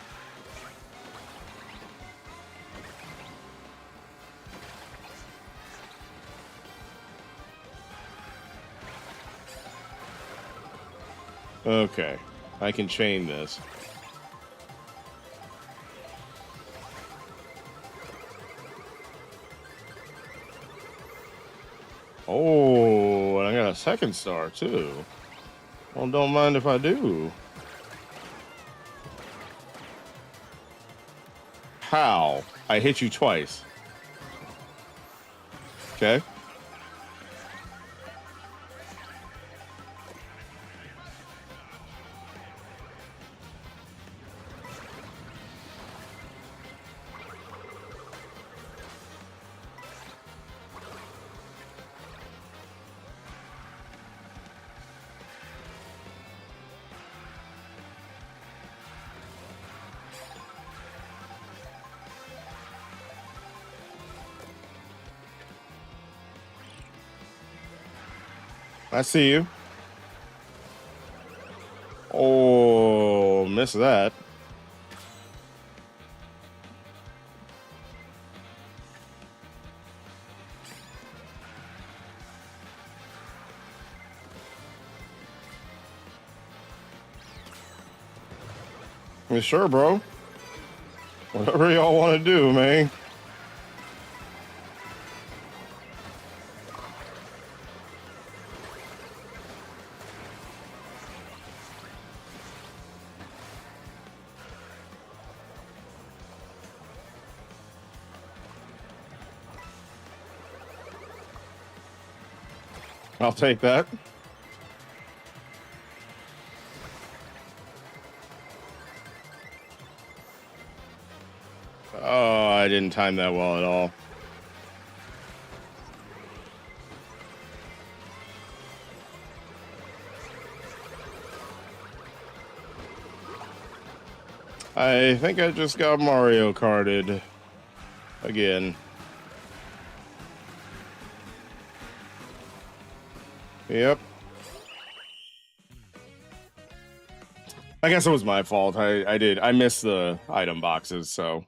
Okay, I can chain this. Oh, and I got a second star too. Well, don't mind if I do. How? I hit you twice. Okay. I see you. Oh, miss that. Yeah, sure, bro. Whatever y'all want to do, man. I'll take that. Oh, I didn't time that well at all. I think I just got Mario Karted again. Yep. I guess it was my fault. I missed the item boxes, so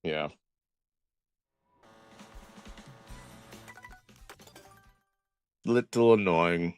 yeah. Little annoying.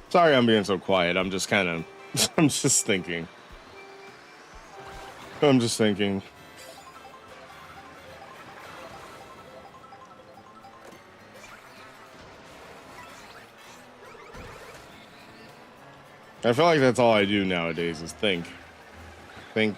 Sorry I'm being so quiet. I'm just kind of I'm just thinking. I'm just thinking. I feel like that's all I do nowadays is think. Think.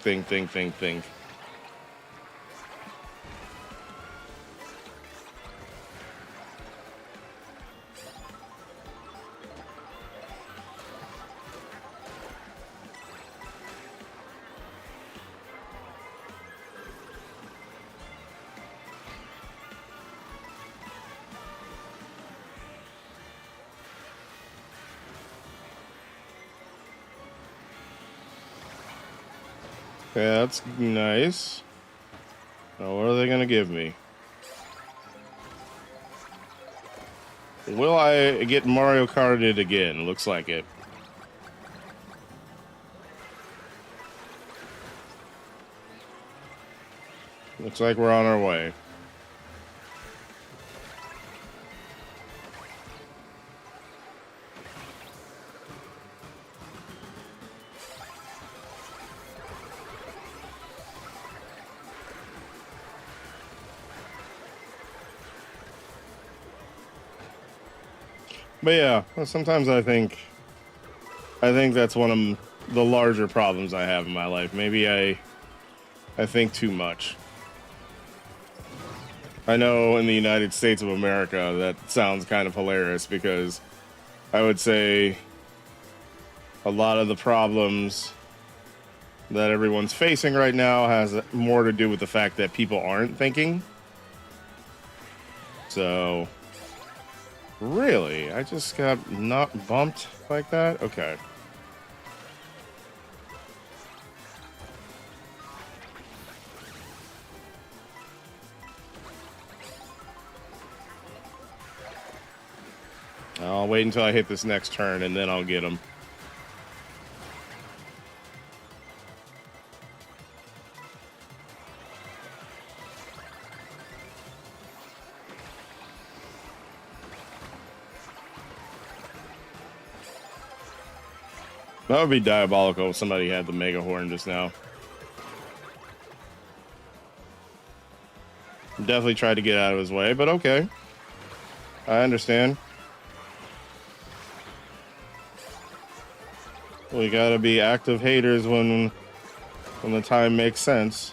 Yeah, that's nice. Now, what are they gonna give me? Will I get Mario Karted again? Looks like it. Looks like we're on our way. But yeah, sometimes I think that's one of the larger problems I have in my life. Maybe I think too much. I know in the United States of America that sounds kind of hilarious because I would say a lot of the problems that everyone's facing right now has more to do with the fact that people aren't thinking. So, really, I just got not bumped like that? Okay. I'll wait until I hit this next turn and then I'll get him. That would be diabolical if somebody had the Mega Horn just now. Definitely tried to get out of his way, but okay. I understand. We gotta be active haters when the time makes sense.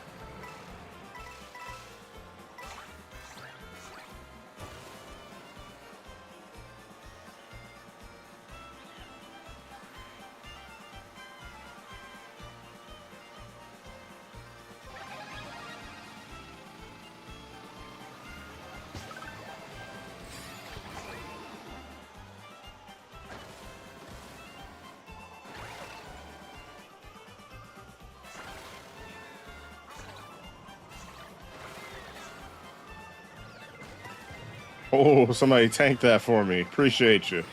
Oh, somebody tanked that for me. Appreciate you.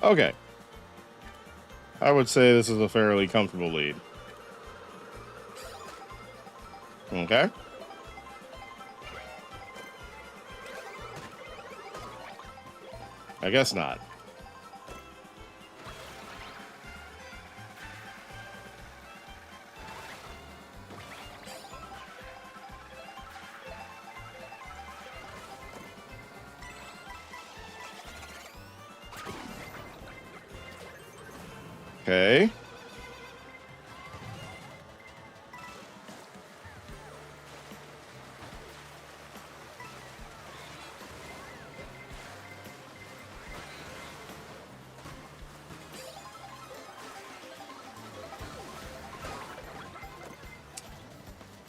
Okay. I would say this is a fairly comfortable lead. Okay. I guess not. Okay.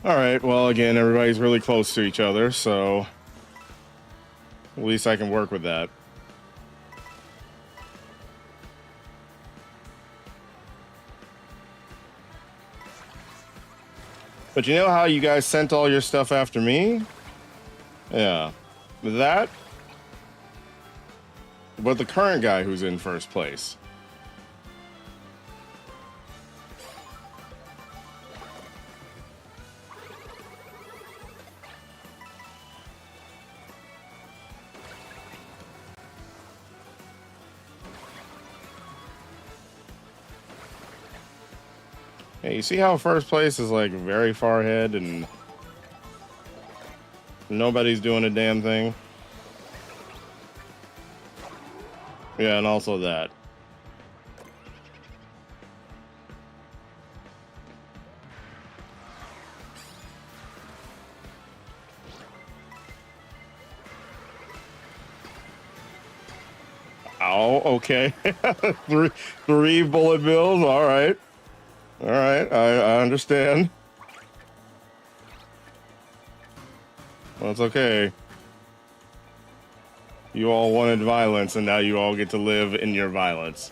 All right. Well, again, everybody's really close to each other, so at least I can work with that. But you know how you guys sent all your stuff after me? Yeah. That, but the current guy who's in first place. Hey, you see how first place is like very far ahead and nobody's doing a damn thing? Yeah, and also that. Wow. Okay. three, three bullet bills. All right. All right. I understand. Well, it's okay. You all wanted violence, and now you all get to live in your violence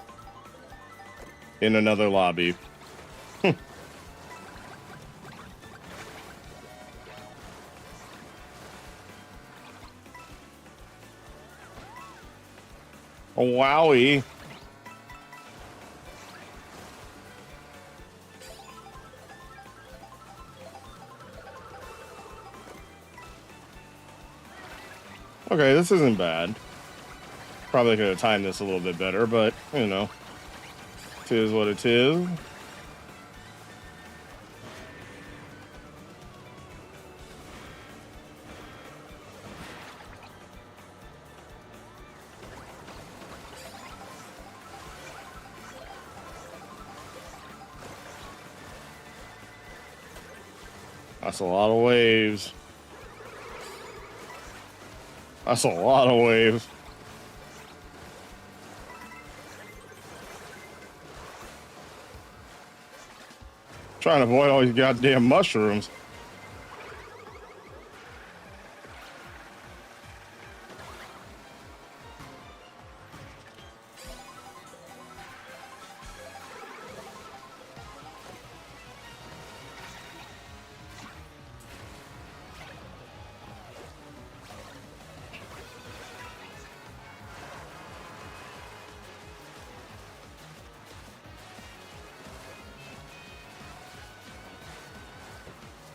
in another lobby. Oh, wowie. Okay, this isn't bad. Probably could have timed this a little bit better, but you know, it is what it is. That's a lot of waves. That's a lot of waves. Trying to avoid all these goddamn mushrooms.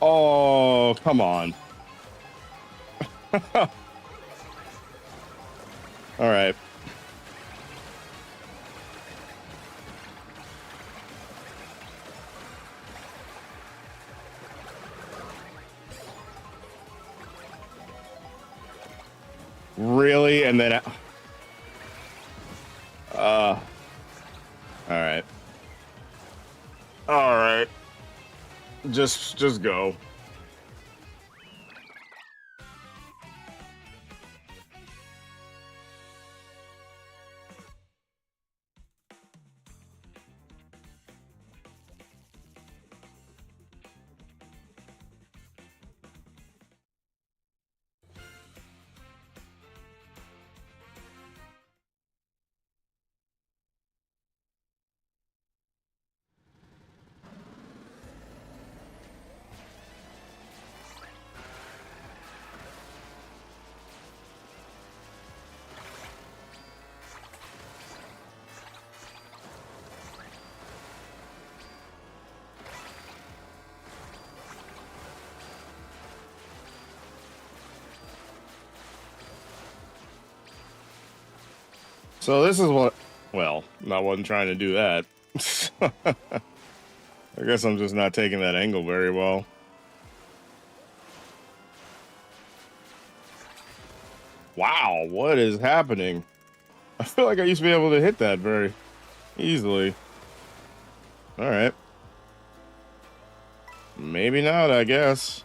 Oh, come on. All right. Really? And then all right. All right. Just go. So this is what, well, I wasn't trying to do that. I guess I'm just not taking that angle very well. Wow, what is happening? I feel like I used to be able to hit that very easily. All right. Maybe not, I guess.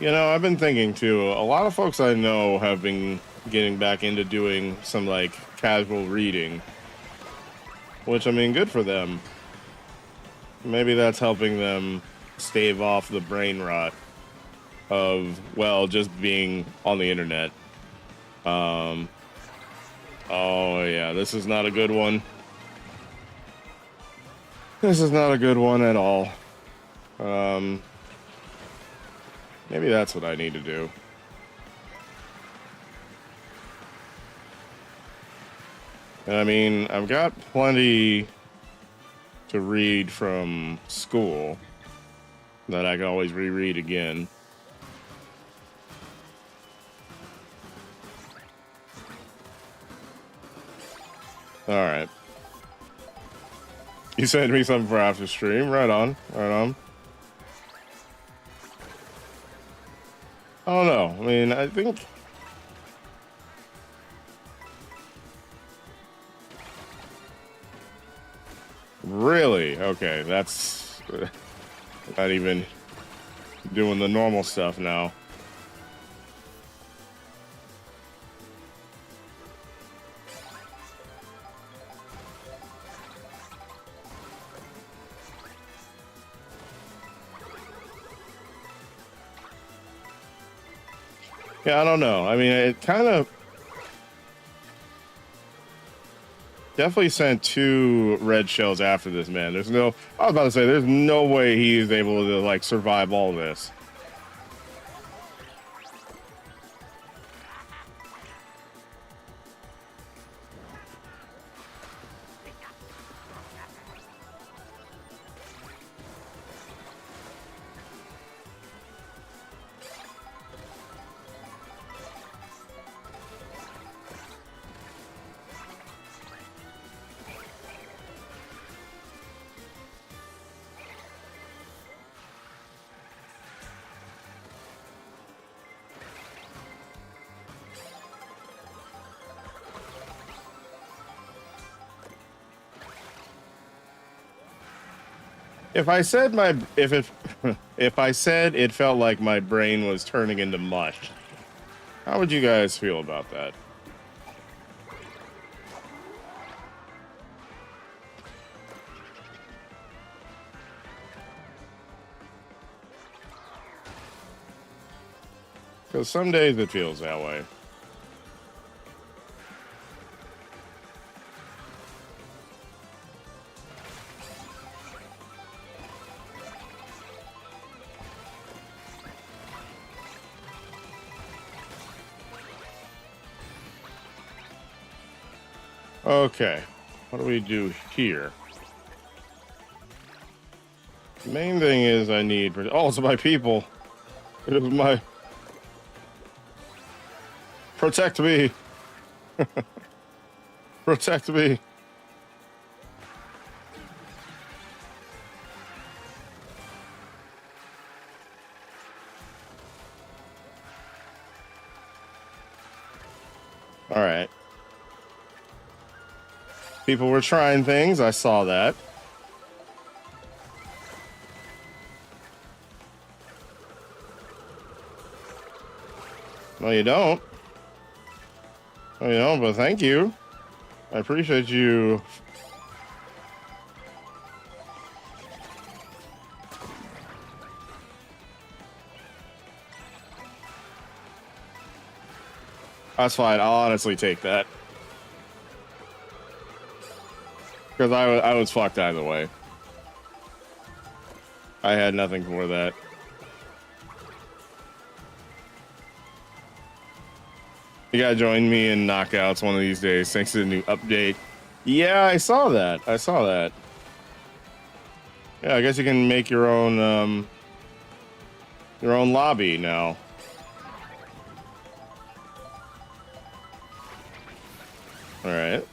You know, I've been thinking too, a lot of folks I know have been getting back into doing some like casual reading. which I mean, good for them. Maybe that's helping them stave off the brain rot of, well, just being on the internet. Um, oh yeah, this is not a good one. This is not a good one at all. Um, maybe that's what I need to do. I mean, I've got plenty to read from school that I can always reread again. All right. You sent me something for after stream. Right on. Right on. I don't know. I mean, I think really okay. That's not even doing the normal stuff now. Yeah, I don't know. I mean, it kind of definitely sent 2 red shells after this, man. There's no, I was about to say, there's no way he is able to like survive all this. If I said my if it if I said it felt like my brain was turning into mush, how would you guys feel about that? Because some days it feels that way. Okay, what do we do here? The main thing is I need. Oh, it's my people. It was my. Protect me. Protect me. All right. People were trying things. I saw that. No, you don't. No, you don't, but thank you. I appreciate you. That's fine. I'll honestly take that. Because I was fucked either way. I had nothing for that. You gotta join me in knockouts one of these days, thanks to the new update. Yeah, I saw that. I saw that. Yeah, I guess you can make your own lobby now. All right.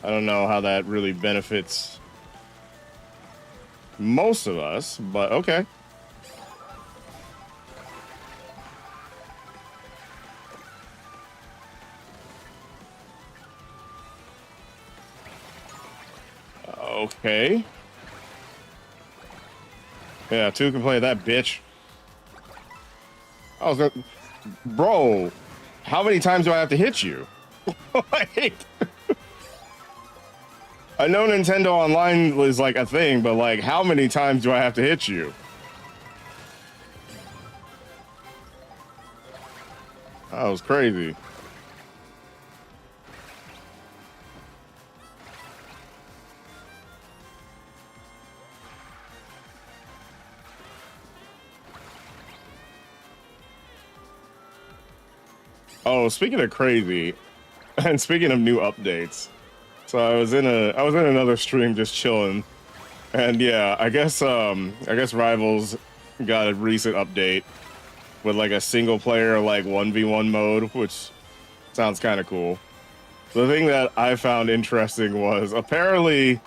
I don't know how that really benefits most of us, but okay. Okay. Yeah, 2 can play that bitch. I was gonna, bro. How many times do I have to hit you? Wait. I know Nintendo Online was like a thing, but like, how many times do I have to hit you? That was crazy. Oh, speaking of crazy, and speaking of new updates, so I was in another stream just chilling, and yeah, I guess Rivals got a recent update with like a single player like 1v1 mode, which sounds kind of cool. The thing that I found interesting was apparently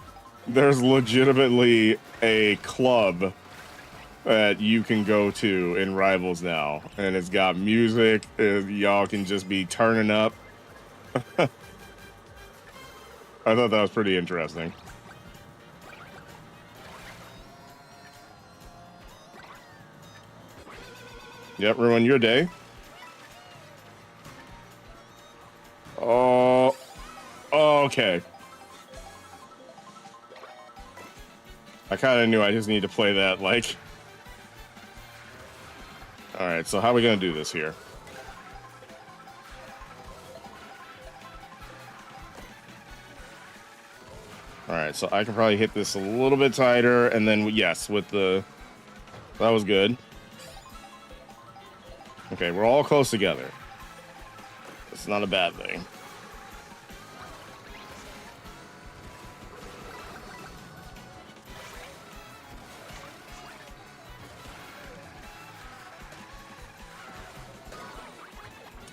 there's legitimately a club that you can go to in Rivals now, and it's got music. Y'all can just be turning up. I thought that was pretty interesting. Yep, ruin your day. Oh, okay. I kind of knew I just need to play that, like... All right, so how are we going to do this here? All right, so I can probably hit this a little bit tighter, and then, yes, with the... That was good. Okay, we're all close together. It's not a bad thing.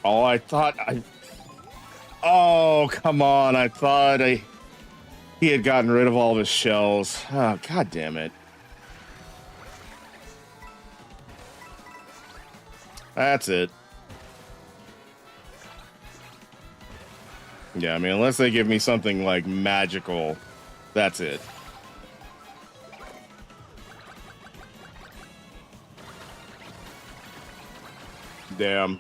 Oh, I thought I... Oh, come on. I thought he had gotten rid of all of his shells. Oh, God damn it. That's it. Yeah, I mean, unless they give me something like magical, that's it. Damn.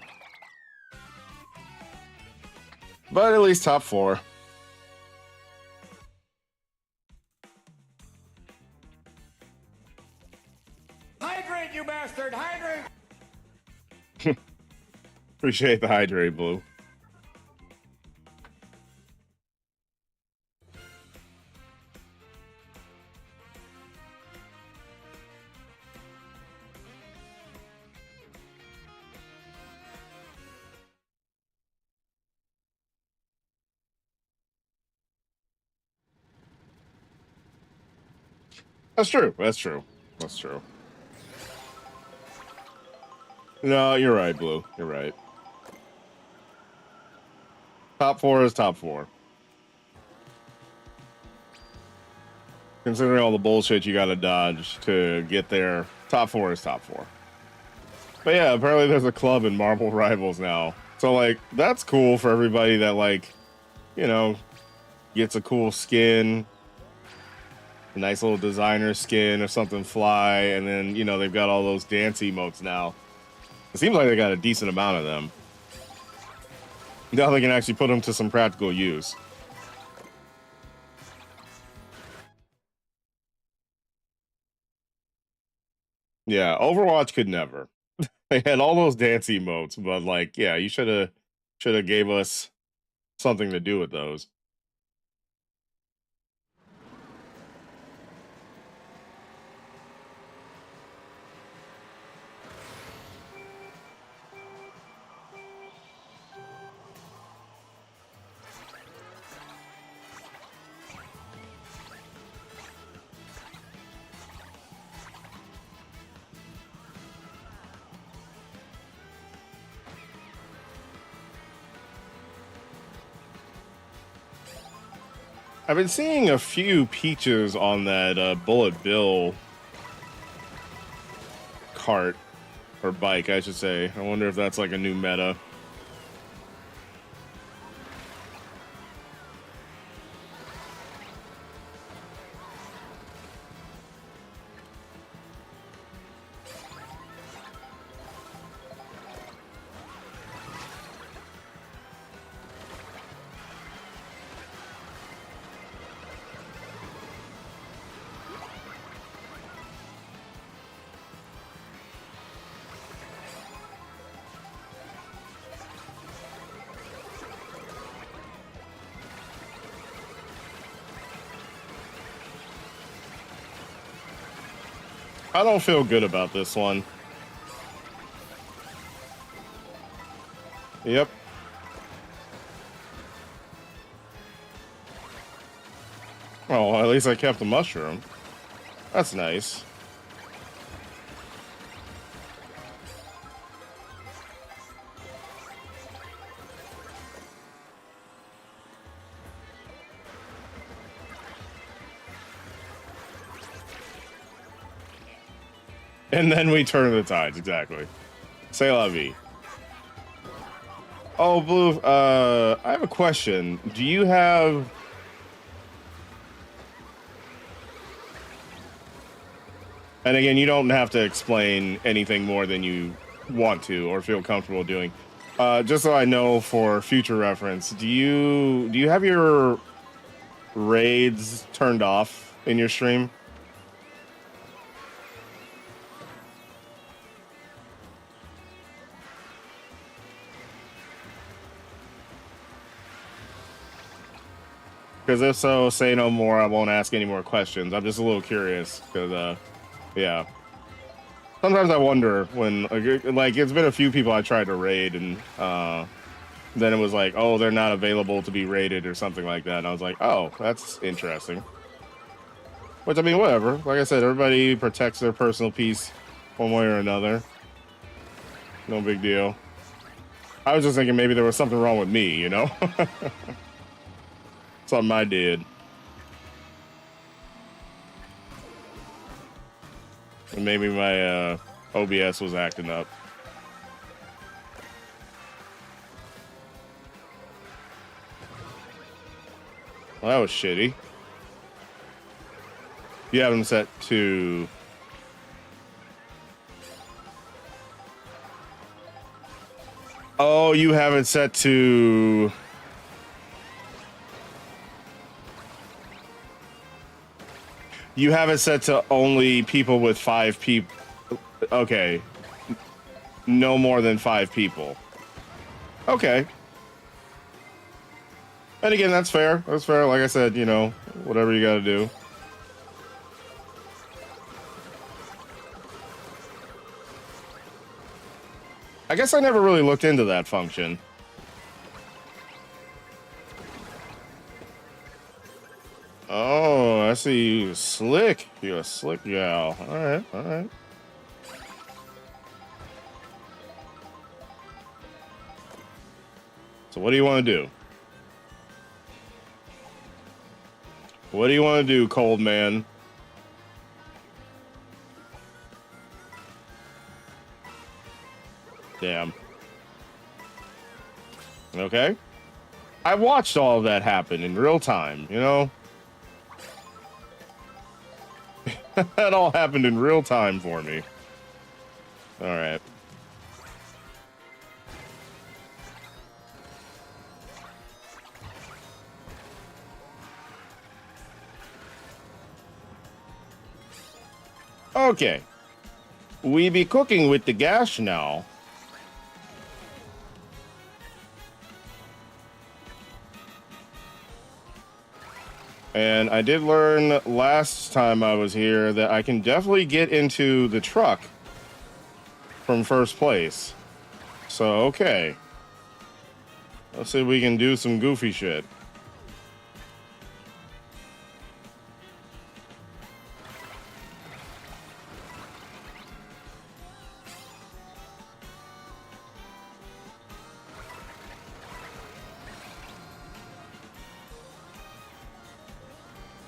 But at least top 4. Hydrate, you bastard! Hydrate! Appreciate the hydrate, Blue. That's true. That's true. That's true. No, you're right, Blue. You're right. Top 4 is top 4. Considering all the bullshit you gotta dodge to get there, top 4 is top 4. But yeah, apparently there's a club in Marvel Rivals now. So, like, that's cool for everybody that, like, you know, gets a cool skin, a nice little designer skin or something fly, and then, you know, they've got all those dance emotes now. It seems like they got a decent amount of them. Now they can actually put them to some practical use. Yeah, Overwatch could never. They had all those dance emotes, but like, yeah, you should have gave us something to do with those. I've been seeing a few peaches on that Bullet Bill cart or bike, I should say. I wonder if that's like a new meta. I don't feel good about this one. Yep. Oh, well, at least I kept the mushroom. That's nice. And then we turn the tides, exactly. C'est la vie. Oh, Blue, I have a question. Do you have... And again, you don't have to explain anything more than you want to or feel comfortable doing. Just so I know for future reference, do you have your raids turned off in your stream? Because if so, say no more. I won't ask any more questions. I'm just a little curious because, yeah. Sometimes I wonder when, like, it's been a few people I tried to raid and then it was like, oh, they're not available to be raided or something like that. And I was like, oh, that's interesting. Which, I mean, whatever. Like I said, everybody protects their personal peace one way or another. No big deal. I was just thinking maybe there was something wrong with me, you know? Something I did. And maybe my OBS was acting up. Well, that was shitty. You have them set to... Oh, you have it set to... You have it set to only people with 5 people. Okay. No more than 5 people. Okay. And again, that's fair. That's fair. Like I said, you know, whatever you gotta do. I guess I never really looked into that function. Oh, I see you slick. You're a slick gal. All right, all right. So what do you want to do? What do you want to do, cold man? Damn. Okay. I watched all of that happen in real time, you know? That all happened in real time for me. All right. Okay. We be cooking with the gas now. And I did learn last time I was here that I can definitely get into the truck from first place. So, okay. Let's see if we can do some goofy shit.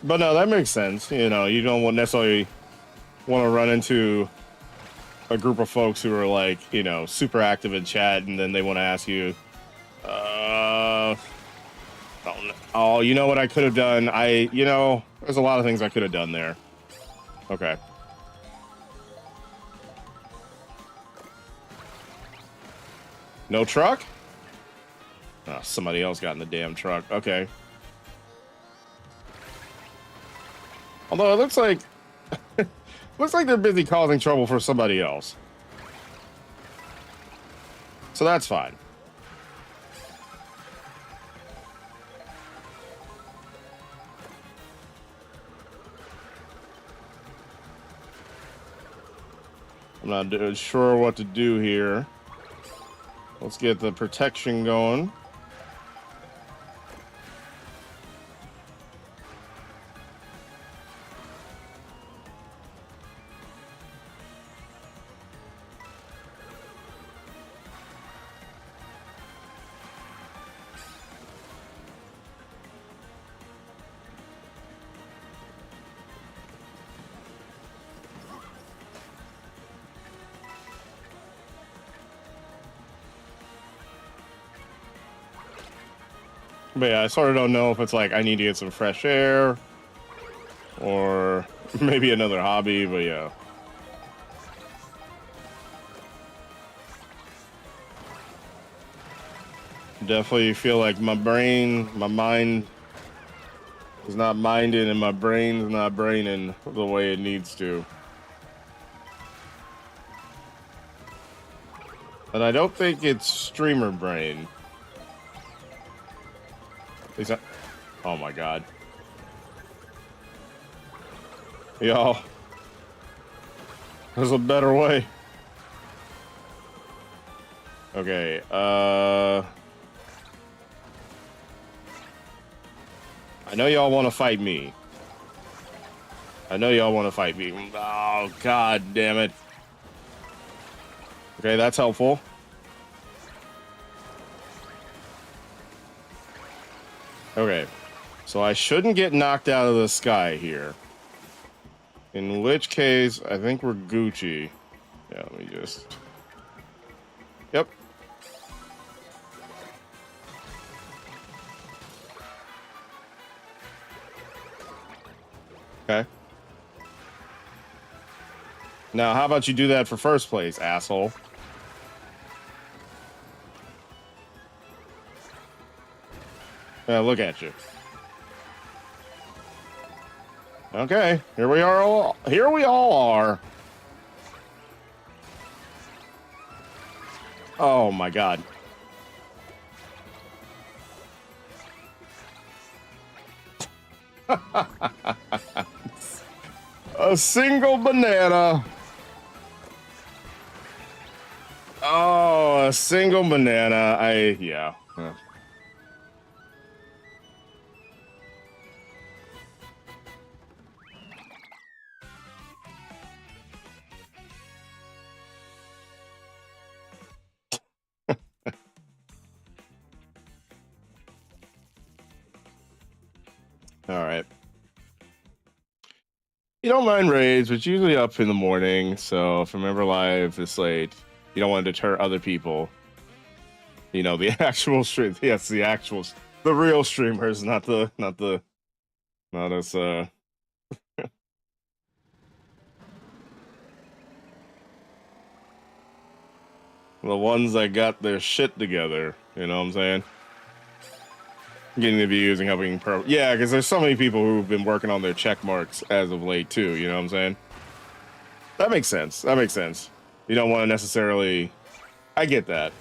But no, that makes sense. You know, you don't necessarily want to run into a group of folks who are like, you know, super active in chat, and then they want to ask you, oh, you know what I could have done? You know, there's a lot of things I could have done there. Okay. No truck? Oh, somebody else got in the damn truck. Okay. Although it looks like they're busy causing trouble for somebody else. So that's fine. I'm not sure what to do here. Let's get the protection going. But yeah, I sort of don't know if it's like I need to get some fresh air or maybe another hobby, but yeah. Definitely feel like my mind is not minding and my brain's not braining the way it needs to. And I don't think it's streamer brain. Is that? Oh my god. Yo. There's a better way. Okay, I know y'all want to fight me. Oh, god damn it. Okay, that's helpful. Okay, so I shouldn't get knocked out of the sky here. In which case, I think we're Gucci. Yeah, let me just... Yep. Okay. Now, how about you do that for first place, asshole? Yeah, look at you. Okay, here we are. Here we all are. Oh my god. A single banana. Oh, a single banana. Yeah. All right. You don't mind raids, but usually up in the morning. So if I'm ever live this late, you don't want to deter other people. You know, the actual stream. Yes, the real streamers, not us. The ones that got their shit together. You know what I'm saying? Getting the views and helping yeah, because there's so many people who've been working on their check marks as of late too, you know what I'm saying? That makes sense. You don't want to necessarily... I get that.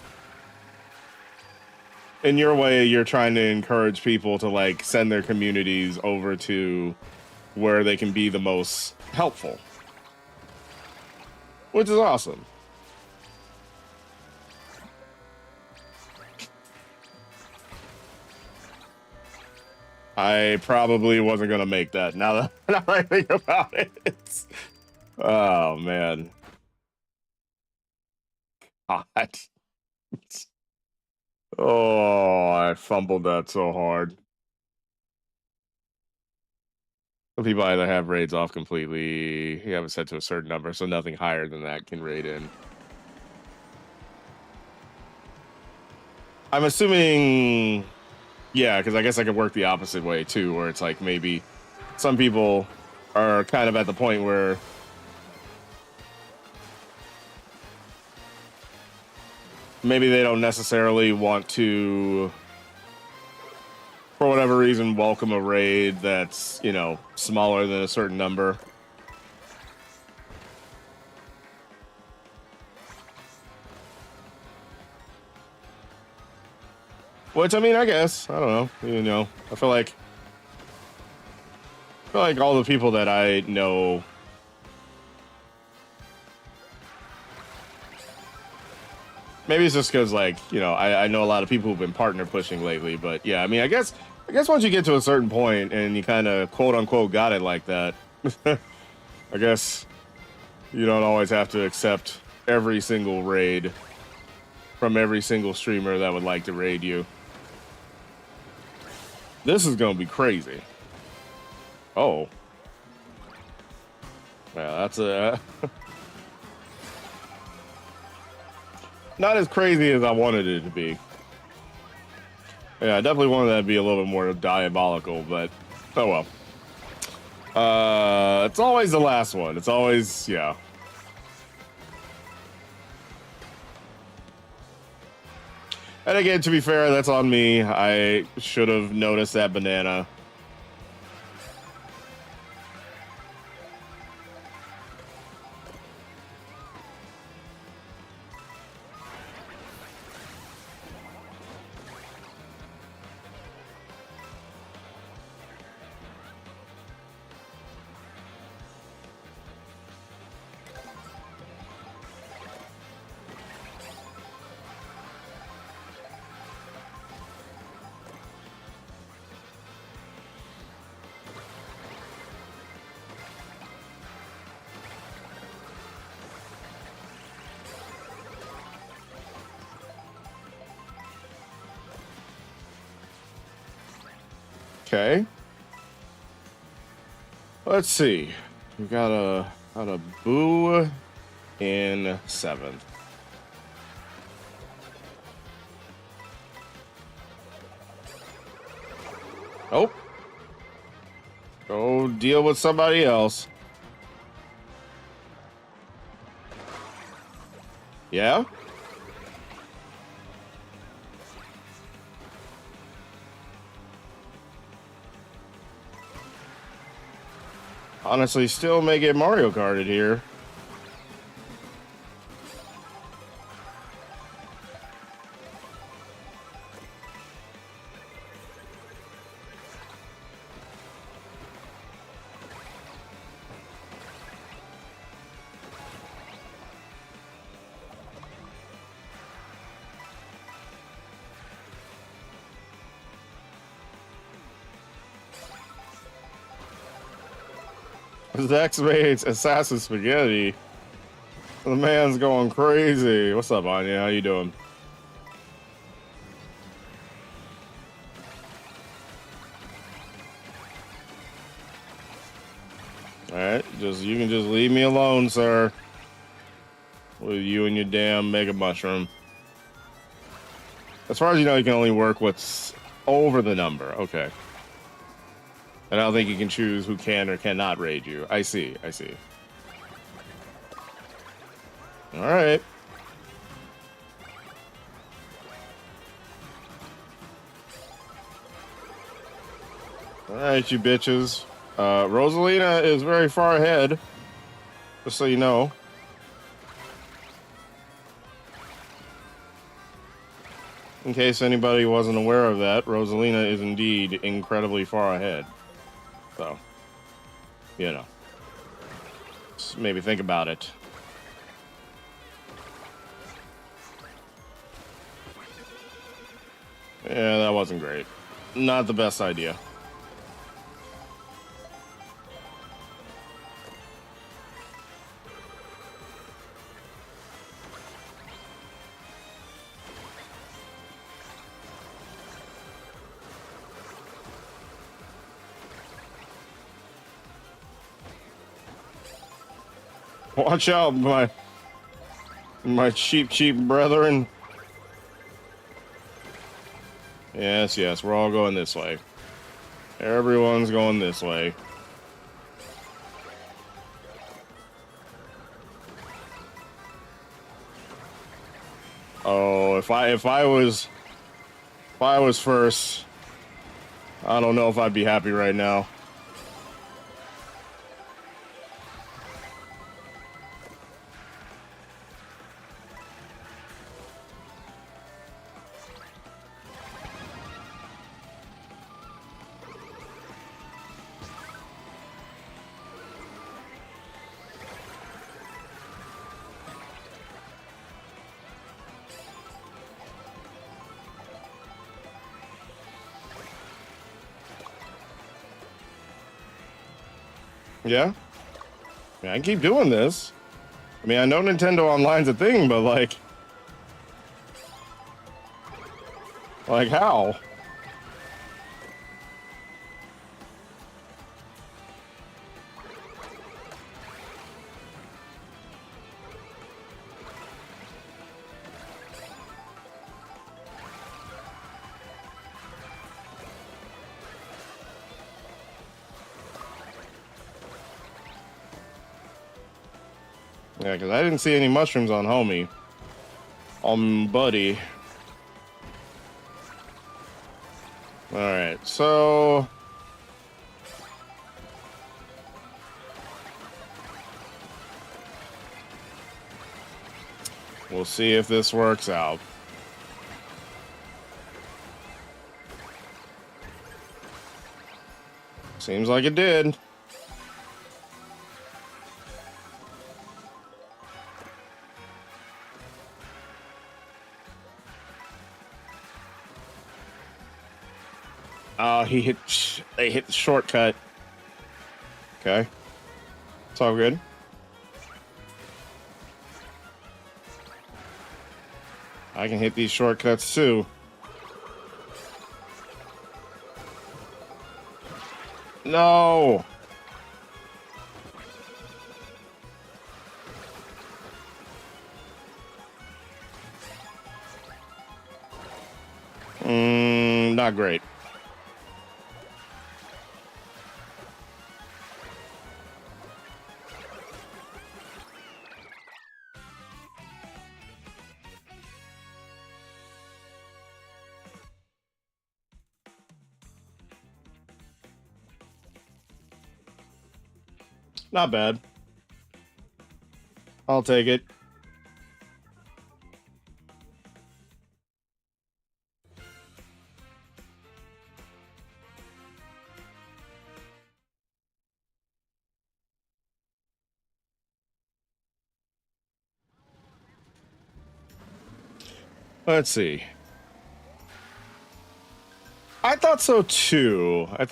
In your way, you're trying to encourage people to like send their communities over to where they can be the most helpful, which is awesome. I probably wasn't gonna make that. Now that I think about it. Oh man. God. Oh, I fumbled that so hard. Some people either have raids off completely, you have it set to a certain number, so nothing higher than that can raid in. I'm assuming, yeah, because I guess I could work the opposite way too, where it's like maybe some people are kind of at the point where maybe they don't necessarily want to, for whatever reason, welcome a raid that's, you know, smaller than a certain number. Which, I mean, I guess, I don't know, you know, I feel like all the people that I know Maybe it's just because, like, you know, I know a lot of people who've been partner pushing lately, but yeah, I mean, I guess once you get to a certain point and you kind of quote unquote got it like that, I guess you don't always have to accept every single raid from every single streamer that would like to raid you. This is gonna be crazy. Oh, yeah, that's a not as crazy as I wanted it to be. Yeah, I definitely wanted that to be a little bit more diabolical, but oh well. It's always the last one. It's always, yeah. And again, to be fair, that's on me. I should have noticed that banana. Okay. Let's see. We got a boo in 7th. Oh. Go deal with somebody else. Yeah? Honestly, still may get Mario Karted here. Zax made assassin spaghetti. The man's going crazy. What's up, Anya? How you doing? All right, you can just leave me alone, sir. With you and your damn mega mushroom. As far as you know, you can only work what's over the number. Okay. And I don't think you can choose who can or cannot raid you. I see. I see. All right. All right, you bitches. Rosalina is very far ahead. Just so you know. In case anybody wasn't aware of that, Rosalina is indeed incredibly far ahead. So, you know. Just maybe think about it. Yeah, that wasn't great. Not the best idea. Watch out, my cheap brethren. Yes, yes, we're all going this way. Everyone's going this way. Oh, if I was first, I don't know if I'd be happy right now. Yeah? Yeah, I can keep doing this. I mean, I know Nintendo Online's a thing, but like how? Yeah, because I didn't see any mushrooms on homie. Buddy. All right, so we'll see if this works out. Seems like it did. Oh, they hit the shortcut. Okay. It's all good. I can hit these shortcuts too. No. Not great. Not bad. I'll take it. Let's see. I thought so too. I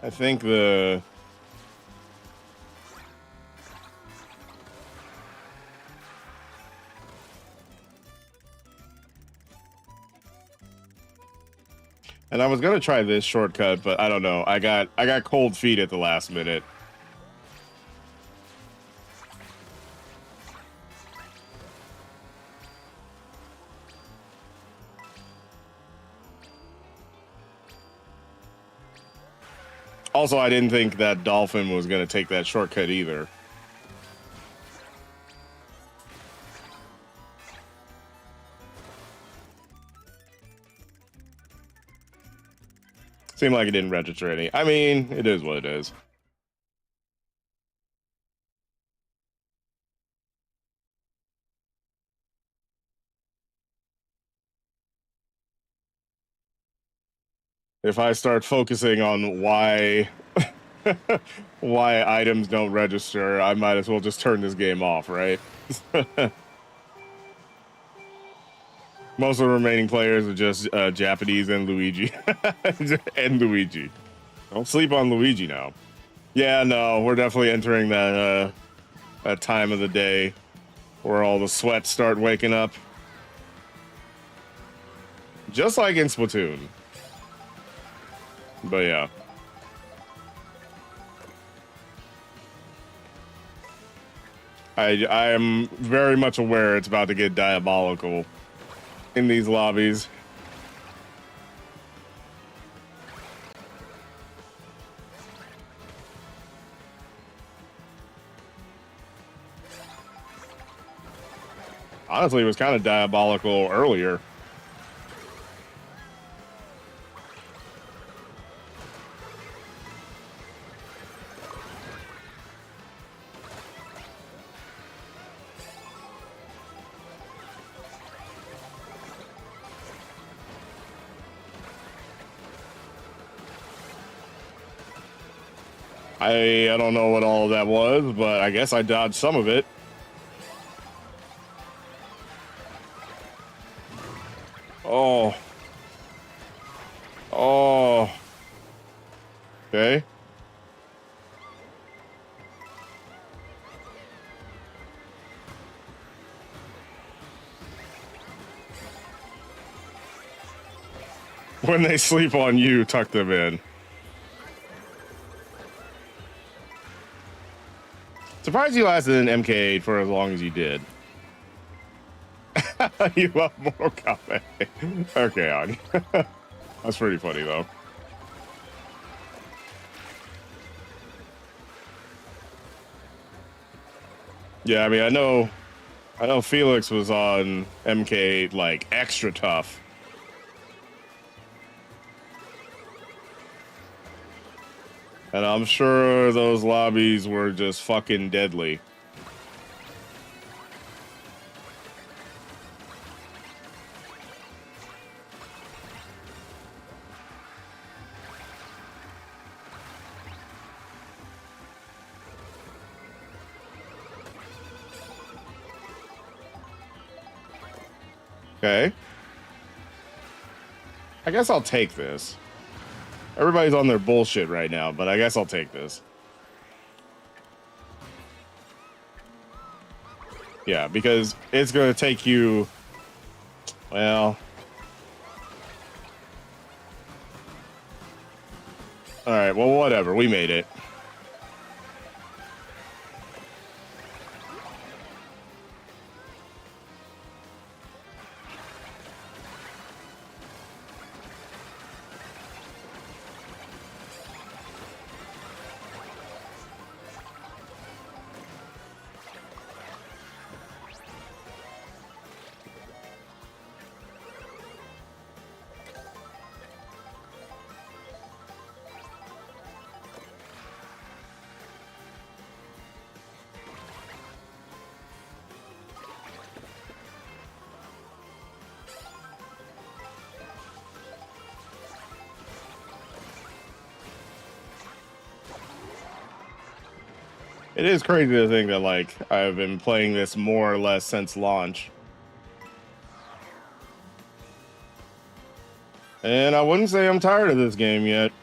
think and I was gonna try this shortcut, but I don't know. I got cold feet at the last minute. Also, I didn't think that Dolphin was gonna take that shortcut either. Seemed like it didn't register any. I mean, it is what it is. If I start focusing on why why items don't register, I might as well just turn this game off, right? Most of the remaining players are just Japanese and Luigi. And Luigi. Don't sleep on Luigi now. Yeah, no, we're definitely entering that time of the day where all the sweats start waking up. Just like in Splatoon. But yeah. I am very much aware it's about to get diabolical in these lobbies. Honestly, it was kind of diabolical earlier. I don't know what all of that was, but I guess I dodged some of it. Oh. Oh. Okay. When they sleep on you, tuck them in. Surprised you lasted in MK8 for as long as you did. You love Mortal Kombat. Okay, on. That's pretty funny though. Yeah, I mean, I know Felix was on MK8 like extra tough. And I'm sure those lobbies were just fucking deadly. Okay. I guess I'll take this. Everybody's on their bullshit right now, but I guess I'll take this. Yeah, because it's going to take you, well, all right, well, whatever. We made it. It is crazy to think that, like, I've been playing this more or less since launch. And I wouldn't say I'm tired of this game yet.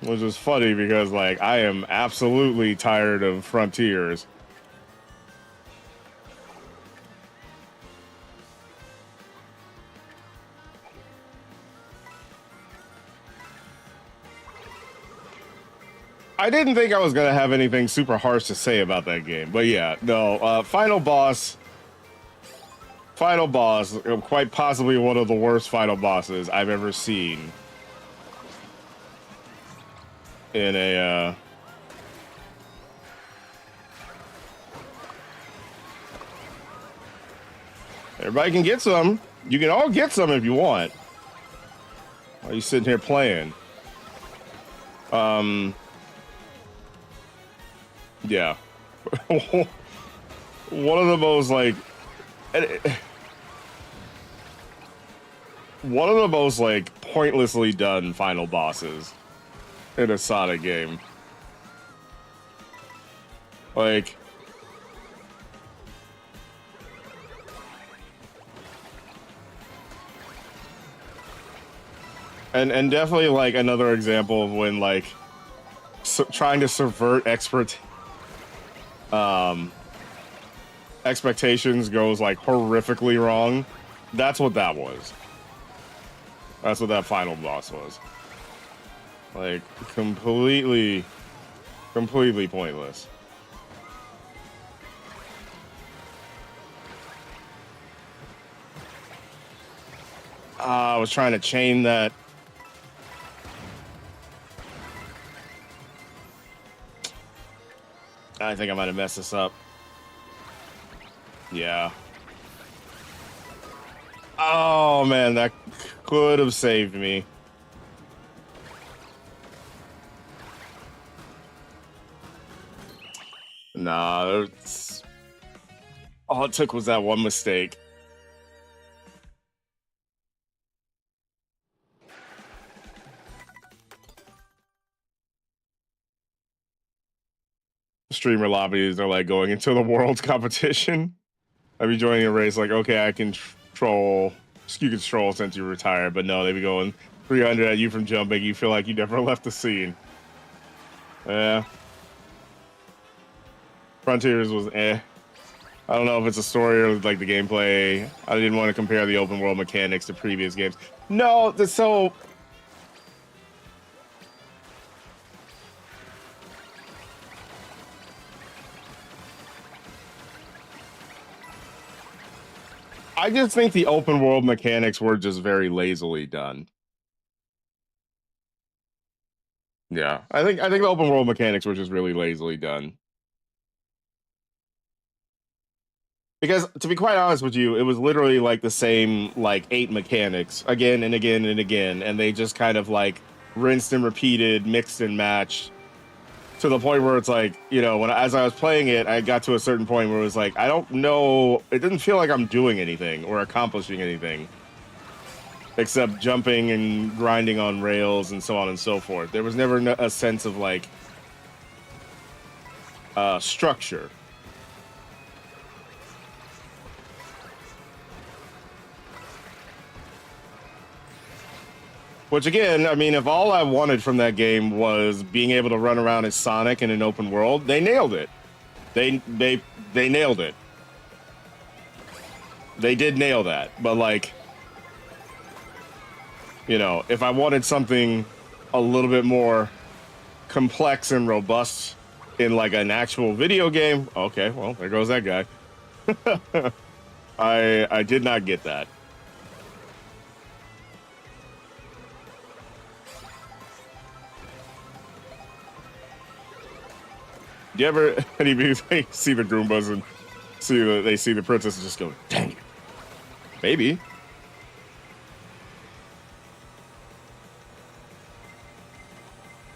Which is funny because, like, I am absolutely tired of Frontiers. I didn't think I was going to have anything super harsh to say about that game. But yeah, no, final boss, quite possibly one of the worst final bosses I've ever seen in a, everybody can get some. You can all get some if you want. Why are you sitting here playing? Yeah. One of the most, like, one of the most, like, pointlessly done final bosses in a Sonic game. Like, and definitely, like, another example of when, like, trying to subvert expectations goes, like, horrifically wrong. That's what that was. That's what that final boss was. Like, completely pointless. I was trying to chain that. I think I might have messed this up. Yeah. Oh, man, that could have saved me. Nah, all it took was that one mistake. Streamer lobbies are like going into the world's competition. I'd be joining a race like, okay, I can troll, you can troll since you retired, but no, they be going, 300 at you from jumping. You feel like you never left the scene. Yeah. Frontiers was eh. I don't know if it's a story or like the gameplay. I didn't want to compare the open world mechanics to previous games. No, so I just think the open world mechanics were just very lazily done. Yeah, I think the open world mechanics were just really lazily done. Because to be quite honest with you, it was literally like the same like 8 mechanics again and again and again, and they just kind of like rinsed and repeated, mixed and matched to the point where it's like, you know, as I was playing it, I got to a certain point where it was like, I don't know, it didn't feel like I'm doing anything or accomplishing anything except jumping and grinding on rails and so on and so forth. There was never a sense of like structure. Which again, I mean, if all I wanted from that game was being able to run around as Sonic in an open world, they nailed it. They nailed it. They did nail that. But like, you know, if I wanted something a little bit more complex and robust in like an actual video game, okay, well, there goes that guy. I did not get that. Do you ever anybody see the Goombas and they see the princess and just go, dang it. Maybe.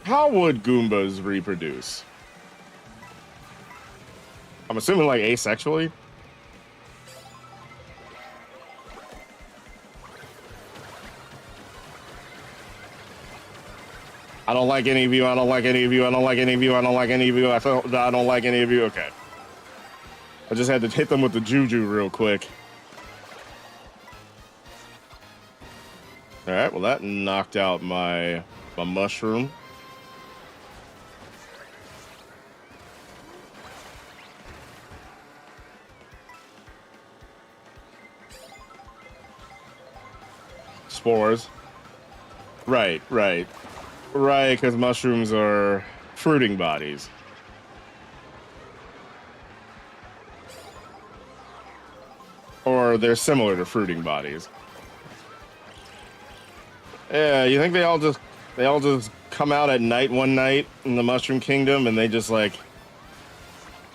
How would Goombas reproduce? I'm assuming like asexually. I don't like any of you. I don't like any of you. I don't like any of you. I don't like any of you. I don't like any of you. Okay. I just had to hit them with the juju real quick. All right. Well, that knocked out my mushroom. Spores. Right. Right, because mushrooms are fruiting bodies. Or they're similar to fruiting bodies. Yeah, you think they all just come out at night one night in the Mushroom Kingdom and they just like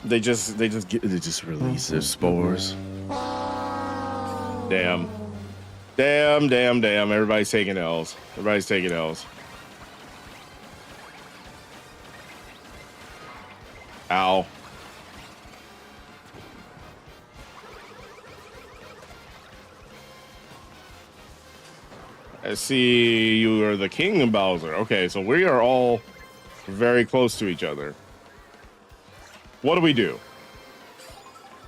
they just release their spores. Damn. Everybody's taking L's. Ow. I see you are the king of Bowser. Okay, so we are all very close to each other. What do we do?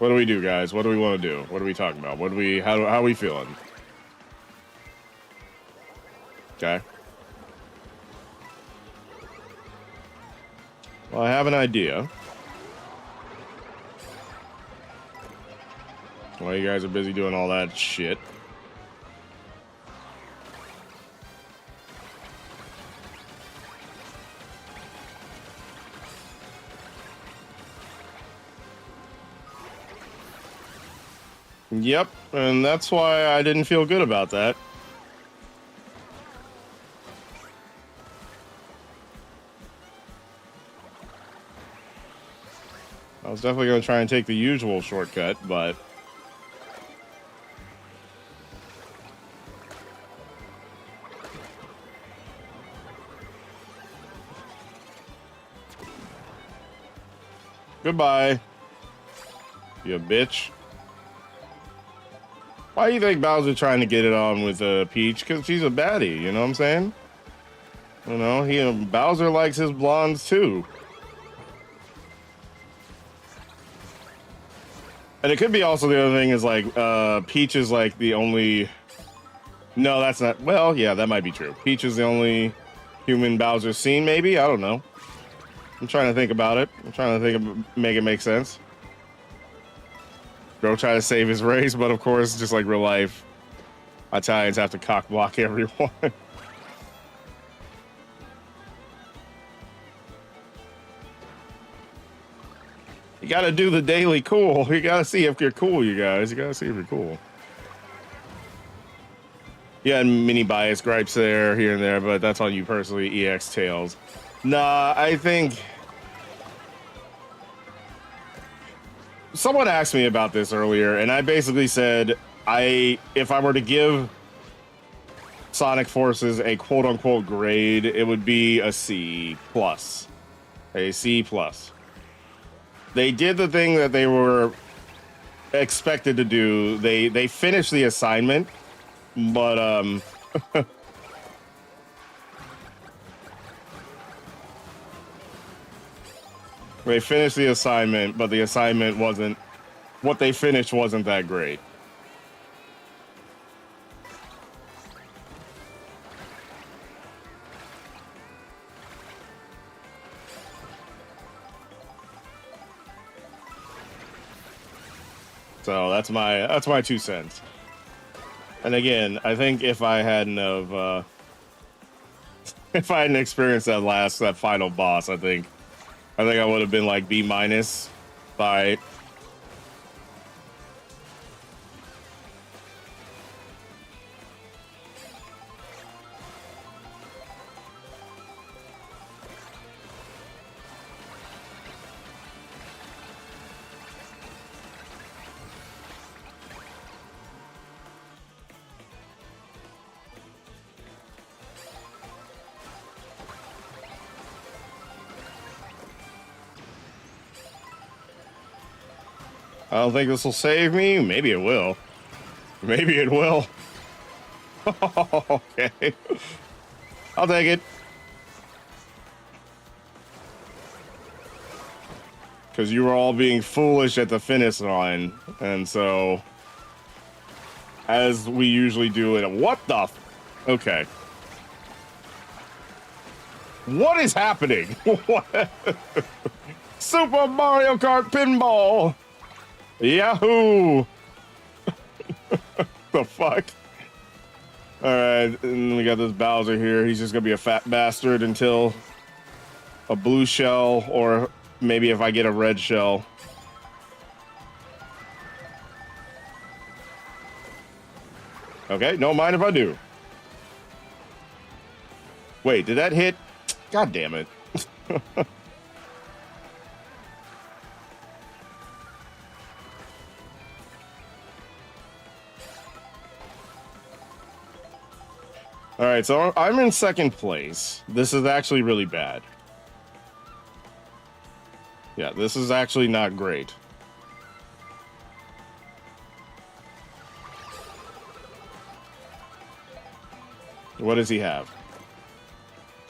What do we do, guys? What do we want to do? What are we talking about? How are we feeling? Okay. Well, I have an idea. While you guys are busy doing all that shit. Yep, and that's why I didn't feel good about that. I was definitely going to try and take the usual shortcut, but... Goodbye, you bitch. Why do you think Bowser trying to get it on with Peach? Because she's a baddie, you know what I'm saying? You know, Bowser likes his blondes too. And it could be also the other thing is like Peach is like the only No, that's not. Well, yeah, that might be true. Peach is the only human Bowser seen, maybe? I don't know. I'm trying to think about it. I'm trying to think of make it make sense. Go try to save his race, but of course, just like real life, Italians have to cock block everyone. You gotta do the daily cool. You gotta see if you're cool, you guys. You gotta see if you're cool. Yeah, and mini bias gripes there, here and there, but that's on you personally, EX Tails. Nah, I think... Someone asked me about this earlier, and I basically said, if I were to give Sonic Forces a quote-unquote grade, it would be a C+. A C+. They did the thing that they were expected to do. They finished the assignment, but they finished the assignment, but the assignment wasn't what they finished wasn't that great. So that's my 2 cents. And again, I think if I hadn't have if I hadn't experienced that final boss, I think I would have been like B minus by. I don't think this will save me. Maybe it will. Maybe it will. Okay. I'll take it. Because you were all being foolish at the finish line. And so, as we usually do it. What the? Okay. What is happening? What? Super Mario Kart Pinball. Yahoo! The fuck? Alright, and we got this Bowser here. He's just gonna be a fat bastard until a blue shell, or maybe if I get a red shell. Okay, don't mind if I do. Wait, did that hit? God damn it. All right, so I'm in second place. This is actually really bad. Yeah, this is actually not great. What does he have?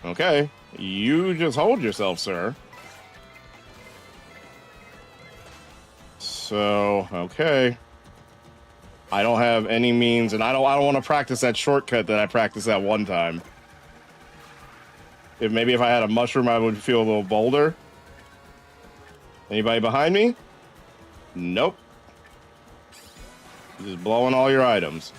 Okay, you just hold yourself, sir. So, okay. I don't have any means, and I don't want to practice that shortcut that I practiced that one time. If I had a mushroom, I would feel a little bolder. Anybody behind me? Nope. Just blowing all your items.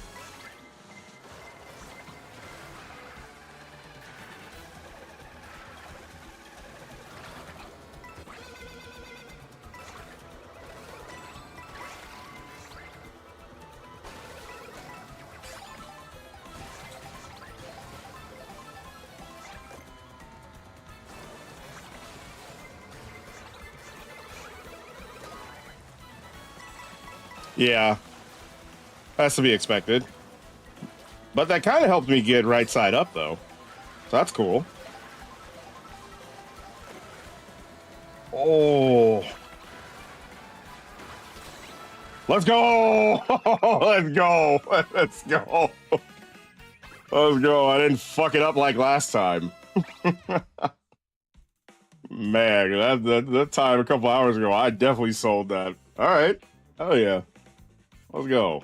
Yeah, that's to be expected. But that kind of helped me get right side up, though. So that's cool. Oh. Let's go! Let's go! Let's go! Let's go. I didn't fuck it up like last time. Man, that time a couple hours ago, I definitely sold that. All right. Oh, yeah. Let's go.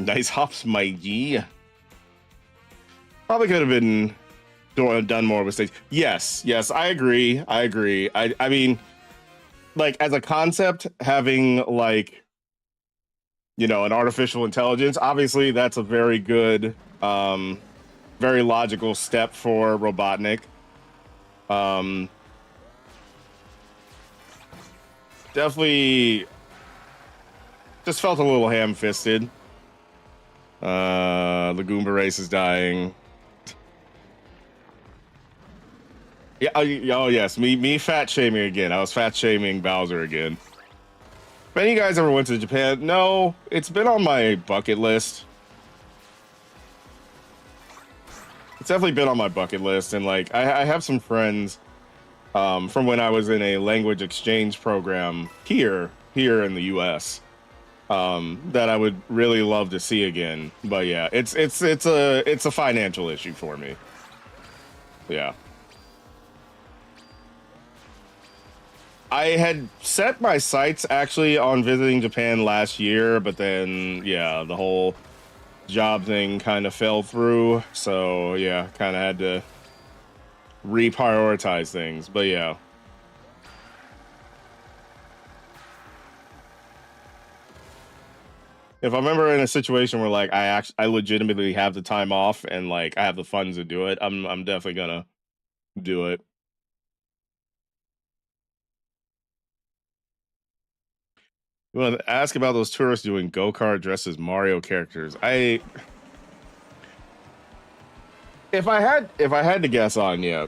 Nice hops, my G. Probably could have been done more mistakes. Yes, I agree. I mean, like as a concept, having like an artificial intelligence, obviously that's a very good, very logical step for Robotnik. Um, Definitely just felt a little ham-fisted. The Goomba race is dying. Yeah. Oh yes, me fat shaming again. I was fat shaming Bowser again. If any of you guys ever went to Japan, no, it's been on my bucket list. It's definitely been on my bucket list, and like I have some friends from when I was in a language exchange program here in the U.S. That I would really love to see again. But yeah, it's a financial issue for me. Yeah. I had set my sights actually on visiting Japan last year, but then yeah, the whole job thing kind of fell through. So yeah, kind of had to reprioritize things. But yeah. If I'm ever in a situation where like I legitimately have the time off and like I have the funds to do it, I'm definitely gonna do it. You want to ask about those tourists doing go-kart dressed as Mario characters? If I had to guess on, yeah,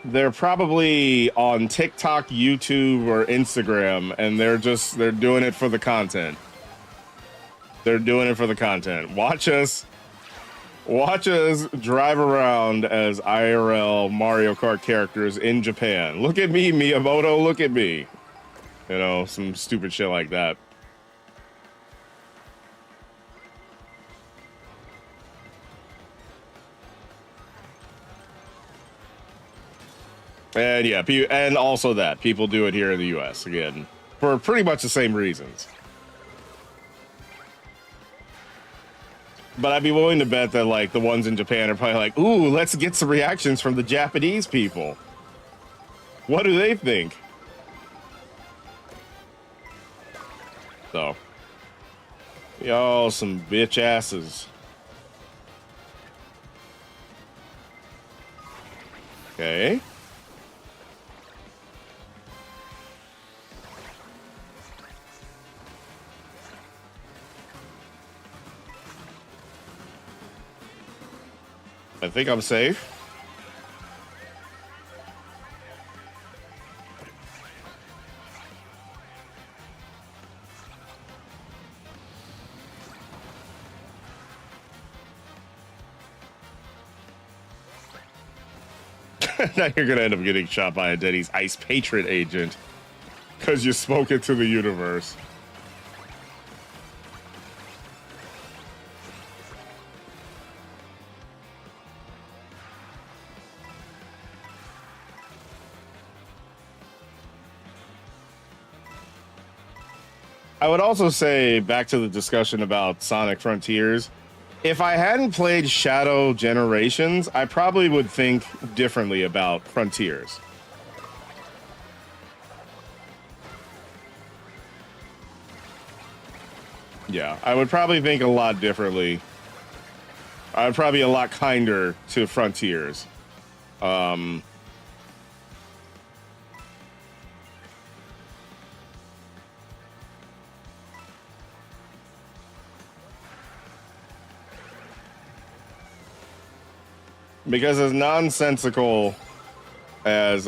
they're probably on TikTok, YouTube, or Instagram, and they're doing it for the content. They're doing it for the content. Watch us drive around as IRL Mario Kart characters in Japan. Look at me, Miyamoto. Look at me. Some stupid shit like that. And yeah, and also that people do it here in the U.S. again for pretty much the same reasons. But I'd be willing to bet that like the ones in Japan are probably like, "Ooh, let's get some reactions from the Japanese people. What do they think?" So, y'all some bitch asses. Okay. I think I'm safe. Now you're gonna end up getting shot by a Denny's Ice Patriot agent because you spoke it to the universe. I would also say, back to the discussion about Sonic Frontiers, if I hadn't played Shadow Generations, I probably would think differently about Frontiers. Yeah, I would probably think a lot differently. I would probably be a lot kinder to Frontiers. Because as nonsensical as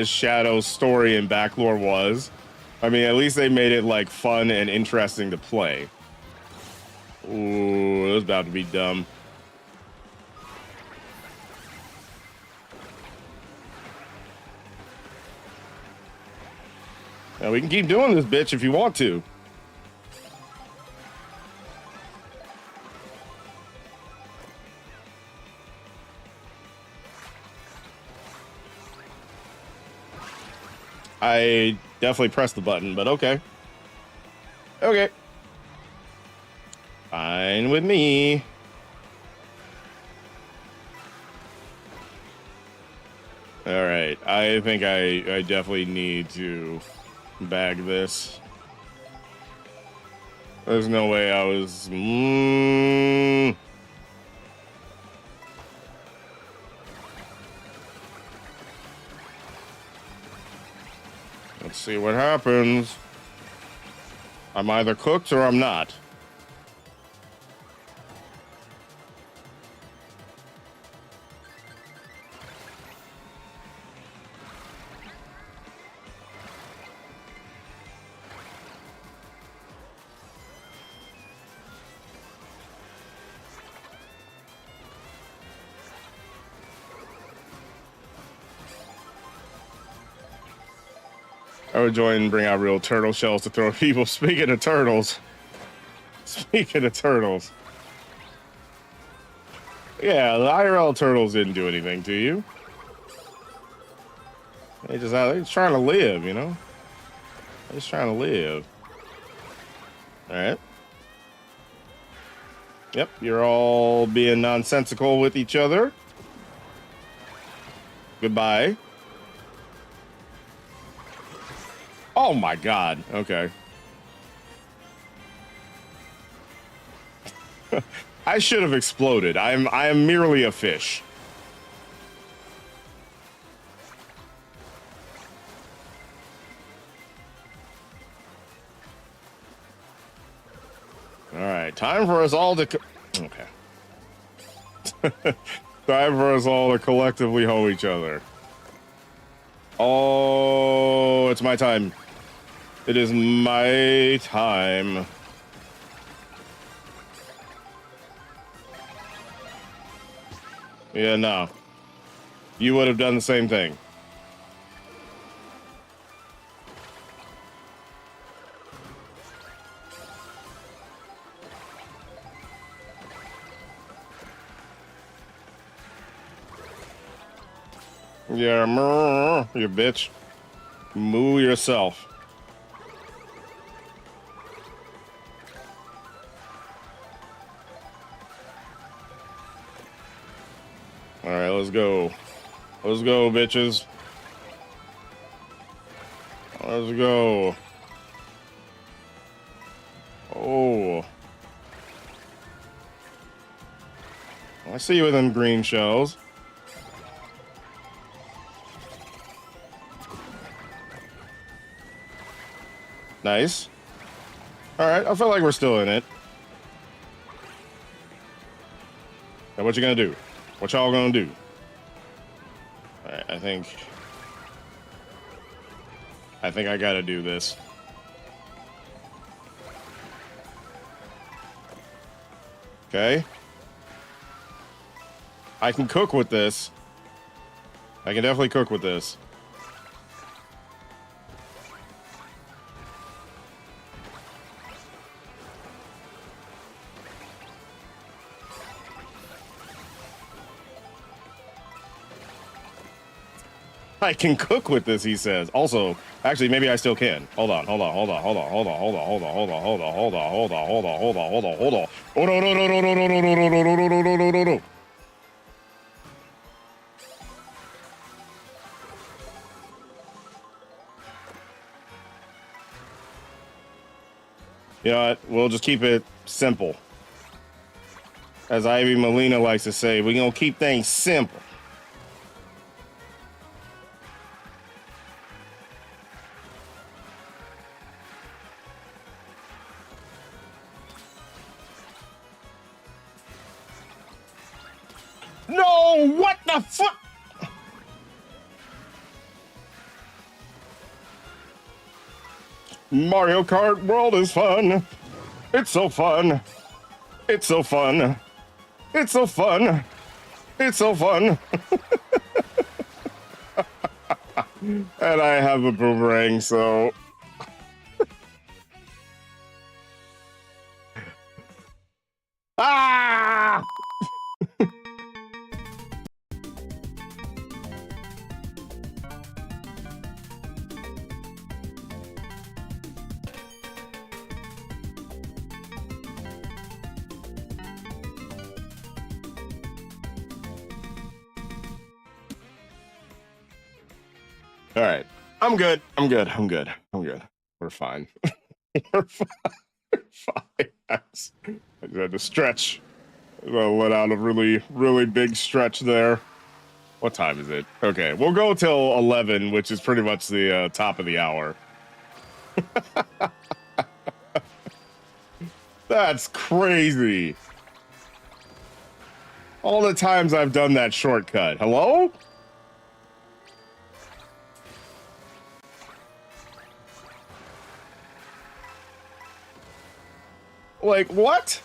Shadow's story and backlore was, I mean, at least they made it like fun and interesting to play. Ooh, it was about to be dumb. Now we can keep doing this, bitch, if you want to. I definitely pressed the button, but okay. Okay. Fine with me. All right, I think I definitely need to bag this. There's no way I was. Let's see what happens. I'm either cooked or I'm not. I would join and bring out real turtle shells to throw at people. Speaking of turtles. Yeah, the IRL turtles didn't do anything to you. They're just trying to live, you know? They're just trying to live. All right. Yep, you're all being nonsensical with each other. Goodbye. Oh my god. Okay. I should have exploded. I am merely a fish. All right, time for us all to okay. Time for us all to collectively hoe each other. Oh, it's my time. It is my time. Yeah, no. You would have done the same thing. Yeah, you bitch. Moo yourself. All right, let's go. Let's go, bitches. Let's go. Oh. I see you with them green shells. Nice. All right, I feel like we're still in it. Now, what you gonna do? What y'all gonna do? All right, I think I gotta do this. Okay. I can cook with this. I can definitely cook with this. I can cook with this, he says. Also, actually, maybe I still can. Hold on. Oh, no, no, no, no, no. You know what? We'll just keep it simple. As Ivy Molina likes to say, we're gonna keep things simple. No, what the fuck? Mario Kart World is fun. It's so fun. It's so fun. It's so fun. It's so fun. And I have a boomerang, so. Ah! All right. I'm good. I'm good. I'm good. I'm good. We're fine. We're fine. We're fine. I just had to stretch. Let out a really, really big stretch there. What time is it? Okay, we'll go till 11, which is pretty much the top of the hour. That's crazy. All the times I've done that shortcut. Hello? Like, what?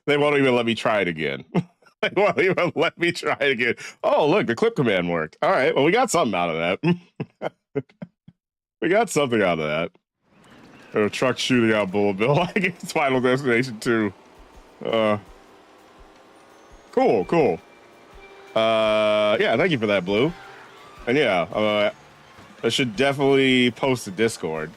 They won't even let me try it again. They won't even let me try it again. Oh, look, the clip command worked. All right, well, we got something out of that. We got something out of that. A truck shooting out Bullet Bill. I guess Final Destination 2. Cool, cool. Yeah, thank you for that, Blue. And yeah, I should definitely post to Discord.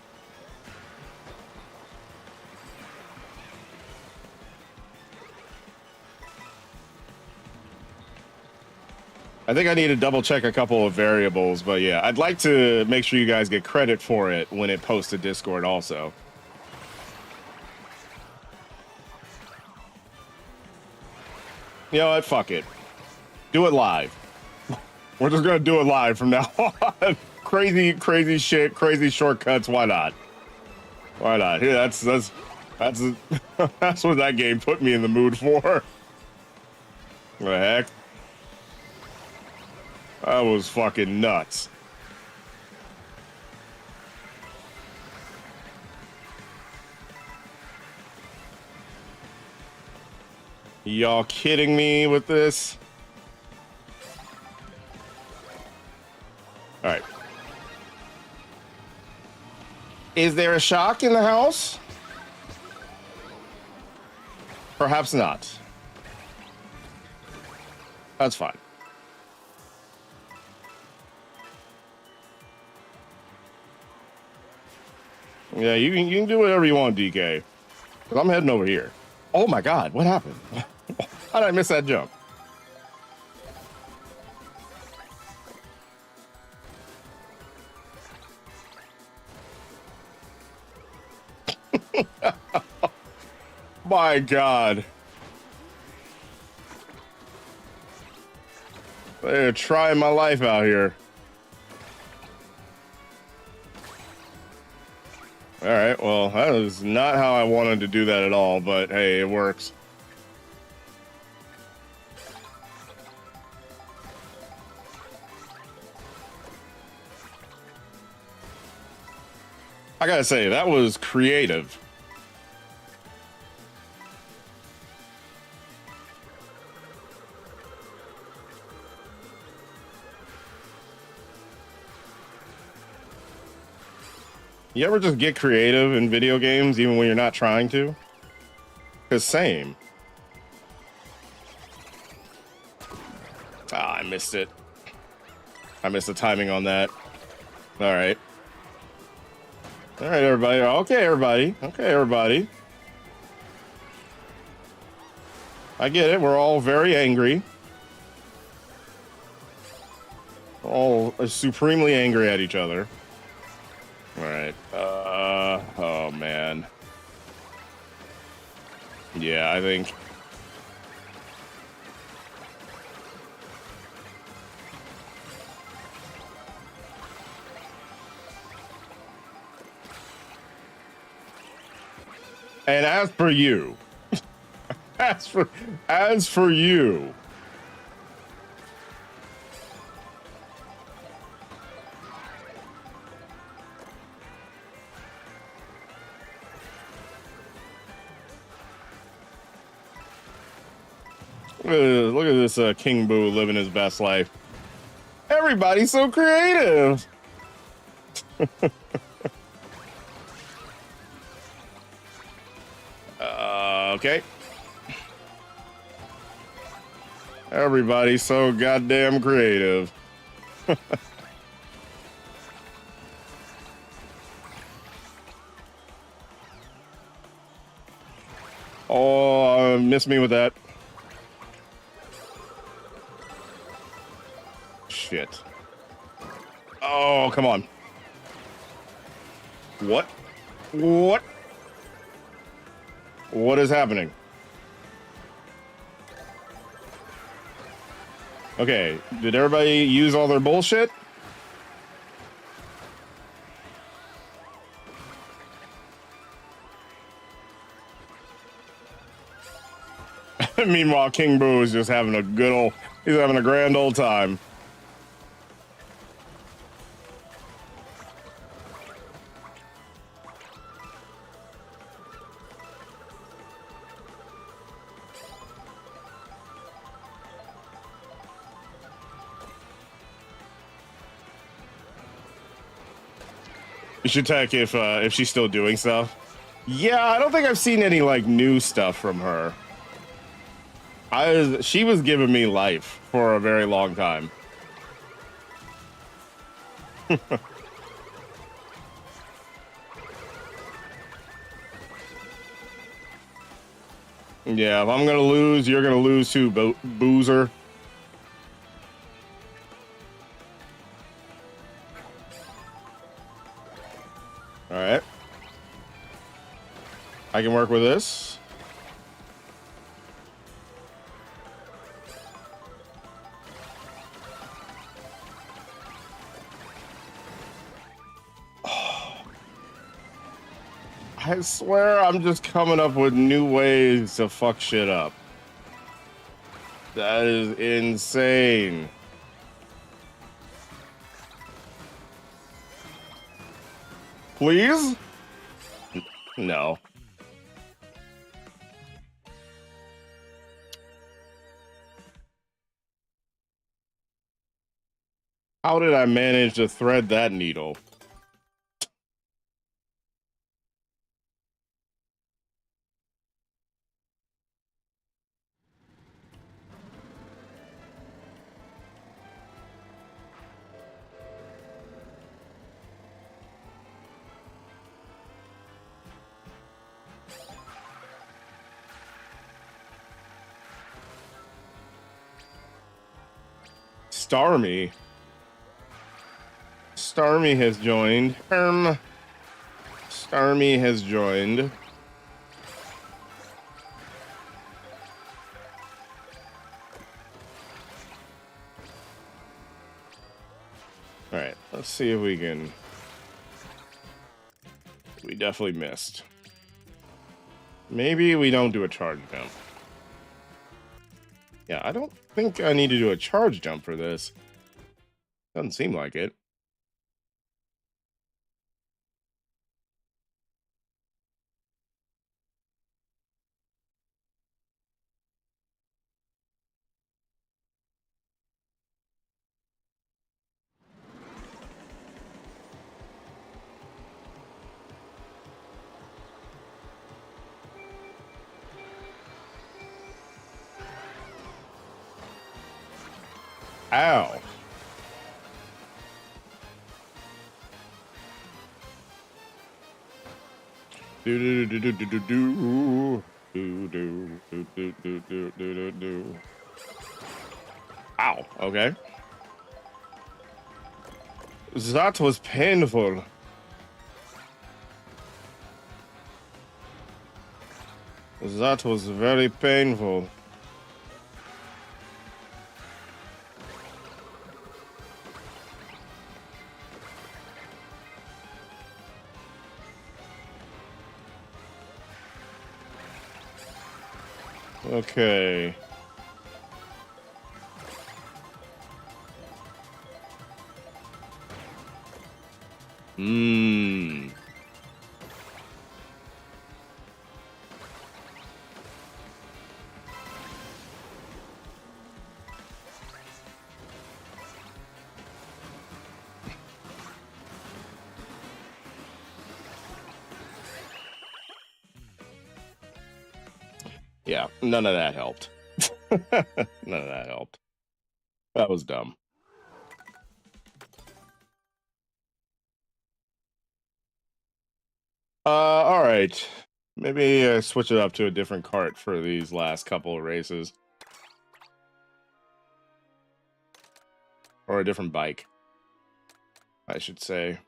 I think I need to double check a couple of variables, but yeah, I'd like to make sure you guys get credit for it when it posts to Discord also. You know what? Fuck it. Do it live. We're just gonna do it live from now on. Crazy, crazy shit, crazy shortcuts. Why not? Why not? Yeah, that's that's what that game put me in the mood for. The heck? That was fucking nuts. Y'all kidding me with this? All right. Is there a shock in the house? Perhaps not. That's fine. Yeah, you can do whatever you want, DK. Because I'm heading over here. Oh my God, what happened? How did I miss that jump? My God. They're trying my life out here. All right, well, that is not how I wanted to do that at all, but hey, it works. I gotta say, that was creative. You ever just get creative in video games even when you're not trying to? Because same. Ah, I missed it. I missed the timing on that. All right. All right, everybody. Okay, everybody. Okay, everybody. I get it. We're all very angry. All supremely angry at each other. All right. Oh man. Yeah, I think. And as for you, as for you, look at this King Boo living his best life. Everybody's so creative. Okay. Everybody's so goddamn creative. Oh, miss me with that. shit. Oh, come on. What? What? What is happening? Okay, did everybody use all their bullshit? Meanwhile, King Boo is just having a good old, he's having a grand old time. You should check if she's still doing stuff. Yeah, I don't think I've seen any like new stuff from her. She was giving me life for a very long time. Yeah, if I'm gonna lose, you're gonna lose too, Boozer. All right. I can work with this. I swear I'm just coming up with new ways to fuck shit up. That is insane. Please? No. How did I manage to thread that needle? Starmie. Starmie has joined. Starmie has joined. All right, let's see if we can. We definitely missed. Maybe we don't do a charge jump. Yeah, I don't think I need to do a charge jump for this. Doesn't seem like it. Ow. Do do do do do do do do do do do do do do. Ow. Okay. That was painful. That was very painful. Okay. Hmm. Yeah, none of that helped. None of that helped. That was dumb. All right. Maybe switch it up to a different cart for these last couple of races. Or a different bike, I should say.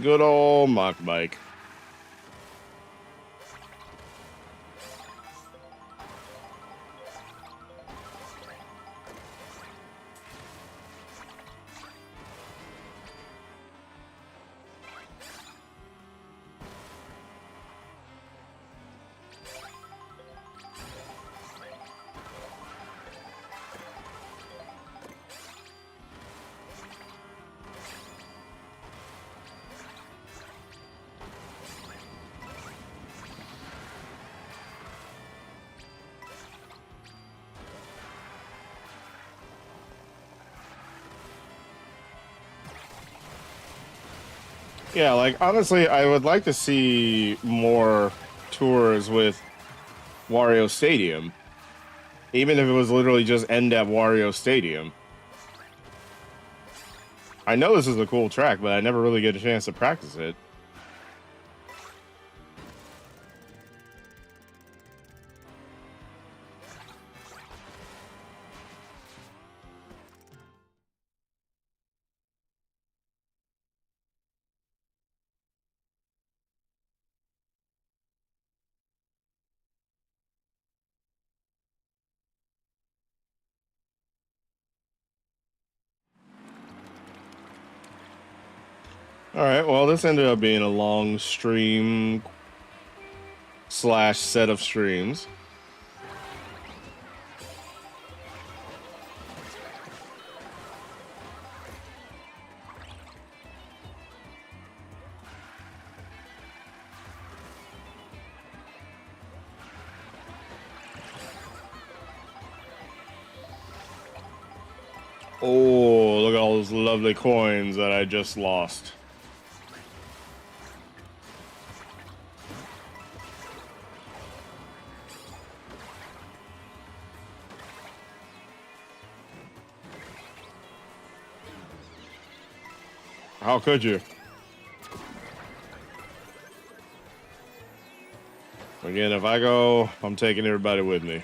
Good old mock bike. Yeah, like honestly, I would like to see more tours with Wario Stadium, even if it was literally just end at Wario Stadium. I know this is a cool track, but I never really get a chance to practice it. All right, well, this ended up being a long stream slash set of streams. Oh, look at all those lovely coins that I just lost. How could you? Again, if I go, I'm taking everybody with me.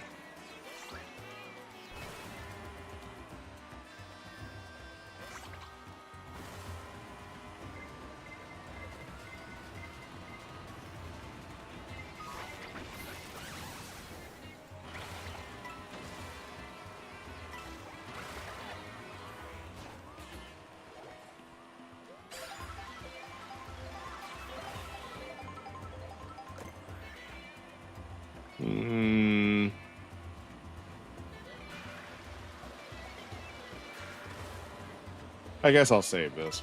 I guess I'll save this.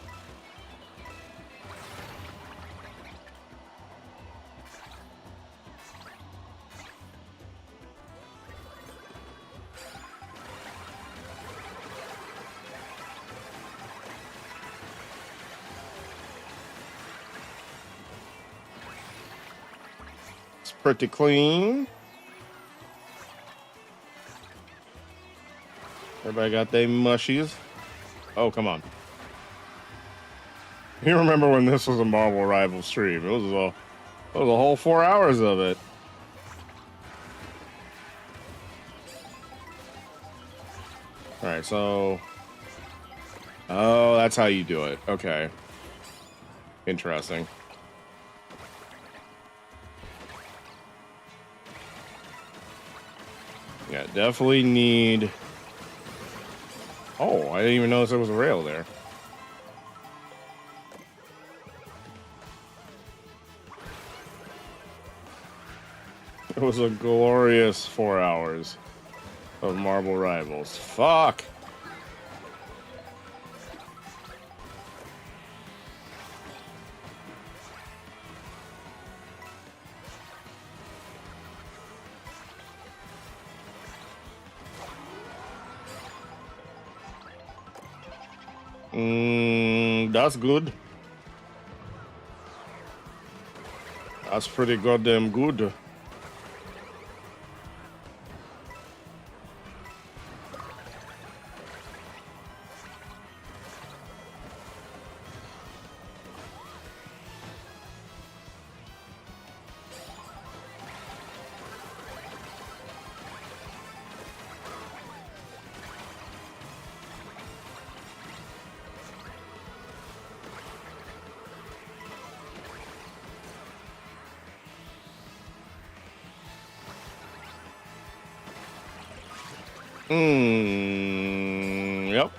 It's pretty clean. Everybody got their mushies. Oh, come on. You remember when this was a Marvel Rival stream? It was a whole 4 hours of it. All right, so... Oh, that's how you do it. Okay. Interesting. Yeah, definitely need... Oh, I didn't even notice there was a rail there. It was a glorious 4 hours of Marvel Rivals. Fuck! That's good. That's pretty goddamn good. Yep.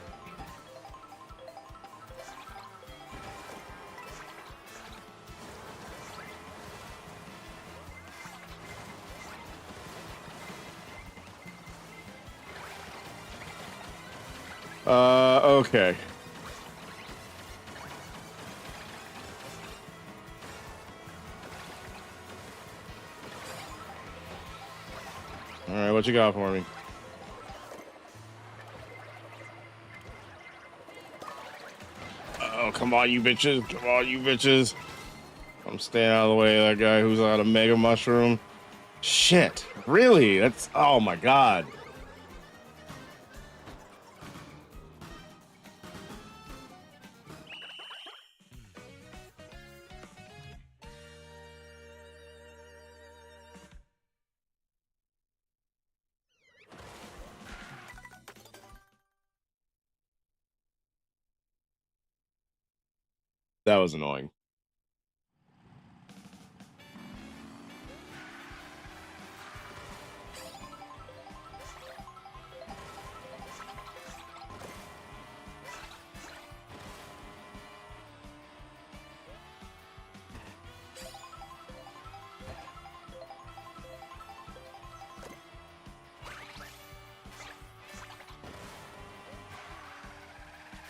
Okay. All right, what you got for me? Oh, come on, you bitches. Come on, you bitches. I'm staying out of the way of that guy who's out of Mega Mushroom. Shit. Really? That's, oh my God. That was annoying.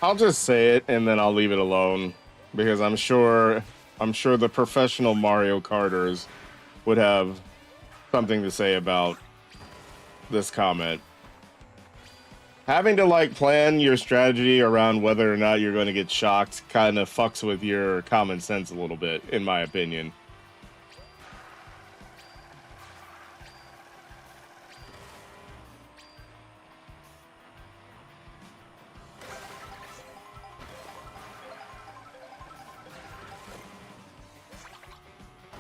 I'll just say it and then I'll leave it alone because I'm sure the professional Mario Karters would have something to say about this comment. Having to like plan your strategy around whether or not you're going to get shocked kind of fucks with your common sense a little bit, in my opinion.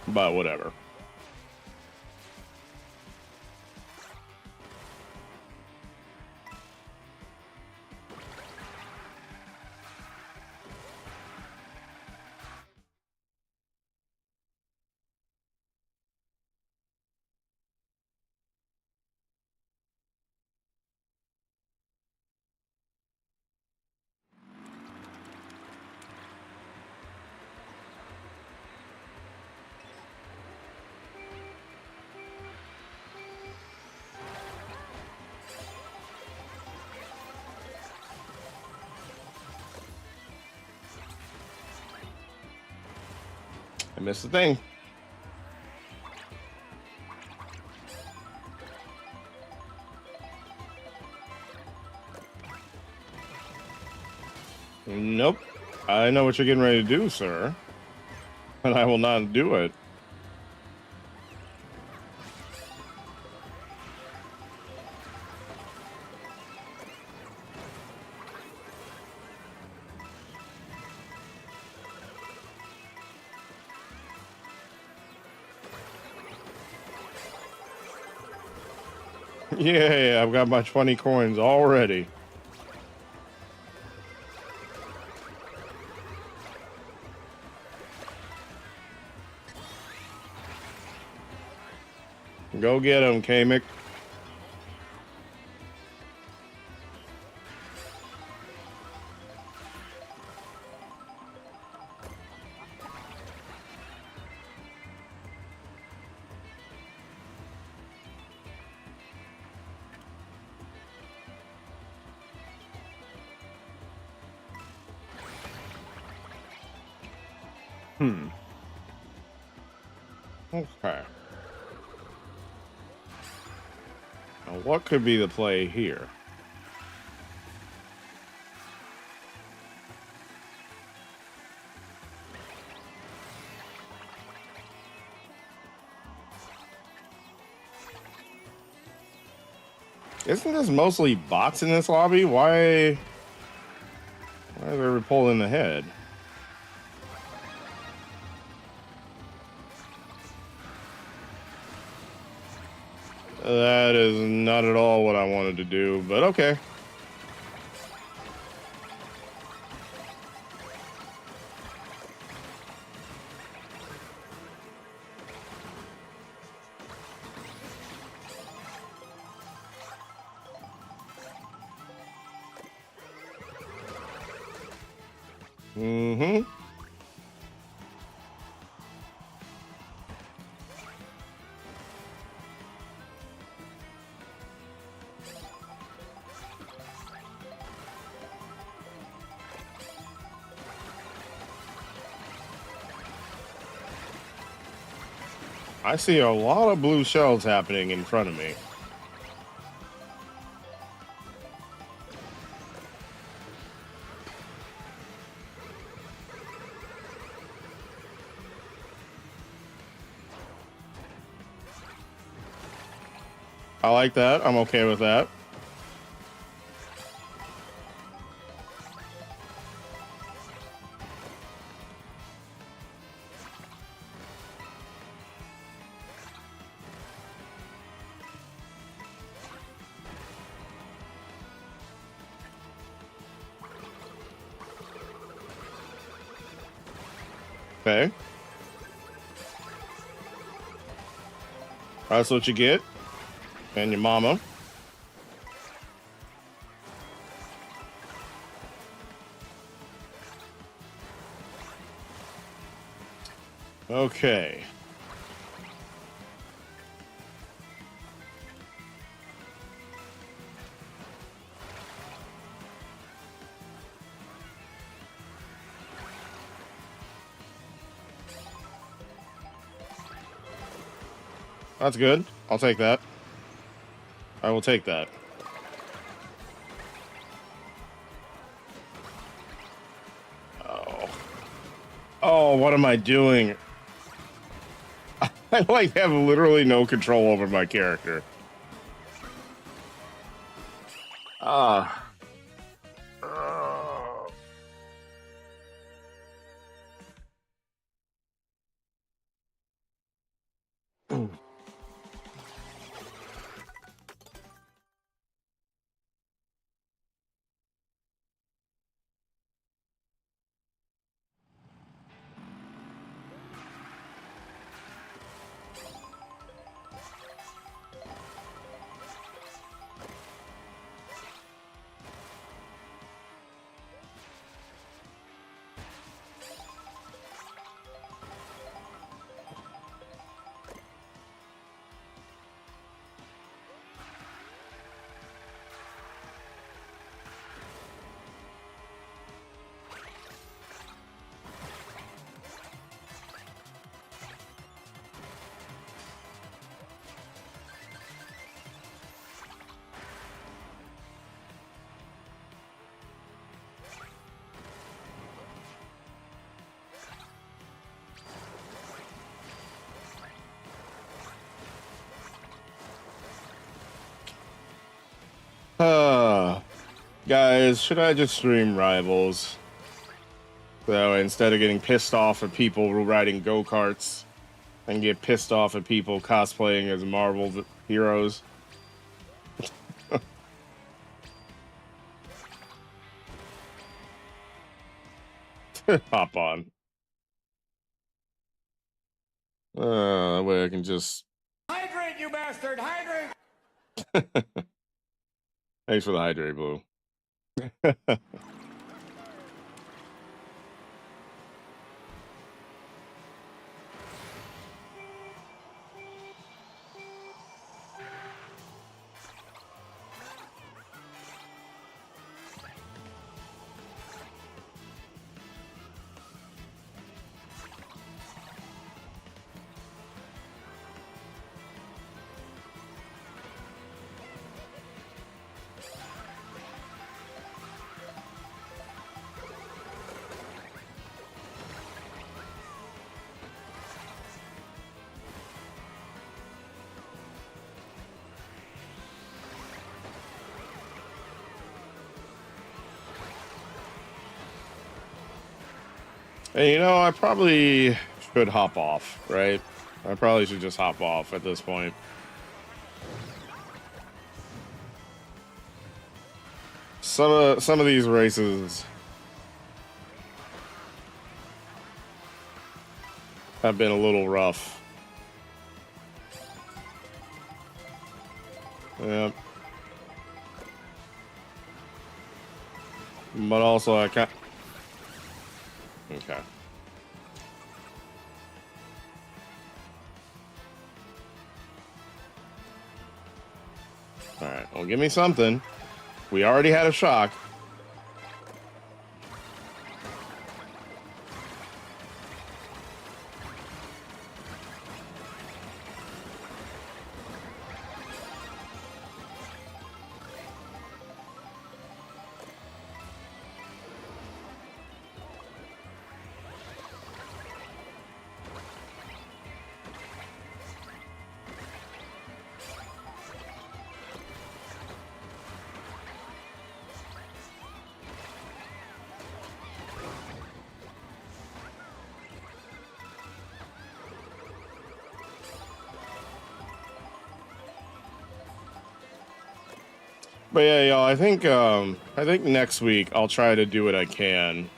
But whatever. I missed the thing. Nope. I know what you're getting ready to do, sir. And I will not do it. Yeah, I've got my 20 coins already. Go get him, Kamek. Okay. Now, what could be the play here? Isn't this mostly bots in this lobby? Why are they pulling ahead? That is not at all what I wanted to do, but okay. Mm-hmm. I see a lot of blue shells happening in front of me. I like that. I'm okay with that. Okay. That's what you get. And your mama. Okay. That's good. I'll take that. I will take that. Oh. Oh, what am I doing? I like have literally no control over my character. Ah. Uh, guys, should I just stream Rivals? So instead of getting pissed off at people riding go-karts and get pissed off at people cosplaying as Marvel heroes. Hop on. That way I can just... Hydrate, you bastard! Hydrate! Thanks for the hydrate, Blue. Hey, you know, I probably should hop off, right? I probably should just hop off at this point. Some of these races have been a little rough. Yeah. But also I can't. Okay. All right. Well, give me something. We already had a shock. But yeah, y'all, I think next week I'll try to do what I can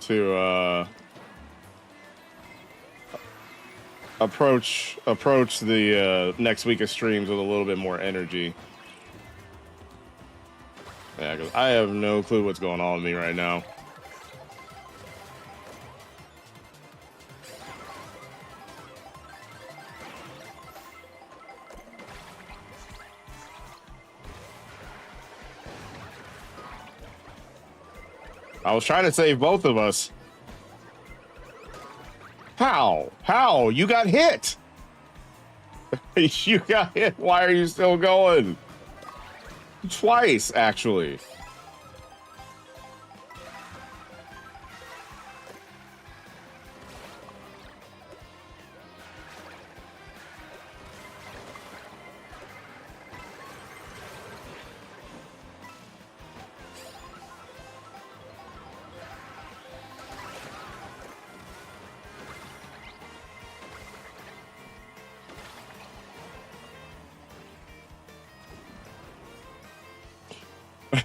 to approach the next week of streams with a little bit more energy. Yeah, 'cause I have no clue what's going on with me right now. I was trying to save both of us. How? How? You got hit. You got hit. Why are you still going? Twice, actually.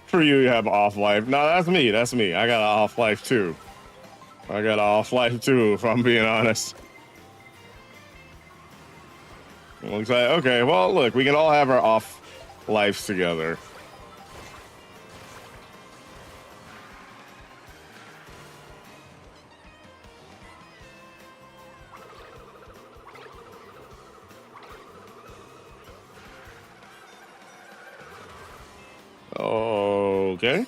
For you, you have off life. No, that's me. That's me. I got an off life too. I got an off life too, if I'm being honest. Looks like, okay, well, look, we can all have our off lives together. Okay.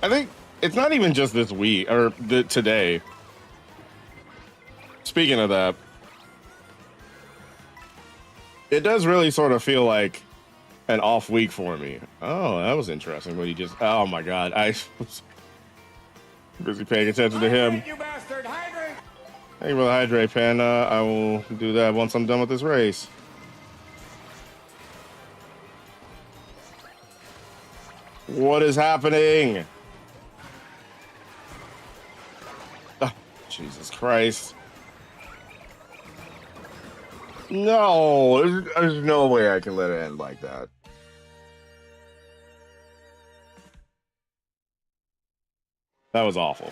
I think it's not even just this week or today. Speaking of that, it does really sort of feel like an off week for me. Oh, that was interesting. What he just, oh my God. I was busy paying attention to him. Hydrate, you bastard! Hydrate! Thank you for the hydrate, Panda. I will do that once I'm done with this race. What is happening? Oh, Jesus Christ. No, there's no way I can let it end like that. That was awful.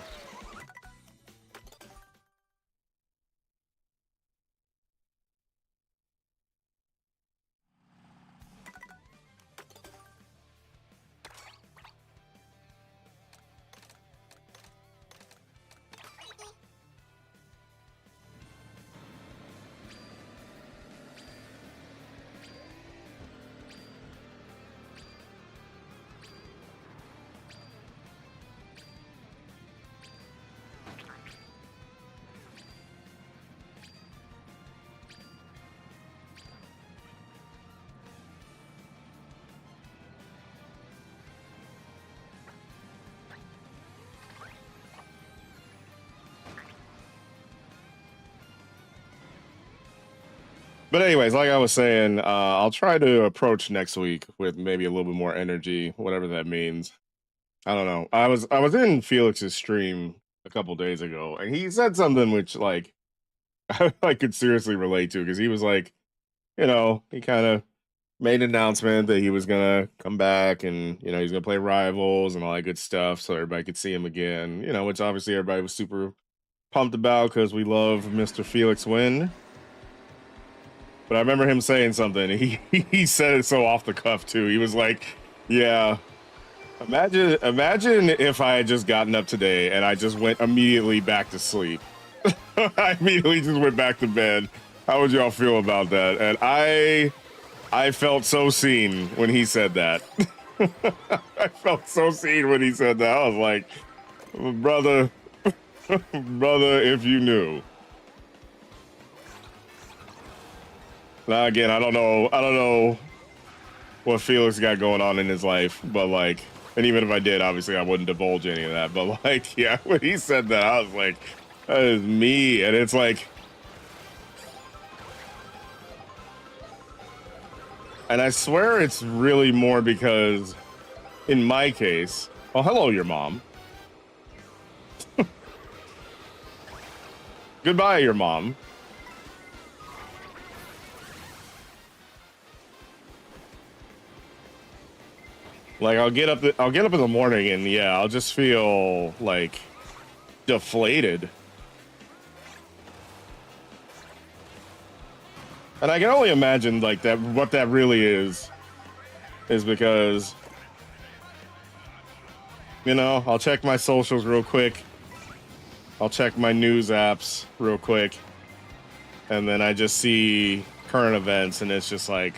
But anyways, like I was saying, I'll try to approach next week with maybe a little bit more energy, whatever that means. I don't know. I was in Felix's stream a couple days ago, and he said something which like I could seriously relate to because he was like, he kind of made an announcement that he was gonna come back and he's gonna play rivals and all that good stuff, so everybody could see him again. Which obviously everybody was super pumped about because we love Mr. Felix Win. But I remember him saying something. He said it so off the cuff too. He was like, "Yeah, imagine if I had just gotten up today and I just went immediately back to sleep. I immediately just went back to bed. How would y'all feel about that?" And I felt so seen when he said that. I felt so seen when he said that. I was like, brother, brother, if you knew. Now again, I don't know what Felix got going on in his life, but like, and even if I did, obviously I wouldn't divulge any of that. But like, yeah, when he said that, I was like, that is me. And it's like, and I swear it's really more because in my case, oh, hello, your mom. Goodbye, your mom. Like I'll get up in the morning and yeah, I'll just feel like deflated. And I can only imagine like that what that really is because I'll check my socials real quick. I'll check my news apps real quick. And then I just see current events and it's just like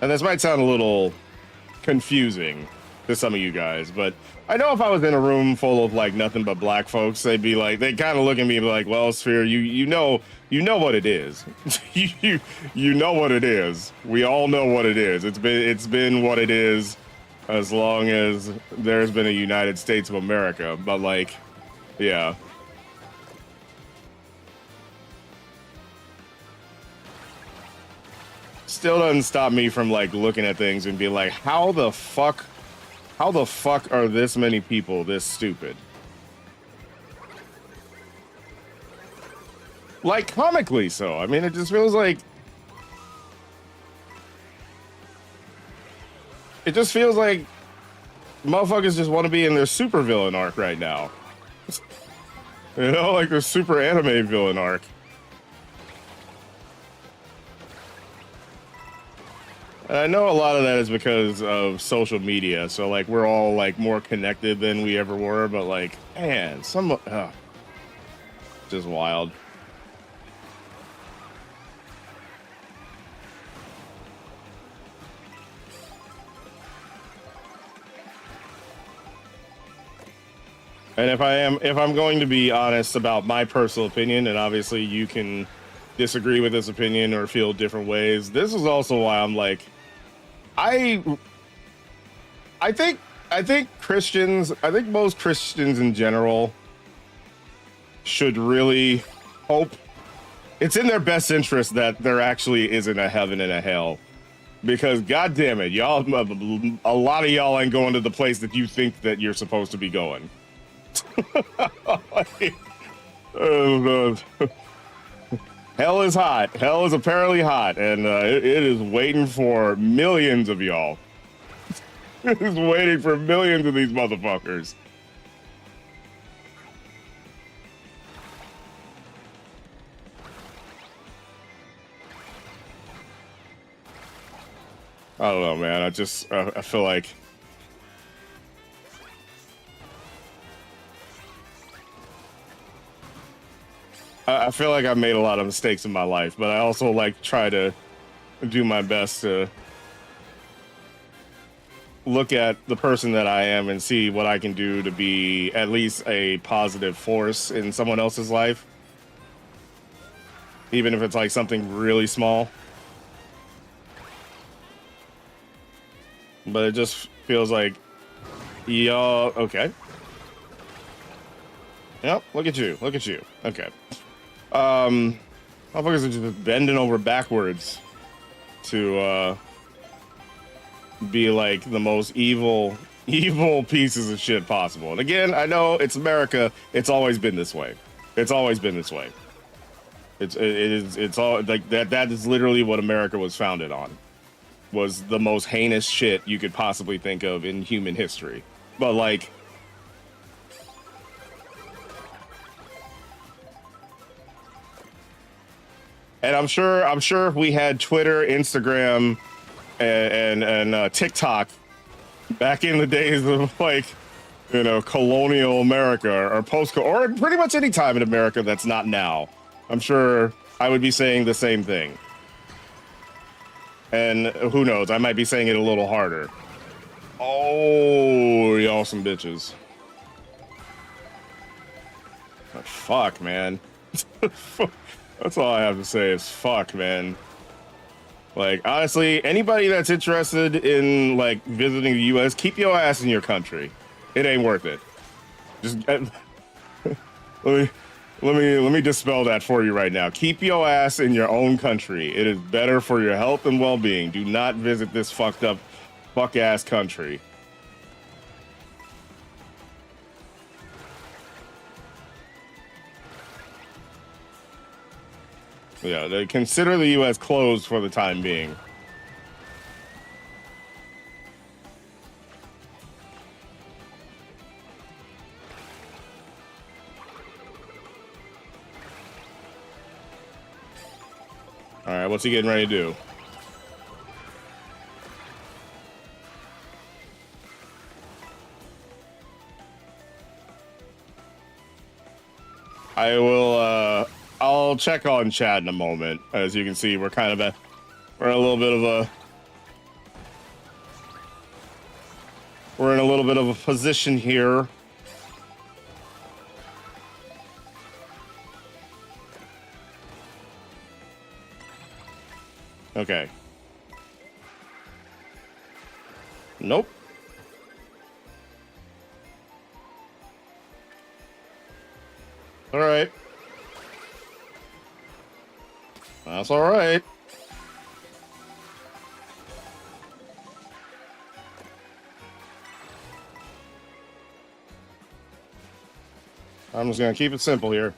and this might sound a little confusing to some of you guys, but I know if I was in a room full of like nothing but black folks, they'd kind of look at me and be like, "Well, Sphere, you know what it is. you know what it is. We all know what it is. It's been what it is as long as there's been a United States of America." But like, yeah. Still doesn't stop me from like looking at things and being like, how the fuck are this many people this stupid? Like comically so. I mean, it just feels like motherfuckers just want to be in their supervillain arc right now. Like their super anime villain arc. And I know a lot of that is because of social media. So like we're all like more connected than we ever were, but like, man, just wild. And if I'm going to be honest about my personal opinion, and obviously you can disagree with this opinion or feel different ways, this is also why I'm like, I think most Christians in general should really hope it's in their best interest that there actually isn't a heaven and a hell, because god damn it, y'all, a lot of y'all ain't going to the place that you think that you're supposed to be going. Oh, hell is hot. Hell is apparently hot, and it is waiting for millions of y'all. It is waiting for millions of these motherfuckers. I don't know, man. I feel like I feel like I've made a lot of mistakes in my life, but I also like try to do my best to look at the person that I am and see what I can do to be at least a positive force in someone else's life, even if it's like something really small. But it just feels like, y'all, okay. Yep, look at you. Okay. Motherfuckers are just bending over backwards to be like the most evil pieces of shit possible. And again, I know it's America. It's always been this way. It's all like that is literally what America was founded on. was the most heinous shit you could possibly think of in human history. But like, and I'm sure if we had Twitter, Instagram, and TikTok back in the days of like, you know, colonial America or post, or pretty much any time in America that's not now, I'm sure I would be saying the same thing. And who knows, I might be saying it a little harder. Oh, y'all some bitches. But fuck, man. That's all I have to say is fuck, man. Like, honestly, anybody that's interested in, like, visiting the U.S., keep your ass in your country. It ain't worth it. Just let me dispel that for you right now. Keep your ass in your own country. It is better for your health and well-being. Do not visit this fucked up, fuck-ass country. Yeah, they consider the U.S. closed for the time being. All right, what's he getting ready to do? I'll check on chat in a moment. As you can see, we're in a little bit of a position here. Okay. Nope. All right. That's all right. I'm just gonna keep it simple here.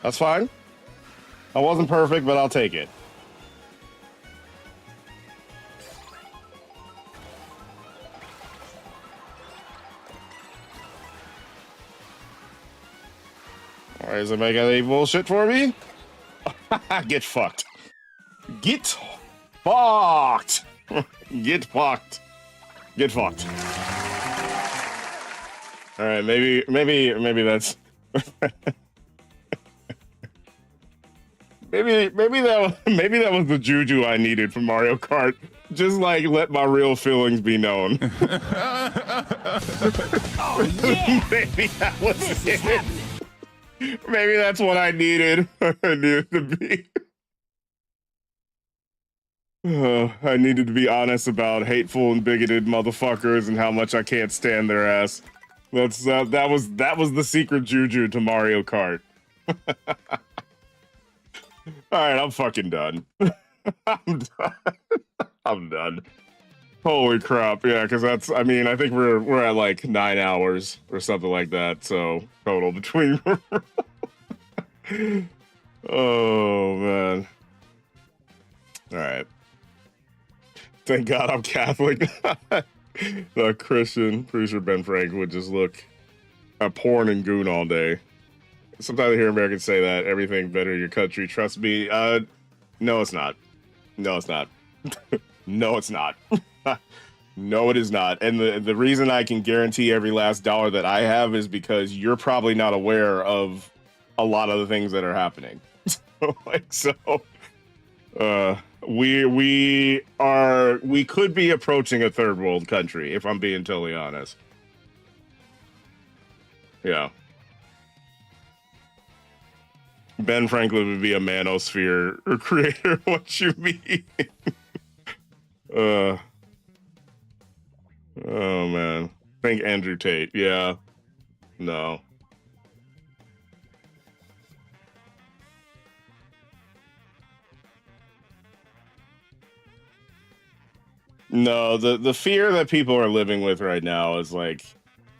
That's fine. I wasn't perfect, but I'll take it. All right, is it making any bullshit for me? Get fucked. Get fucked. Get fucked. Get fucked. All right, maybe that's maybe that was the juju I needed from Mario Kart. Just like let my real feelings be known. Oh, yeah! Maybe that was This it. is happening! Maybe that's what I needed. I needed to be. I needed to be honest about hateful and bigoted motherfuckers and how much I can't stand their ass. That was the secret juju to Mario Kart. All right, I'm fucking done. I'm done. I'm done. Holy crap! Yeah, because that's. I mean, I think we're at like 9 hours or something like that. So total between. Oh man. All right. Thank God I'm Catholic. Not Christian. Pretty sure Ben Frank would just look at porn and goon all day. Sometimes I hear Americans say that everything better in your country. Trust me. No, it's not. No, it's not. No, it's not. No, it is not. And the reason I can guarantee every last dollar that I have is because you're probably not aware of a lot of the things that are happening. We could be approaching a third world country, if I'm being totally honest. Yeah. Ben Franklin would be a manosphere creator. What you mean? Oh man. Think Andrew Tate. Yeah. No. No, the fear that people are living with right now is like,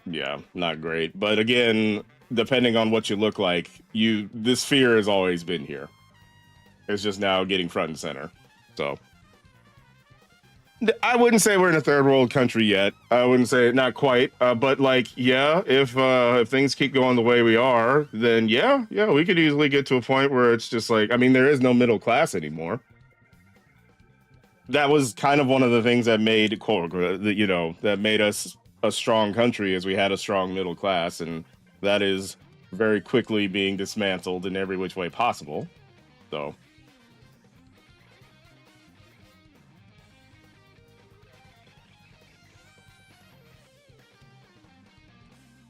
yeah, not great. But again, depending on what you look like, this fear has always been here. It's just now getting front and center. So I wouldn't say we're in a third world country yet. I wouldn't say not quite. But like, yeah, if things keep going the way we are, then yeah, we could easily get to a point where it's just like, I mean, there is no middle class anymore. That was kind of one of the things that made that made us a strong country, is we had a strong middle class, and that is very quickly being dismantled in every which way possible. So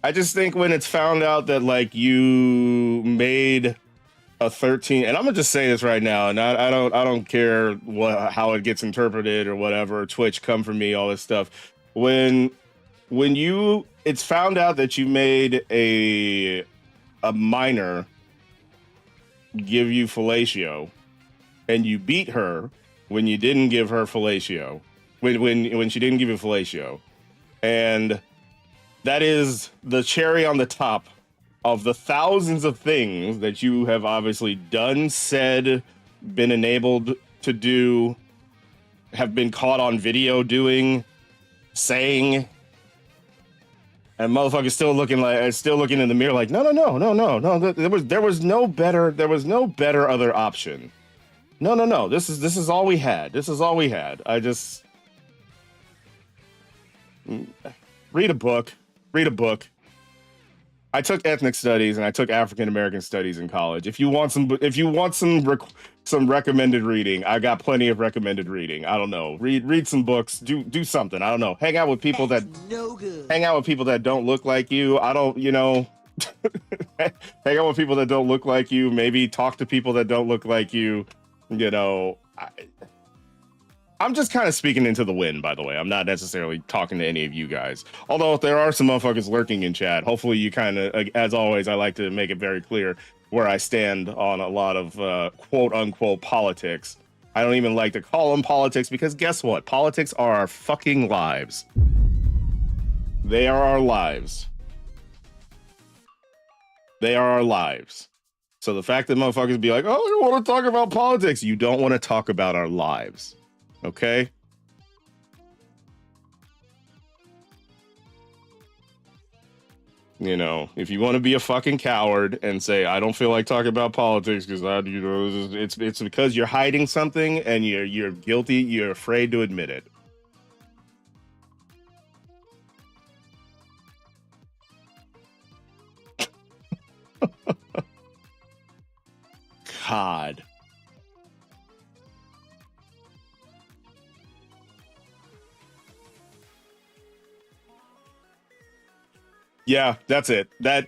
I just think when it's found out that like you made a 13, and I'm gonna just say this right now, and I don't care how it gets interpreted or whatever. Twitch, come for me, all this stuff. When it's found out that you made a minor give you fellatio, and you beat her when you didn't give her fellatio, when she didn't give you fellatio, and that is the cherry on the top of the thousands of things that you have obviously done, said, been enabled to do, have been caught on video doing, saying, and motherfuckers still looking in the mirror like, no. There was no better other option. No. This is all we had. This is all we had. I just read a book. Read a book. I took ethnic studies and I took African American studies in college. If you want some recommended reading, I got plenty of recommended reading. I don't know. Read some books. Do something. I don't know. Hang out with people that don't look like you. I don't, hang out with people that don't look like you. Maybe talk to people that don't look like you. I'm just kind of speaking into the wind, by the way. I'm not necessarily talking to any of you guys. Although if there are some motherfuckers lurking in chat, hopefully you kind of, as always, I like to make it very clear where I stand on a lot of quote unquote politics. I don't even like to call them politics, because guess what? Politics are our fucking lives. They are our lives. They are our lives. So the fact that motherfuckers be like, oh, you want to talk about politics? You don't want to talk about our lives. Okay? If you want to be a fucking coward and say, I don't feel like talking about politics because it's because you're hiding something and you're guilty, you're afraid to admit it. God. Yeah, that's it. That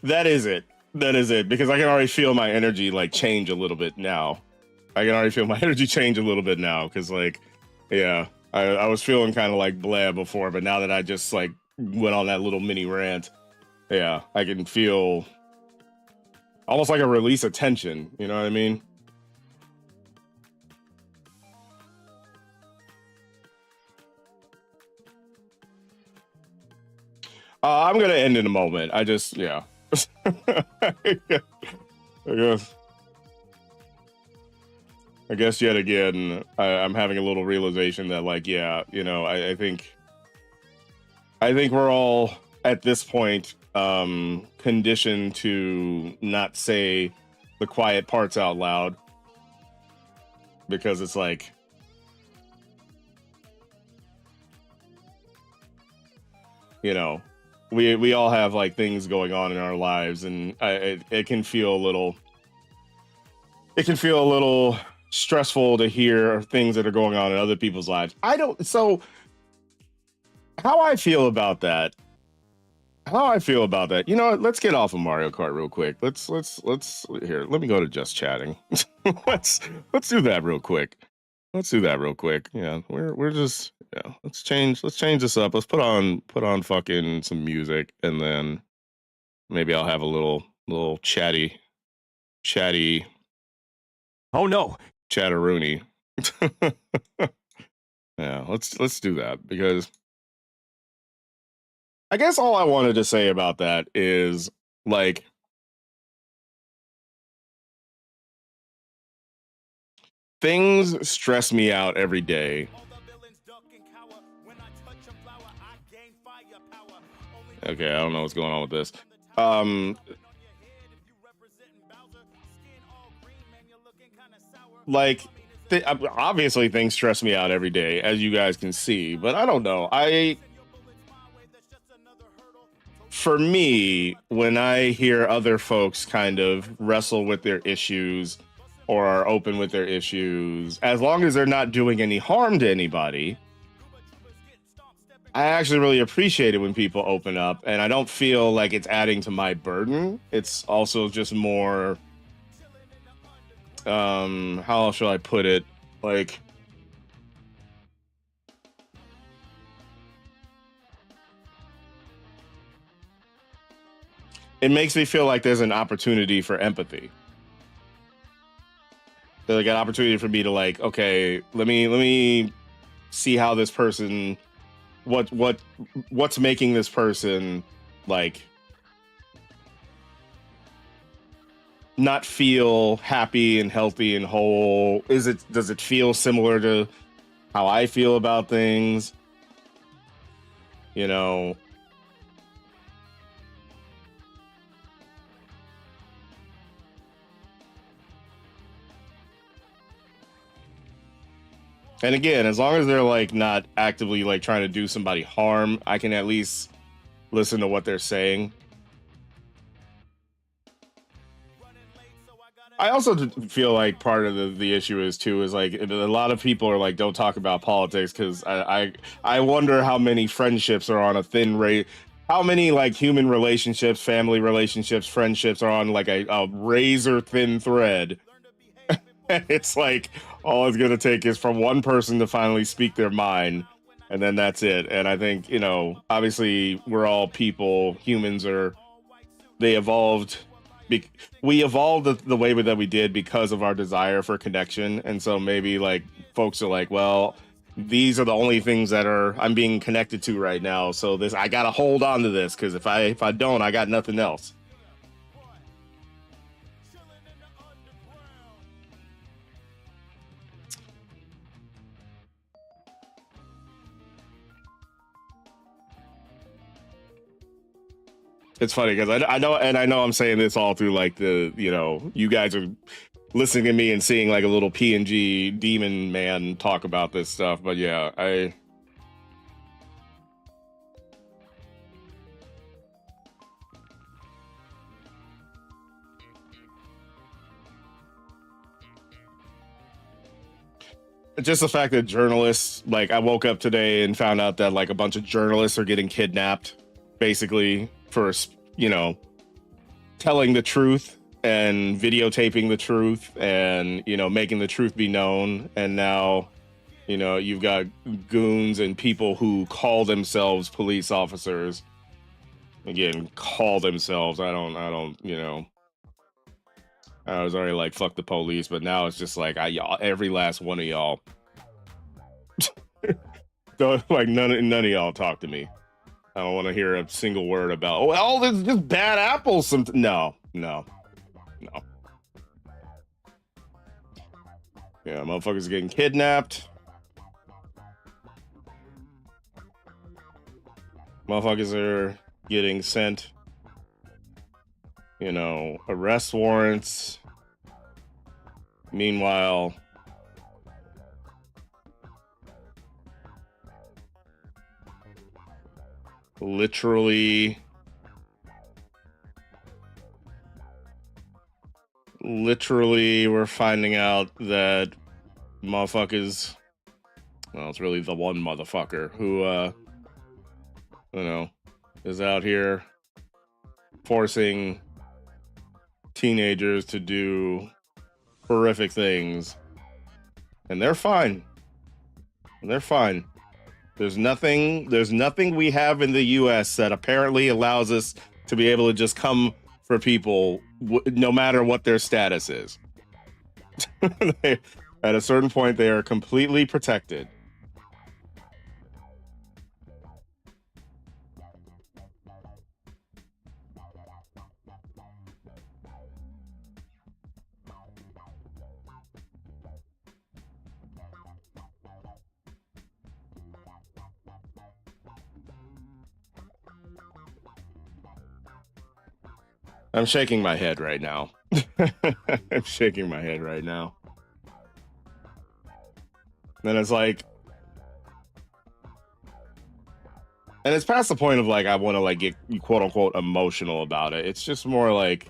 is it. That is it. Because I can already feel my energy like change a little bit now. I can already feel my energy change a little bit now. Because like, yeah, I was feeling kind of like blah before, but now that I just like went on that little mini rant, yeah, I can feel almost like a release of tension. You know what I mean? I'm gonna end in a moment. I just, yeah. I guess yet again, I'm having a little realization that, like, yeah, I think we're all at this point conditioned to not say the quiet parts out loud, because it's like, we all have like things going on in our lives, and it can feel a little stressful to hear things that are going on in other people's lives. So how I feel about that, let's get off of Mario Kart real quick. Let's here, let me go to just chatting. let's do that real quick. Yeah, we're just, yeah, let's change this up. Let's put on fucking some music, and then maybe I'll have a little chatty. Oh no. Chatteroony. Yeah, let's do that because I guess all I wanted to say about that is like things stress me out every day. Okay, I don't know what's going on with this. Um like obviously things stress me out every day as you guys can see, but I don't know. I For me, when I hear other folks kind of wrestle with their issues or are open with their issues, as long as they're not doing any harm to anybody, I actually really appreciate it when people open up and I don't feel like it's adding to my burden. It's also just more how shall I put it? Like it makes me feel like there's an opportunity for empathy. There's like an opportunity for me to like, okay, let me see how this person what what's making this person like not feel happy and healthy and whole. Does it feel similar to how I feel about things, you know? And again, as long as they're like not actively like trying to do somebody harm, I can at least listen to what they're saying. I also feel like part of the issue is too is like a lot of people are like don't talk about politics because I wonder how many friendships are on a thin rate, how many like human relationships, family relationships, friendships are on like a razor thin thread. It's like all it's gonna take is from one person to finally speak their mind, and then that's it. And I think obviously we're all people. Humans are they evolved we evolved the way that we did because of our desire for connection, and so maybe like folks are like, well, these are the only things that are I'm being connected to right now, so this I gotta hold on to this because if I don't, I got nothing else. It's funny because I know I'm saying this all through like you guys are listening to me and seeing like a little PNG demon man talk about this stuff, but yeah, I just the fact that journalists like I woke up today and found out that like a bunch of journalists are getting kidnapped basically for you know telling the truth and videotaping the truth and making the truth be known, and now you've got goons and people who call themselves police officers, again call themselves. I was already like fuck the police, but now it's just like y'all, every last one of y'all don't like none of y'all talk to me. I don't want to hear a single word about there's just bad apples. No. Yeah, motherfuckers getting kidnapped. Motherfuckers are getting sent, arrest warrants. Meanwhile, literally we're finding out that motherfuckers, well, it's really the one motherfucker who is out here forcing teenagers to do horrific things, and they're fine. There's nothing we have in the US that apparently allows us to be able to just come for people no matter what their status is. At a certain point they are completely protected. I'm shaking my head right now. I'm shaking my head right now. And it's like, and it's past the point of like I want to like get quote unquote emotional about it. It's just more like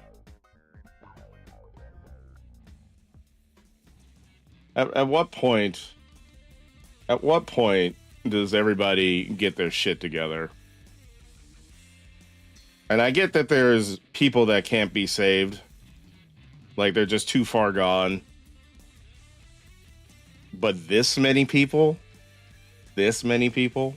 at what point does everybody get their shit together? And I get that there's people that can't be saved. Like they're just too far gone. But this many people? This many people?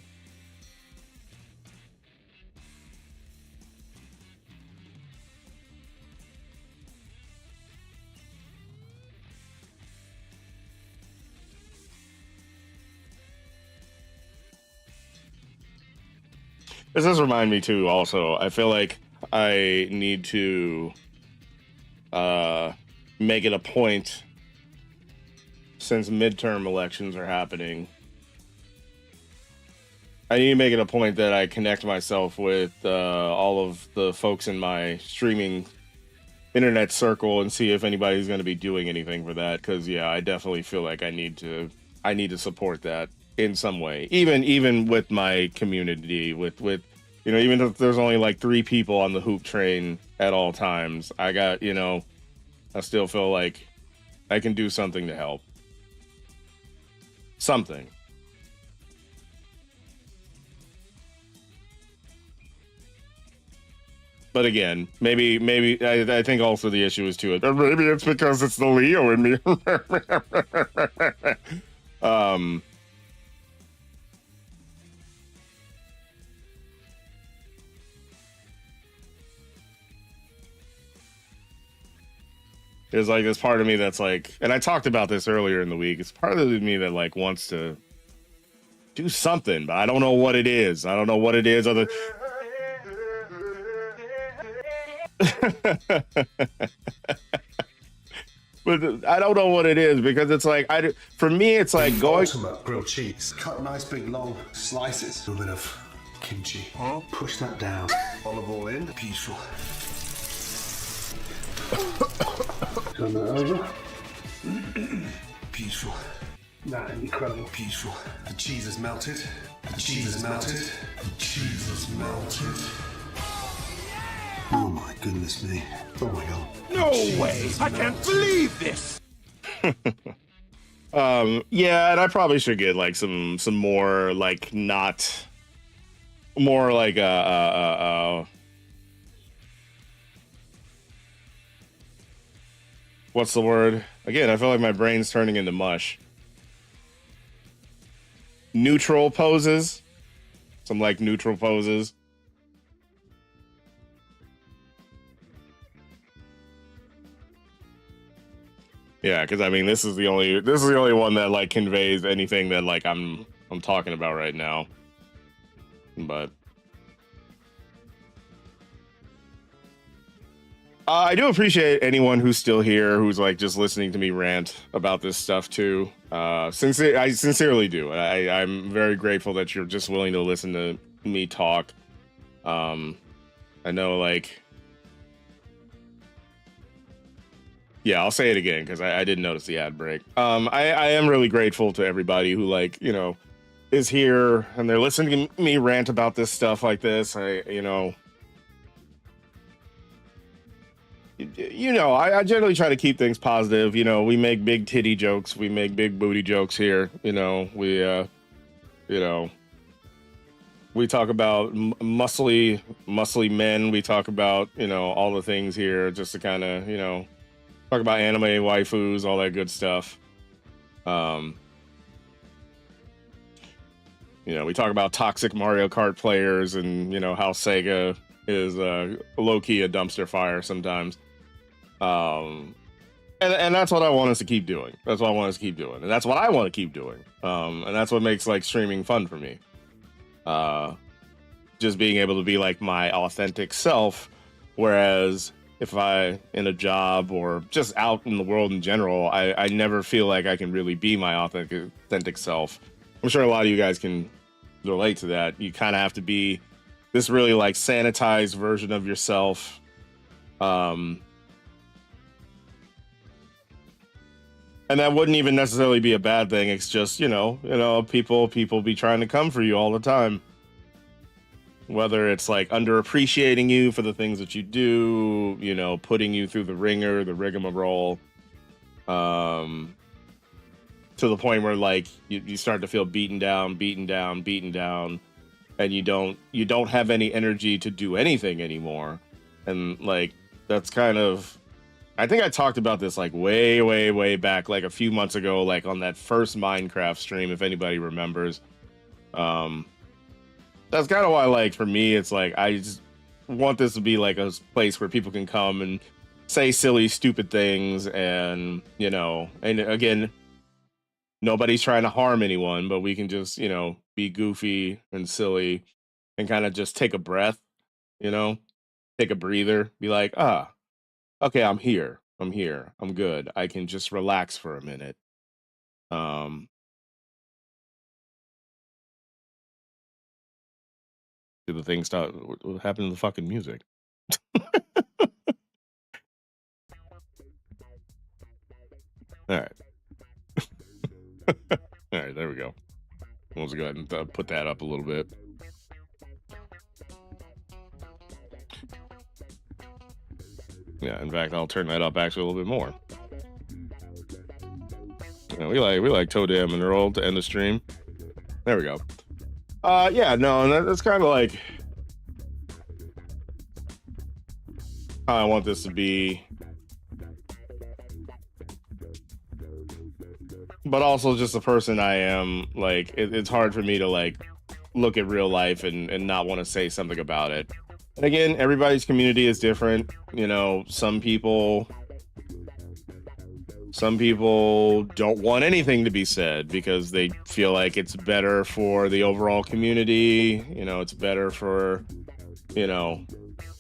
This does remind me too, also. I feel like I need to make it a point, since midterm elections are happening. I need to make it a point that I connect myself with all of the folks in my streaming internet circle and see if anybody's going to be doing anything for that. Because yeah, I definitely feel like I need to support that in some way, even with my community, with you know, even if there's only like 3 people on the hoop train at all times, I got, you know, I still feel like I can do something to help. Something. But again, maybe I think also the issue is too. Maybe it's because it's the Leo in me. There's like this part of me that's like, and I talked about this earlier in the week. It's part of me that like wants to do something, but I don't know what it is. I don't know what it is. Other. But I don't know what it is, because it's like for me it's like going ultimate grilled cheese. Cut nice big long slices. A little bit of kimchi. Huh? Push that down. Olive oil in. Beautiful. Turn that over. Beautiful. That incredible. Beautiful. The cheese is melted. The cheese is melted. The cheese is melted. Oh my goodness me. Oh my god. No way! I can't believe this! Yeah, and I probably should get like some more like not more like what's the word? Again, I feel like my brain's turning into mush. Neutral poses. Some like neutral poses. Yeah, because I mean, this is the only one that like conveys anything that like I'm talking about right now. But I do appreciate anyone who's still here, who's like just listening to me rant about this stuff too. I sincerely do. I'm very grateful that you're just willing to listen to me talk. I know, like. Yeah, I'll say it again because I didn't notice the ad break. I am really grateful to everybody who, like, you know, is here and they're listening to me rant about this stuff like this. I generally try to keep things positive. You know, we make big titty jokes, we make big booty jokes here. You know, we talk about muscly men. We talk about, you know, all the things here just to kind of, you know, talk about anime waifus, all that good stuff. You know, we talk about toxic Mario Kart players and, you know, how Sega is low-key a dumpster fire sometimes. And that's what I want us to keep doing. That's what I want us to keep doing. And that's what I want to keep doing. And that's what makes like streaming fun for me. Just being able to be like my authentic self. Whereas if I in a job or just out in the world in general, I never feel like I can really be my authentic self. I'm sure a lot of you guys can relate to that. You kind of have to be this really like sanitized version of yourself Um, and that wouldn't even necessarily be a bad thing. It's just, people be trying to come for you all the time. Whether it's like underappreciating you for the things that you do, putting you through the ringer, the rigmarole, to the point where like you start to feel beaten down, and you don't have any energy to do anything anymore. And like that's kind of, I think I talked about this like way back, like a few months ago, like on that first Minecraft stream, if anybody remembers. That's kind of why, like, for me, it's like I just want this to be like a place where people can come and say silly, stupid things, and and again, nobody's trying to harm anyone, but we can just be goofy and silly and kind of just take a breath, you know, take a breather, be like, okay, I'm here, I'm good, I can just relax for a minute. Um, do the thing stop? What happened to the fucking music? All right. All right, there we go. Let's go ahead and put that up a little bit. Yeah, in fact, I'll turn that up actually a little bit more. We like Toadam and Earl to end the stream. There we go. Yeah, no, that's kind of like how I want this to be. But also just the person I am, like, it's hard for me to, like, look at real life and not want to say something about it. And again, everybody's community is different. Some people don't want anything to be said because they feel like it's better for the overall community. It's better for,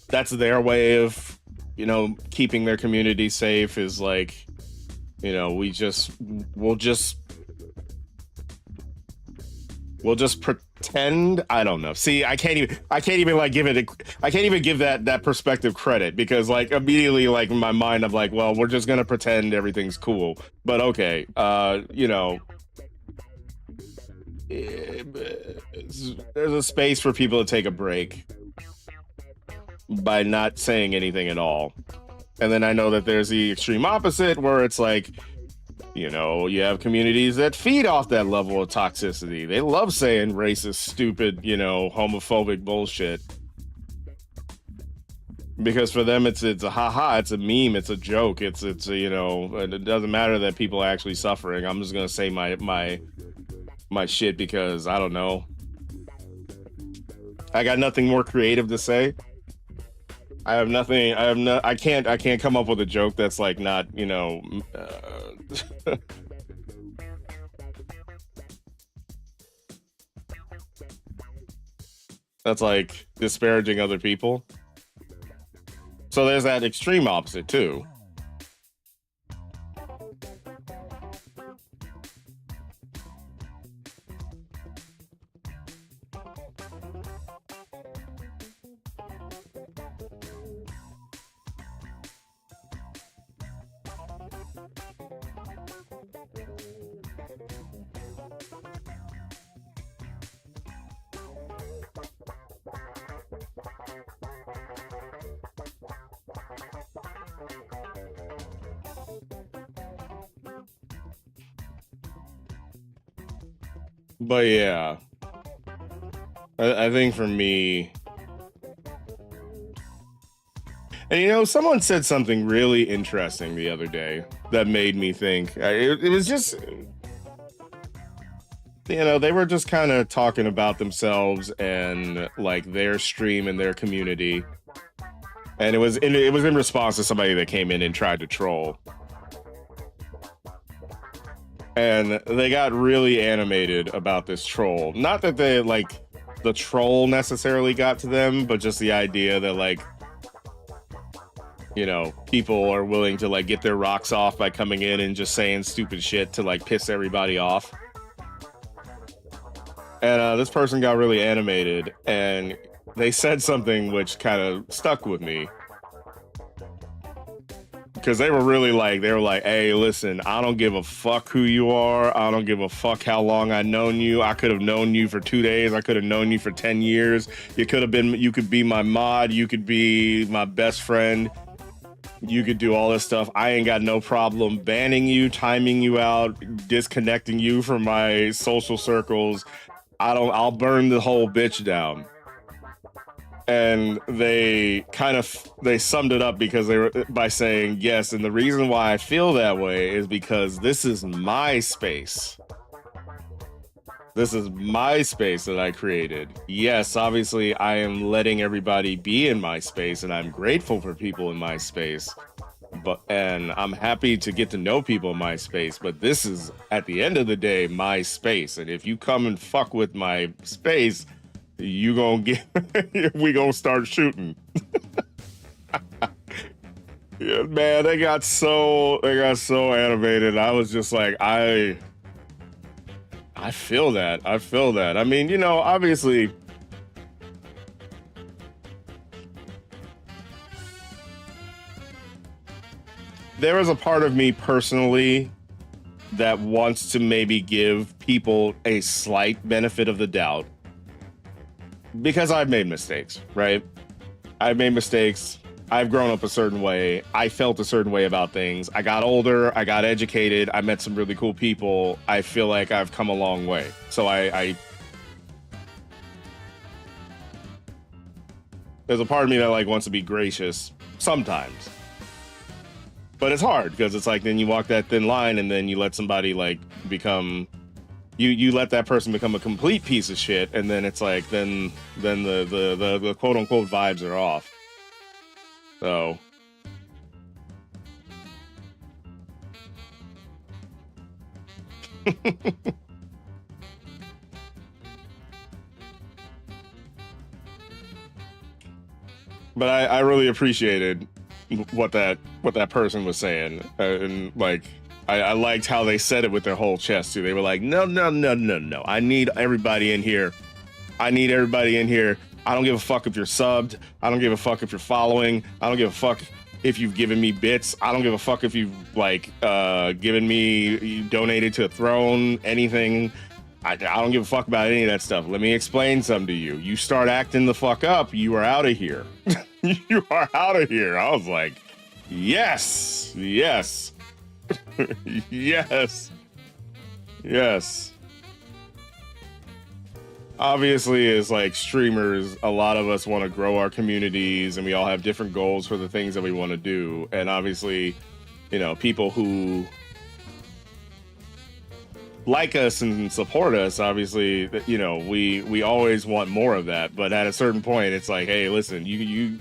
that's their way of, keeping their community safe, is like, we'll just pretend. I don't know. See, I can't even like give it I can't even give that perspective credit, because like immediately, like in my mind, I'm like, well, we're just gonna pretend everything's cool. But okay, there's a space for people to take a break by not saying anything at all. And then I know that there's the extreme opposite, where it's like, you have communities that feed off that level of toxicity. They love saying racist, stupid, homophobic bullshit. Because for them, it's a haha, it's a meme, it's a joke, it's and it doesn't matter that people are actually suffering. I'm just gonna say my shit because I don't know. I got nothing more creative to say. I have nothing. I can't come up with a joke that's like not, that's like disparaging other people. So there's that extreme opposite too. But yeah, I think for me, and someone said something really interesting the other day that made me think. It was just, they were just kind of talking about themselves and like their stream and their community, and it was in response to somebody that came in and tried to troll. And they got really animated about this troll. Not that they like the troll necessarily got to them, but just the idea that like, people are willing to like get their rocks off by coming in and just saying stupid shit to like piss everybody off. And this person got really animated, and they said something which kind of stuck with me. because they were really like, hey, listen, I don't give a fuck who you are. I don't give a fuck how long I've known you. I could have known you for 2 days. I could have known you for 10 years. You could be my mod. You could be my best friend. You could do all this stuff. I ain't got no problem banning you, timing you out, disconnecting you from my social circles. I'll burn the whole bitch down. And they summed it up by saying, yes, and the reason why I feel that way is because this is my space. This is my space that I created. Yes, obviously I am letting everybody be in my space, and I'm grateful for people in my space. And I'm happy to get to know people in my space, but this is, at the end of the day, my space. And if you come and fuck with my space, we gonna start shooting. Yeah, man, they got so animated. I was just like, I feel that. I mean, obviously, there is a part of me personally that wants to maybe give people a slight benefit of the doubt, because I've made mistakes, right? I've made mistakes. I've grown up a certain way. I felt a certain way about things. I got older. I got educated. I met some really cool people. I feel like I've come a long way. So there's a part of me that wants to be gracious sometimes. But it's hard because it's like, then you walk that thin line and then you let somebody become, you let that person become a complete piece of shit, and then it's like, then the quote unquote vibes are off. So but I really appreciated what that person was saying, and I liked how they said it with their whole chest too. They were like, no. I need everybody in here. I don't give a fuck if you're subbed. I don't give a fuck if you're following. I don't give a fuck if you've given me bits. I don't give a fuck if you've you donated to a throne, anything. I don't give a fuck about any of that stuff. Let me explain something to you. You start acting the fuck up, you are out of here. You are out of here. I was like, yes. Yes. Obviously, as streamers, a lot of us want to grow our communities, and we all have different goals for the things that we want to do. And obviously, people who like us and support us, obviously, we always want more of that. But at a certain point, it's like, hey, listen, you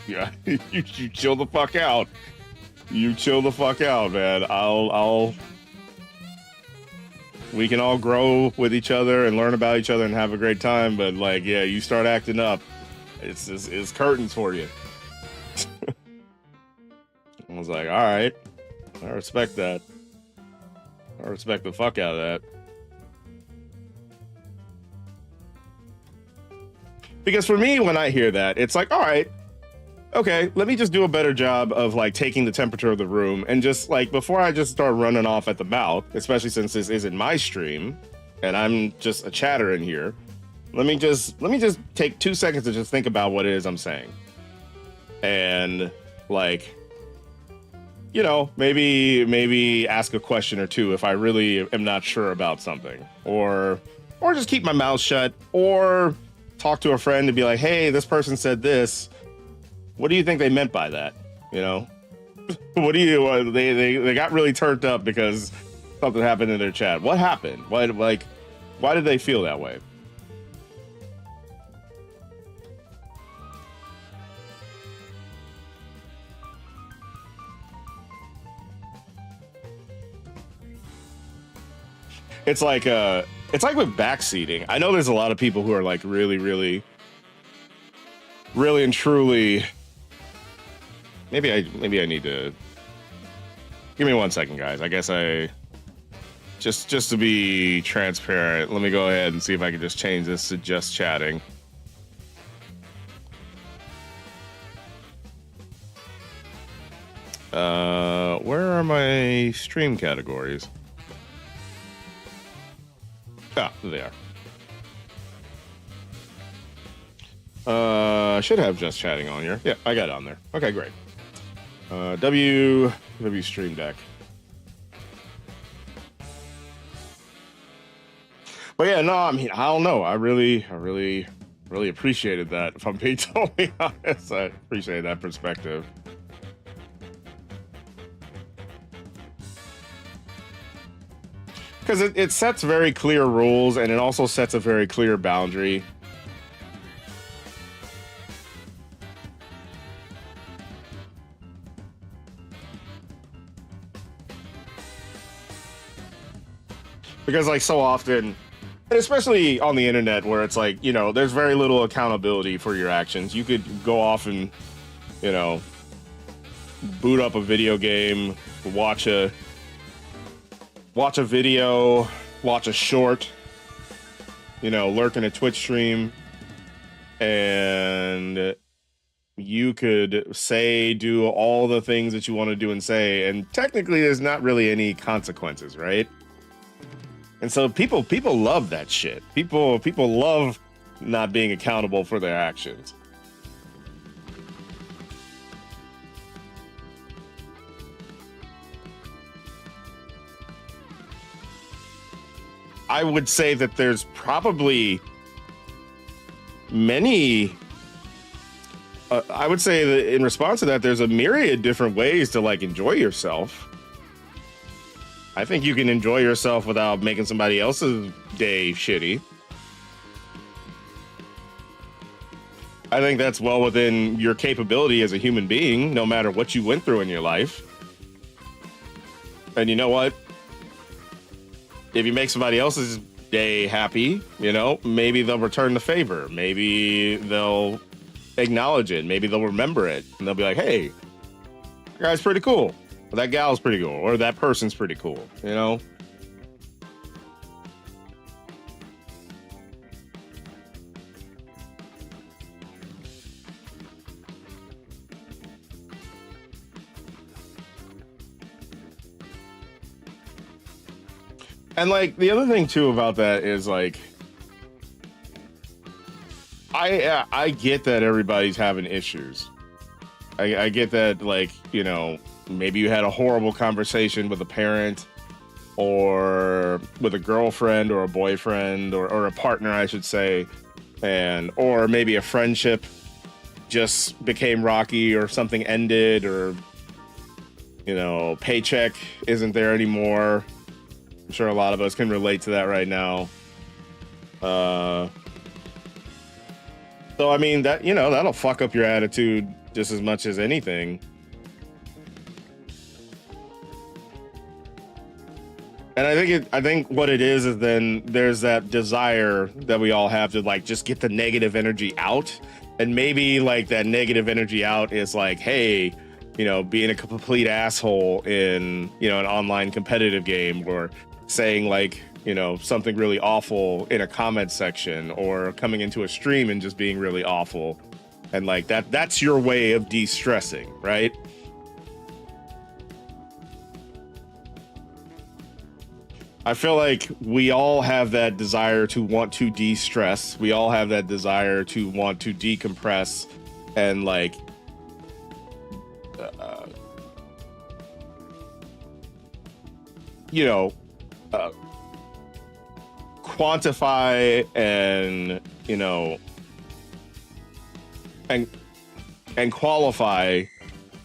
chill the fuck out. You chill the fuck out, man. We can all grow with each other and learn about each other and have a great time. But you start acting up, it's curtains for you. I was like, all right, I respect that. I respect the fuck out of that. Because for me, when I hear that, it's like, all right, okay, let me just do a better job of taking the temperature of the room, and just before I just start running off at the mouth, especially since this isn't my stream and I'm just a chatter in here. Let me just take 2 seconds to just think about what it is I'm saying. And maybe ask a question or two if I really am not sure about something, or just keep my mouth shut, or talk to a friend and be like, hey, this person said this. What do you think they meant by that? What do you, they got really turned up because something happened in their chat. What happened? Why did they feel that way? It's like with backseating. I know there's a lot of people who are really and truly. Maybe I need to. Give me 1 second, guys. I guess just to be transparent, let me go ahead and see if I can just change this to just chatting. where are my stream categories? Ah, there they are. Should have just chatting on here. Yeah, I got it on there. Okay, great. W Stream Deck. But yeah, no, I mean, I don't know. I really appreciated that. If I'm being totally honest, I appreciate that perspective. Because it sets very clear rules, and it also sets a very clear boundary. Because like so often, and especially on the internet where it's like, you know, there's very little accountability for your actions. You could go off and, you know, boot up a video game, watch a video, watch a short, you know, lurk in a Twitch stream, and you could say, do all the things that you want to do and say, and technically there's not really any consequences, right? And so people love that shit. People love not being accountable for their actions. I would say that there's probably many. I would say that in response to that, there's a myriad different ways to like enjoy yourself. I think you can enjoy yourself without making somebody else's day shitty. I think that's well within your capability as a human being, no matter what you went through in your life. And you know what? If you make somebody else's day happy, you know, maybe they'll return the favor. Maybe they'll acknowledge it. Maybe they'll remember it. And they'll be like, hey, that guy's pretty cool. Or that gal's pretty cool. Or that person's pretty cool, you know? And like the other thing too about that is like, I get that everybody's having issues. I get that, like, you know, maybe you had a horrible conversation with a parent or with a girlfriend or a boyfriend or a partner, I should say, or maybe a friendship just became rocky or something ended, or, you know, paycheck isn't there anymore. I'm sure a lot of us can relate to that right now. So I mean, that, you know, that'll fuck up your attitude just as much as anything. And I think what it is then there's that desire that we all have to like just get the negative energy out. And maybe like that negative energy out is like, hey, you know, being a complete asshole in, you know, an online competitive game, or saying like, you know, something really awful in a comment section, or coming into a stream and just being really awful. And like that's your way of de-stressing, right? I feel like we all have that desire to want to de-stress. We all have that desire to want to decompress and like you know, quantify and, you know, and qualify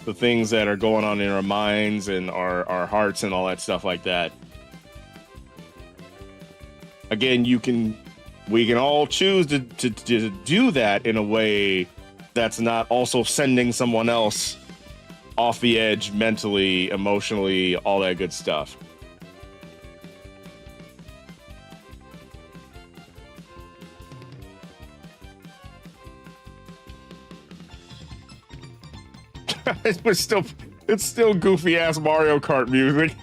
the things that are going on in our minds and our hearts and all that stuff like that. Again, we can all choose to do that in a way that's not also sending someone else off the edge mentally, emotionally, all that good stuff. It's still goofy ass Mario Kart music.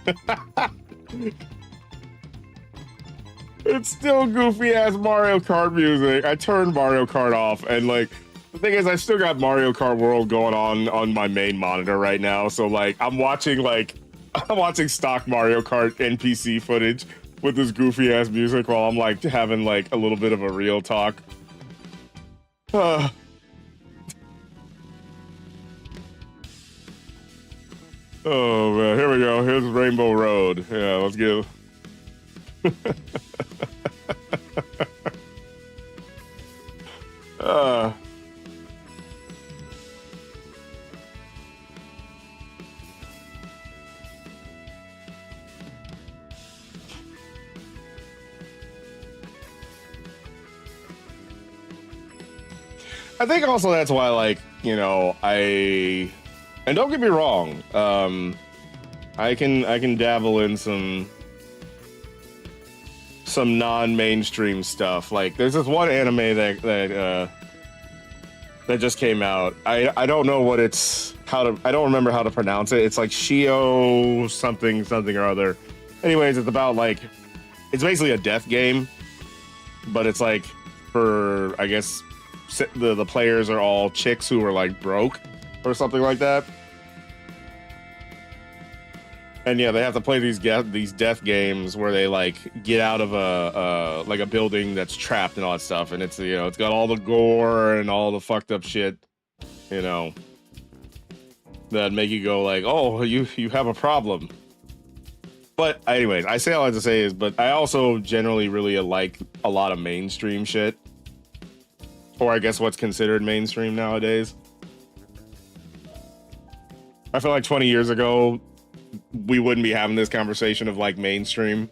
It's still goofy ass Mario Kart music. I turned Mario Kart off, and like the thing is, I still got Mario Kart World going on my main monitor right now. So like I'm watching like I'm watching stock Mario Kart NPC footage with this goofy ass music while I'm like having like a little bit of a real talk. Oh man, here we go. Here's Rainbow Road. Yeah, let's go. I think also that's why, like, you know, and don't get me wrong, I can dabble in some non-mainstream stuff. Like, there's this one anime that just came out. I don't know what I don't remember how to pronounce it. It's like Shio something or other. Anyways, it's about like, it's basically a death game, but it's like for, I guess, the players are all chicks who are like broke or something like that. And yeah, they have to play these death games where they like get out of a building that's trapped and all that stuff. And it's, you know, it's got all the gore and all the fucked up shit, you know, that make you go like, oh, you have a problem. But anyways, I say all I have to say is, but I also generally really like a lot of mainstream shit, or I guess what's considered mainstream nowadays. I feel like 20 years ago, we wouldn't be having this conversation of like mainstream.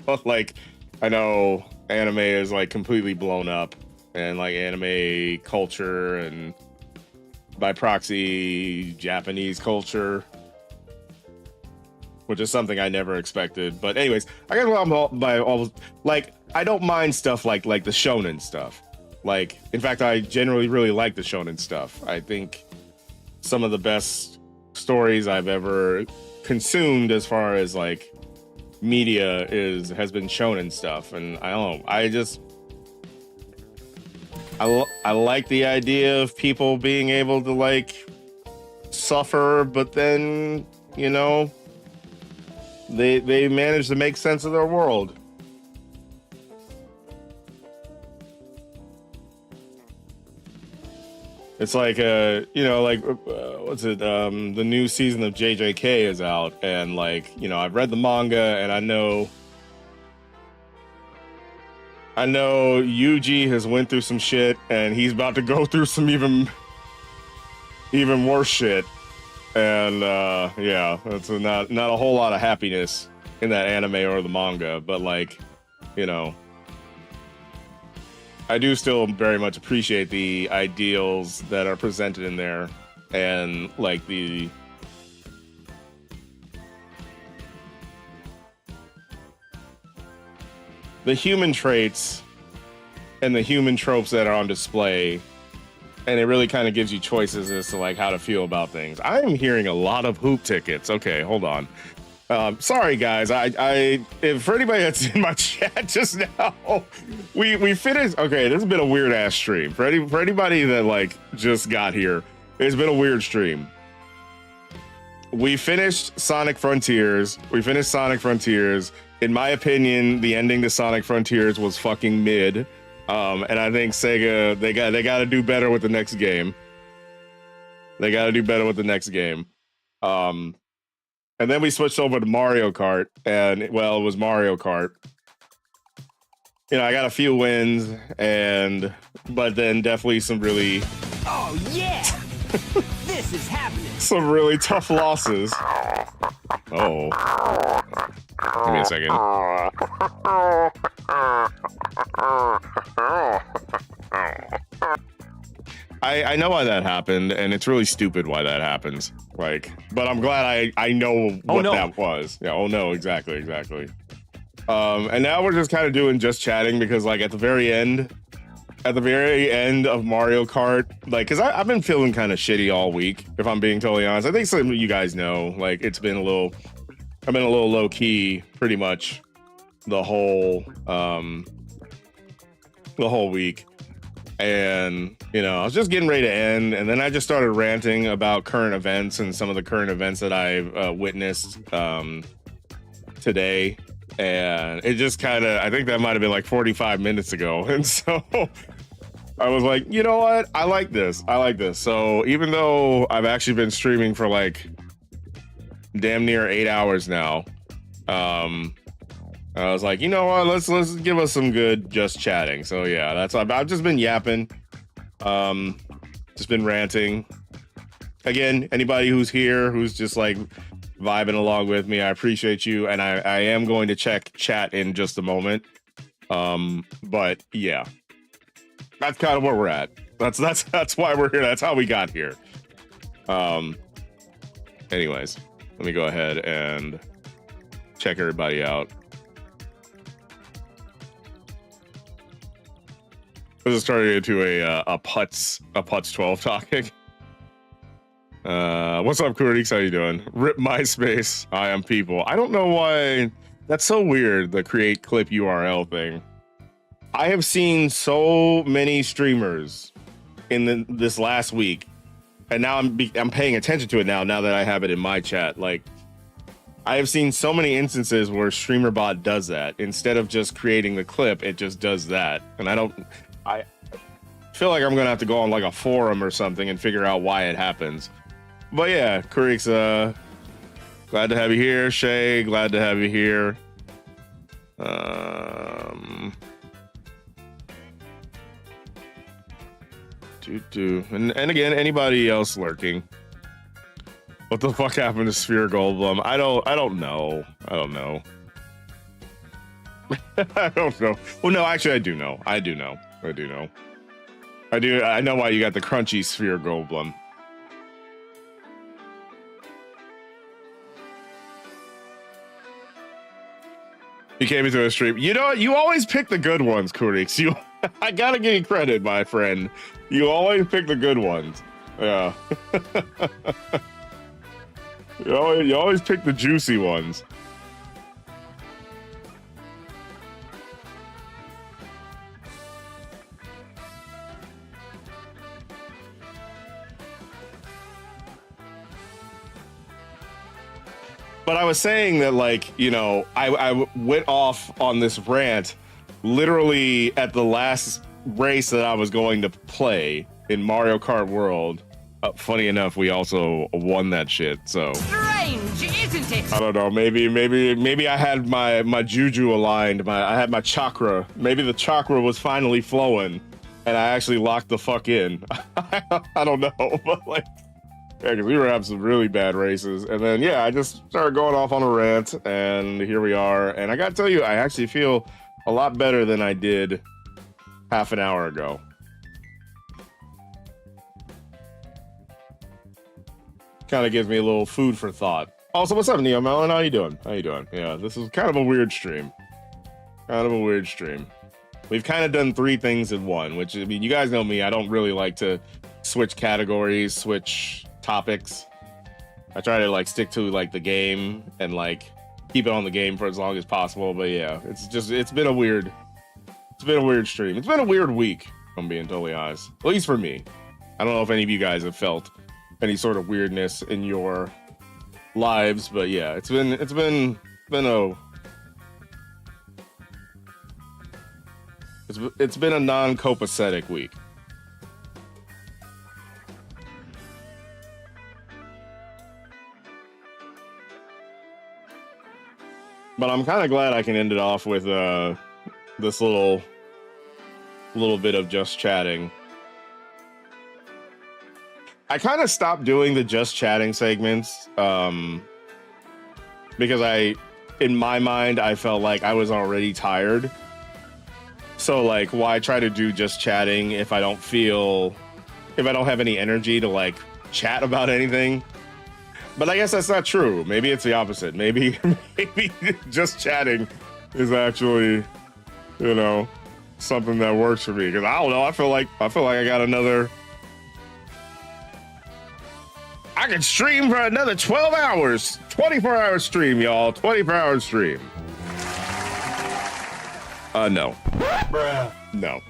But like, I know anime is like completely blown up, and like anime culture, and by proxy Japanese culture, which is something I never expected. But anyways, I guess like, I don't mind stuff like the shonen stuff. Like, in fact, I generally really like the shonen stuff. I think some of the best stories I've ever consumed as far as like media has been shonen stuff. And I don't know, I like the idea of people being able to like suffer, but then, you know, they manage to make sense of their world. It's like, you know, like, what's it? The new season of JJK is out, and like, you know, I've read the manga, and I know Yuji has went through some shit, and he's about to go through some even worse shit. And yeah, that's not a whole lot of happiness in that anime or the manga, but like, you know, I do still very much appreciate the ideals that are presented in there, and like the human traits and the human tropes that are on display, and it really kind of gives you choices as to like how to feel about things. I am hearing a lot of hoop tickets. Okay, hold on. Sorry guys, if for anybody that's in my chat just now, we finished. Okay, this has been a weird ass stream. For anybody that like just got here, it's been a weird stream. We finished Sonic Frontiers. In my opinion, the ending to Sonic Frontiers was fucking mid. And I think Sega, they got to do better with the next game. And then we switched over to Mario Kart, and well, it was Mario Kart. You know, I got a few wins, but then definitely some really, Oh yeah! This is happening! some really tough losses. Oh, give me a second. I know why that happened, and it's really stupid why that happens. Like, but I'm glad I know what that was. Yeah. Oh no. Exactly. And now we're just kind of doing just chatting, because like at the very end of Mario Kart, like, because I've been feeling kind of shitty all week, if I'm being totally honest. I think some of you guys know, like, I've been a little low key pretty much the whole week. and you know, I was just getting ready to end, and then I just started ranting about current events and some of the current events that I've witnessed today, and it just kind of, I think that might have been like 45 minutes ago, and so I was like, you know what, I like this. So even though I've actually been streaming for like damn near 8 hours now, I was like, you know what, let's give us some good just chatting. So yeah, that's, I've just been yapping, just been ranting. Again, anybody who's here who's just like vibing along with me, I appreciate you, and I am going to check chat in just a moment. But yeah, that's kind of where we're at. That's why we're here. That's how we got here. Anyways, let me go ahead and check everybody out. This is turning into a putts 12 talking. What's up, Kurix? How you doing? Rip MySpace. I am people. I don't know why that's so weird, the create clip URL thing. I have seen so many streamers in this last week, and now I'm paying attention to it now that I have it in my chat. Like, I have seen so many instances where StreamerBot does that. Instead of just creating the clip, it just does that. And I feel like I'm gonna have to go on like a forum or something and figure out why it happens. But yeah, Kurix, glad to have you here. Shay, glad to have you here. And again, anybody else lurking? What the fuck happened to Sphere Goldblum? I don't know. I don't know. Well, no, actually, I do know. I know why you got the crunchy Sphere Goldblum. You came into a stream. You know what? You always pick the good ones, Kurix. I gotta give you credit, my friend. You always pick the good ones. Yeah. You always pick the juicy ones. But I was saying that, like, you know, I went off on this rant literally at the last race that I was going to play in Mario Kart World. Funny enough, we also won that shit. So Strange, isn't it? I don't know. Maybe I had my juju aligned. I had my chakra. Maybe the chakra was finally flowing, and I actually locked the fuck in. I don't know, but like. Yeah, because we were having some really bad races. And then, yeah, I just started going off on a rant, and here we are. And I gotta tell you, I actually feel a lot better than I did half an hour ago. Kind of gives me a little food for thought. Also, what's up, Neo Melon? How you doing? Yeah, this is kind of a weird stream. We've kind of done 3 things in one, which, I mean, you guys know me. I don't really like to switch categories, switch topics. I try to like stick to like the game and like keep it on the game for as long as possible. But yeah, it's been a weird stream. It's been a weird week, if I'm being totally honest. At least for me. I don't know if any of you guys have felt any sort of weirdness in your lives, but yeah, it's been a non-copacetic week. But I'm kind of glad I can end it off with this little bit of just chatting. I kind of stopped doing the just chatting segments because in my mind, I felt like I was already tired. So like, why try to do just chatting if I don't have any energy to like chat about anything? But I guess that's not true. Maybe it's the opposite. Maybe just chatting is actually, you know, something that works for me. Because I don't know. I feel like I got another. I can stream for another 12 hours, 24-hour stream, y'all. 24-hour stream. No. Bruh. No.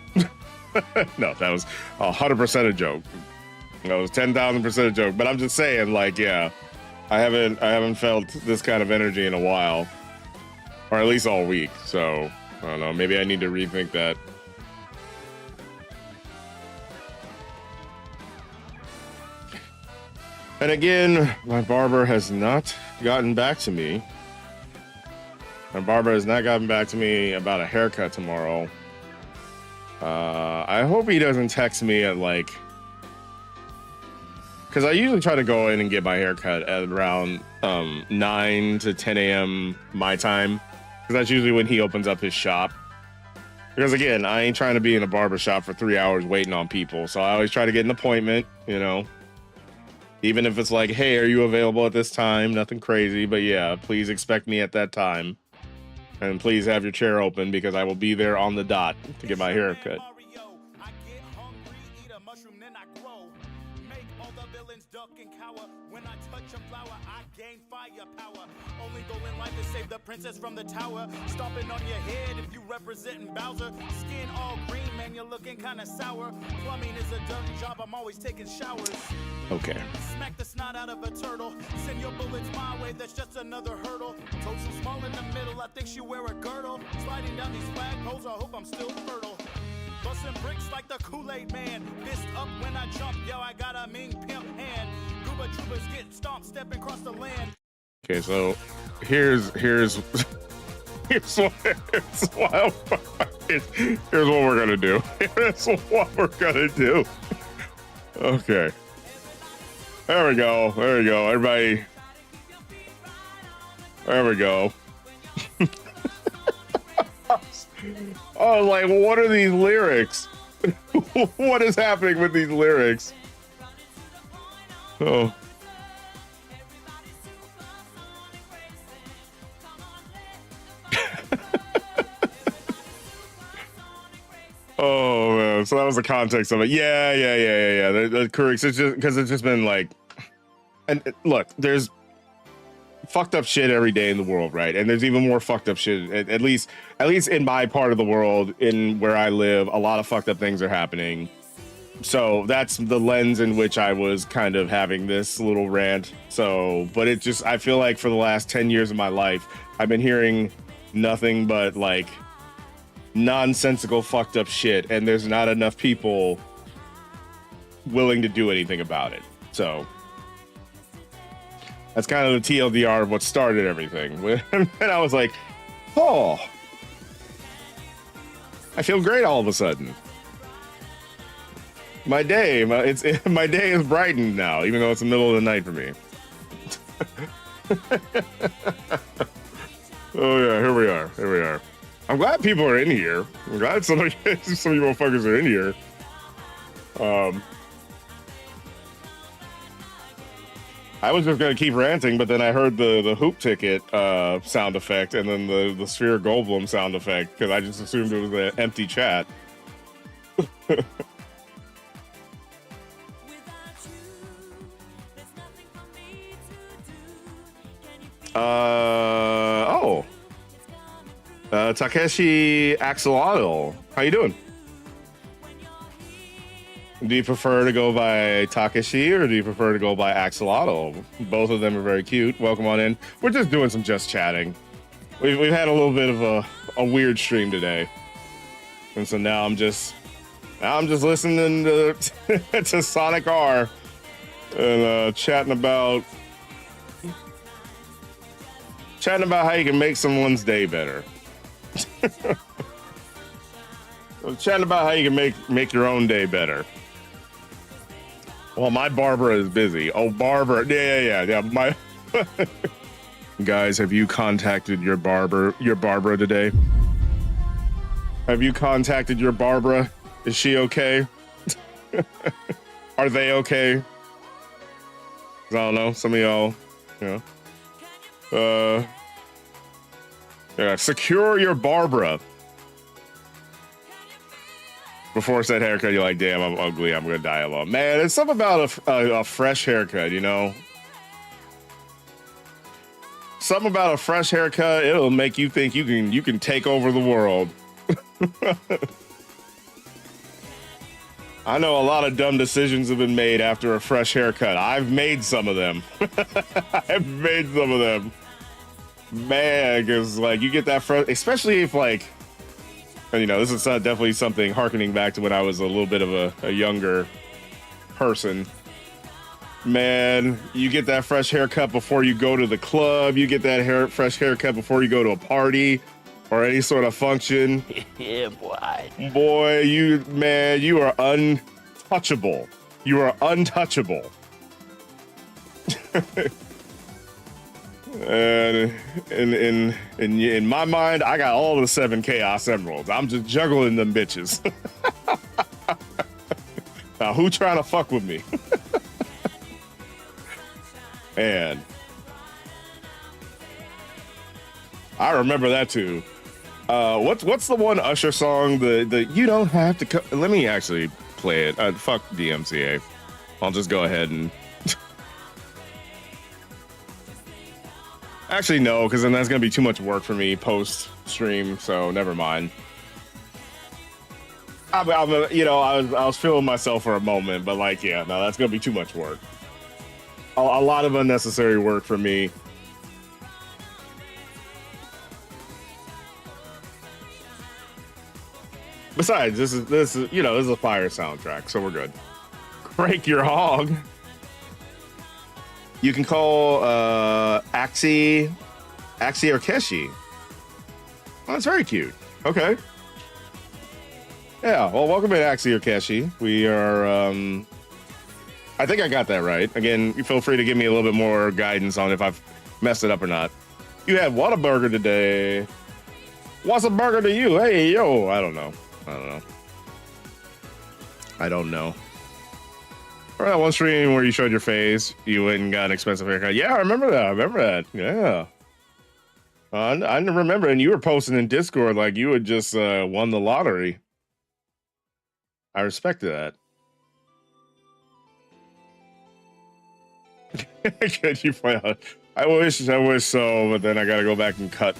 No, that was 100% a joke. That was 10,000% a joke. But I'm just saying, like, yeah, I haven't felt this kind of energy in a while, or at least all week. So I don't know. Maybe I need to rethink that. And again, my barber has not gotten back to me. My barber has not gotten back to me about a haircut tomorrow. I hope he doesn't text me at like, because I usually try to go in and get my haircut at around 9 to 10 a.m. my time, because that's usually when he opens up his shop. Because again, I ain't trying to be in a barber shop for 3 hours waiting on people, so I always try to get an appointment, you know. Even if it's like, hey, are you available at this time? Nothing crazy, but yeah, please expect me at that time. And please have your chair open because I will be there on the dot to get my hair cut. Only goal in life is save the princess from the tower. Stomping on your head if you representing Bowser. Skin all green, man, you're looking kinda sour. Plumbing is a dirty job, I'm always taking showers. Okay. Smack the snot out of a turtle. Send your bullets my way, that's just another hurdle. Toes so small in the middle, I think she wear a girdle. Sliding down these flagpoles, I hope I'm still fertile. Busting bricks like the Kool-Aid man. Fist up when I jump, yo, I got a mean pimp hand. Gooba troopers get stomped, stepping across the land. Okay, so here's what we're gonna do. Here's what we're gonna do. Okay. There we go. There we go. Everybody. There we go. Oh, like, what are these lyrics? What is happening with these lyrics? Oh. Oh man, so that was the context of it. Yeah. The correct. It's just because it's just been like, and look, there's fucked up shit every day in the world, right? And there's even more fucked up shit. At least in my part of the world, in where I live, a lot of fucked up things are happening. So that's the lens in which I was kind of having this little rant. So, but it just, I feel like for the last 10 years of my life, I've been hearing nothing but like nonsensical fucked up shit, and there's not enough people willing to do anything about it. So that's kind of the TLDR of what started everything. And I was like, oh, I feel great all of a sudden. My day is brightened now, even though it's the middle of the night for me. Oh yeah, here we are. I'm glad people are in here. I'm glad some of you motherfuckers are in here. I was just gonna keep ranting, but then I heard the hoop ticket sound effect and then the Sphere Goldblum sound effect, because I just assumed it was an empty chat. Takeshi Axolotl, how you doing? Do you prefer to go by Takeshi or do you prefer to go by Axolotl? Both of them are very cute. Welcome on in. We're just doing some just chatting. We've had a little bit of a weird stream today, and so now I'm just listening to to Sonic R and chatting about how you can make someone's day better. I'm chatting about how you can make your own day better. Well, my Barbara is busy. Oh, Barbara. Yeah. My guys, have you contacted your Barbara today? Have you contacted your Barbara? Is she okay? Are they okay? I don't know. Some of y'all, you know. Yeah, secure your Barbara. Before said haircut, you're like, damn, I'm ugly. I'm gonna die alone. Man, it's something about a fresh haircut, you know. Something about a fresh haircut, it'll make you think you can take over the world. I know a lot of dumb decisions have been made after a fresh haircut. I've made some of them. I've made some of them. Man, because like you get that fresh, especially if like, you know, this is definitely something harkening back to when I was a little bit of a younger person. Man, you get that fresh haircut before you go to the club. You get that fresh haircut before you go to a party or any sort of function. Yeah, boy. Boy, you are untouchable. You are untouchable. And in my mind, I got all the 7 Chaos Emeralds. I'm just juggling them bitches. Now, who trying to fuck with me? Man, I remember that too. What's the one Usher song? The you don't have to. Let me actually play it. Fuck DMCA. I'll just go ahead and. Actually, no, because then that's gonna be too much work for me post stream. So never mind. I was feeling myself for a moment, but like, yeah, no, that's gonna be too much work. A lot of unnecessary work for me. Besides, this is a fire soundtrack, so we're good. Crank your hog. You can call Axie or Keshi. Oh, that's very cute. Okay. Yeah, well, welcome to Axie or Keshi. We are, I think I got that right. Again, you feel free to give me a little bit more guidance on if I've messed it up or not. You had what a burger today? What's a burger to you? Hey, yo, I don't know. Or that one stream where you showed your face, you went and got an expensive haircut. Yeah, I remember that. Yeah. I remember, and you were posting in Discord like you had just won the lottery. I respected that. Could you point out? I wish so, but then I gotta go back and cut.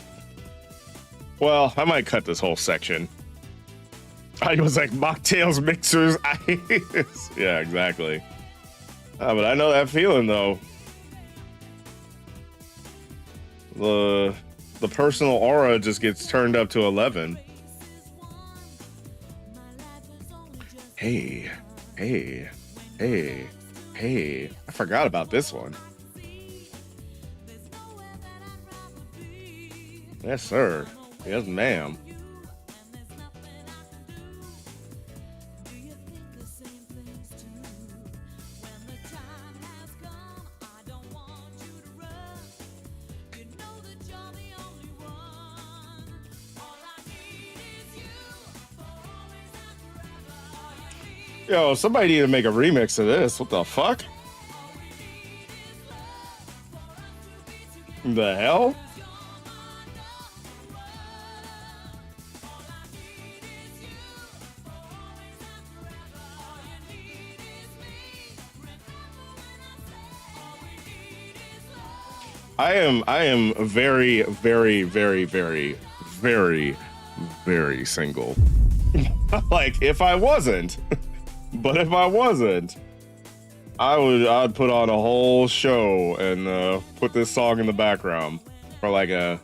Well, I might cut this whole section. I was like mocktails, mixers, ice. Yeah, exactly. But I know that feeling though. The personal aura just gets turned up to 11. Hey. I forgot about this one. Yes, sir. Yes, ma'am. Yo, somebody need to make a remix of this. What the fuck? The hell? I am very, very, very, very, very, very single. Like, if I wasn't, but if I wasn't, I'd put on a whole show and put this song in the background for like an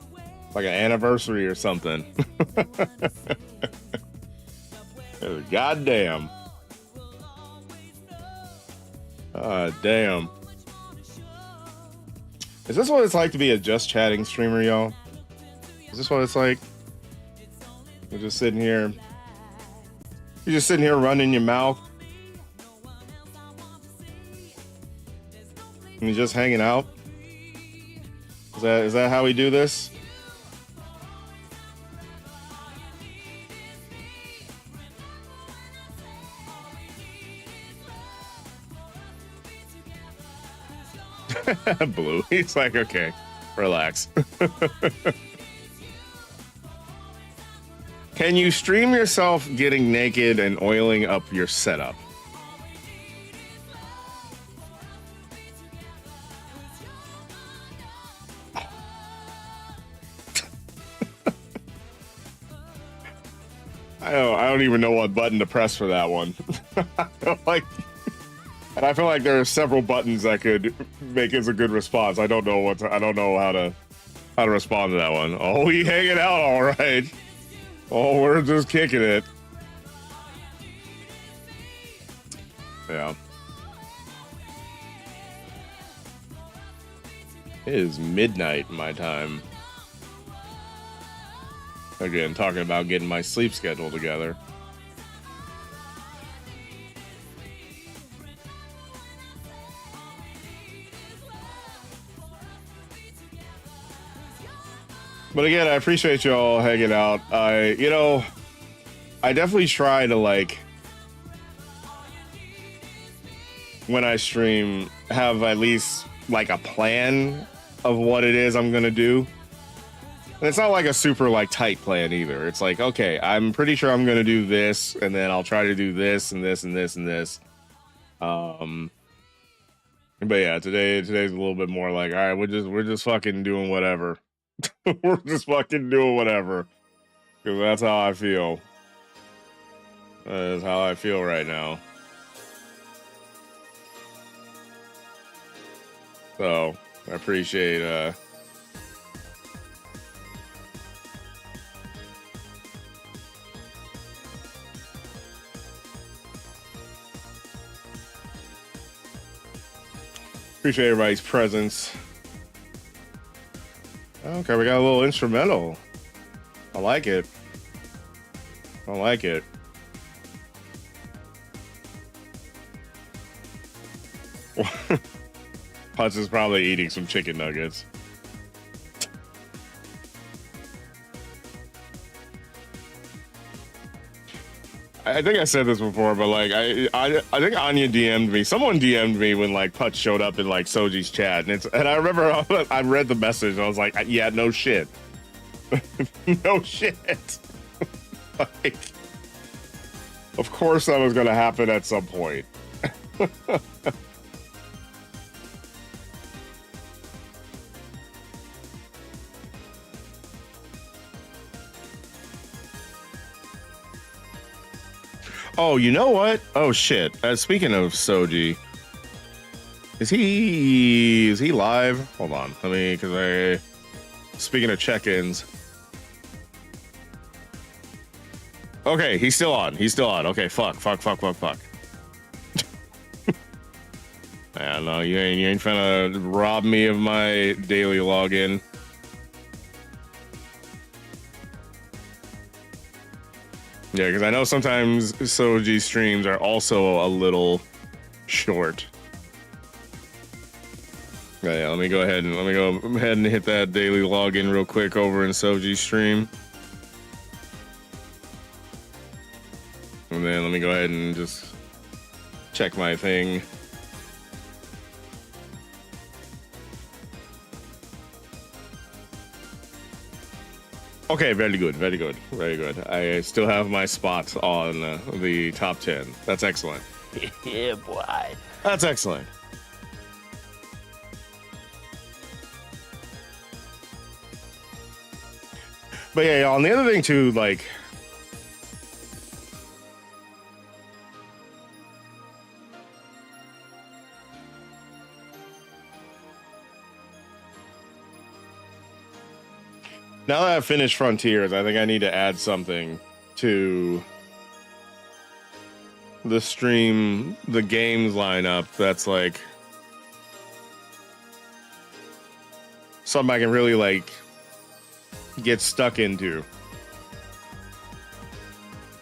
anniversary or something. Goddamn. Damn. Is this what it's like to be a just chatting streamer, y'all? Is this what it's like? You're just sitting here. You're just sitting here running your mouth. And you're just hanging out. Is that how we do this? Blue. He's like, okay, relax. Can you stream yourself getting naked and oiling up your setup? I don't even know what button to press for that one. Like, and I feel like there are several buttons that could make it a good response. I don't know I don't know how to respond to that one. Oh, we hanging out, all right. Oh, we're just kicking it. Yeah. It is midnight my time. Again, talking about getting my sleep schedule together. But again, I appreciate you all hanging out. I definitely try to, like, when I stream, have at least like a plan of what it is I'm gonna do. And it's not like a super like tight plan either. It's like, okay, I'm pretty sure I'm gonna do this, and then I'll try to do this and this and this and this. But yeah, today's a little bit more like, all right, we're just fucking doing whatever. We're just fucking doing whatever. Because that's how I feel. That is how I feel right now. So, I appreciate, appreciate everybody's presence. Okay, we got a little instrumental. I like it. I like it. Putz is probably eating some chicken nuggets. I think I said this before, but like I think Anya DM'd me. Someone DM'd me when like Putz showed up in like Soji's chat, and I remember I read the message and I was like, yeah, no shit. No shit. Like, of course that was gonna happen at some point. Oh, you know what? Oh shit. Speaking of Soji, is he live? Hold on. Let me, speaking of check-ins. Okay, he's still on. He's still on. Okay, fuck. Yeah, no, you ain't trying to rob me of my daily login. Yeah, because I know sometimes Soji streams are also a little short. Yeah, let me go ahead and hit that daily login real quick over in Soji's stream. And then let me go ahead and just check my thing. Okay, very good. I still have my spot on the top 10. That's excellent. Yeah, boy. That's excellent. But yeah, on the other thing too, like, now that I've finished Frontiers, I think I need to add something to the stream, the games lineup that's like something I can really like get stuck into,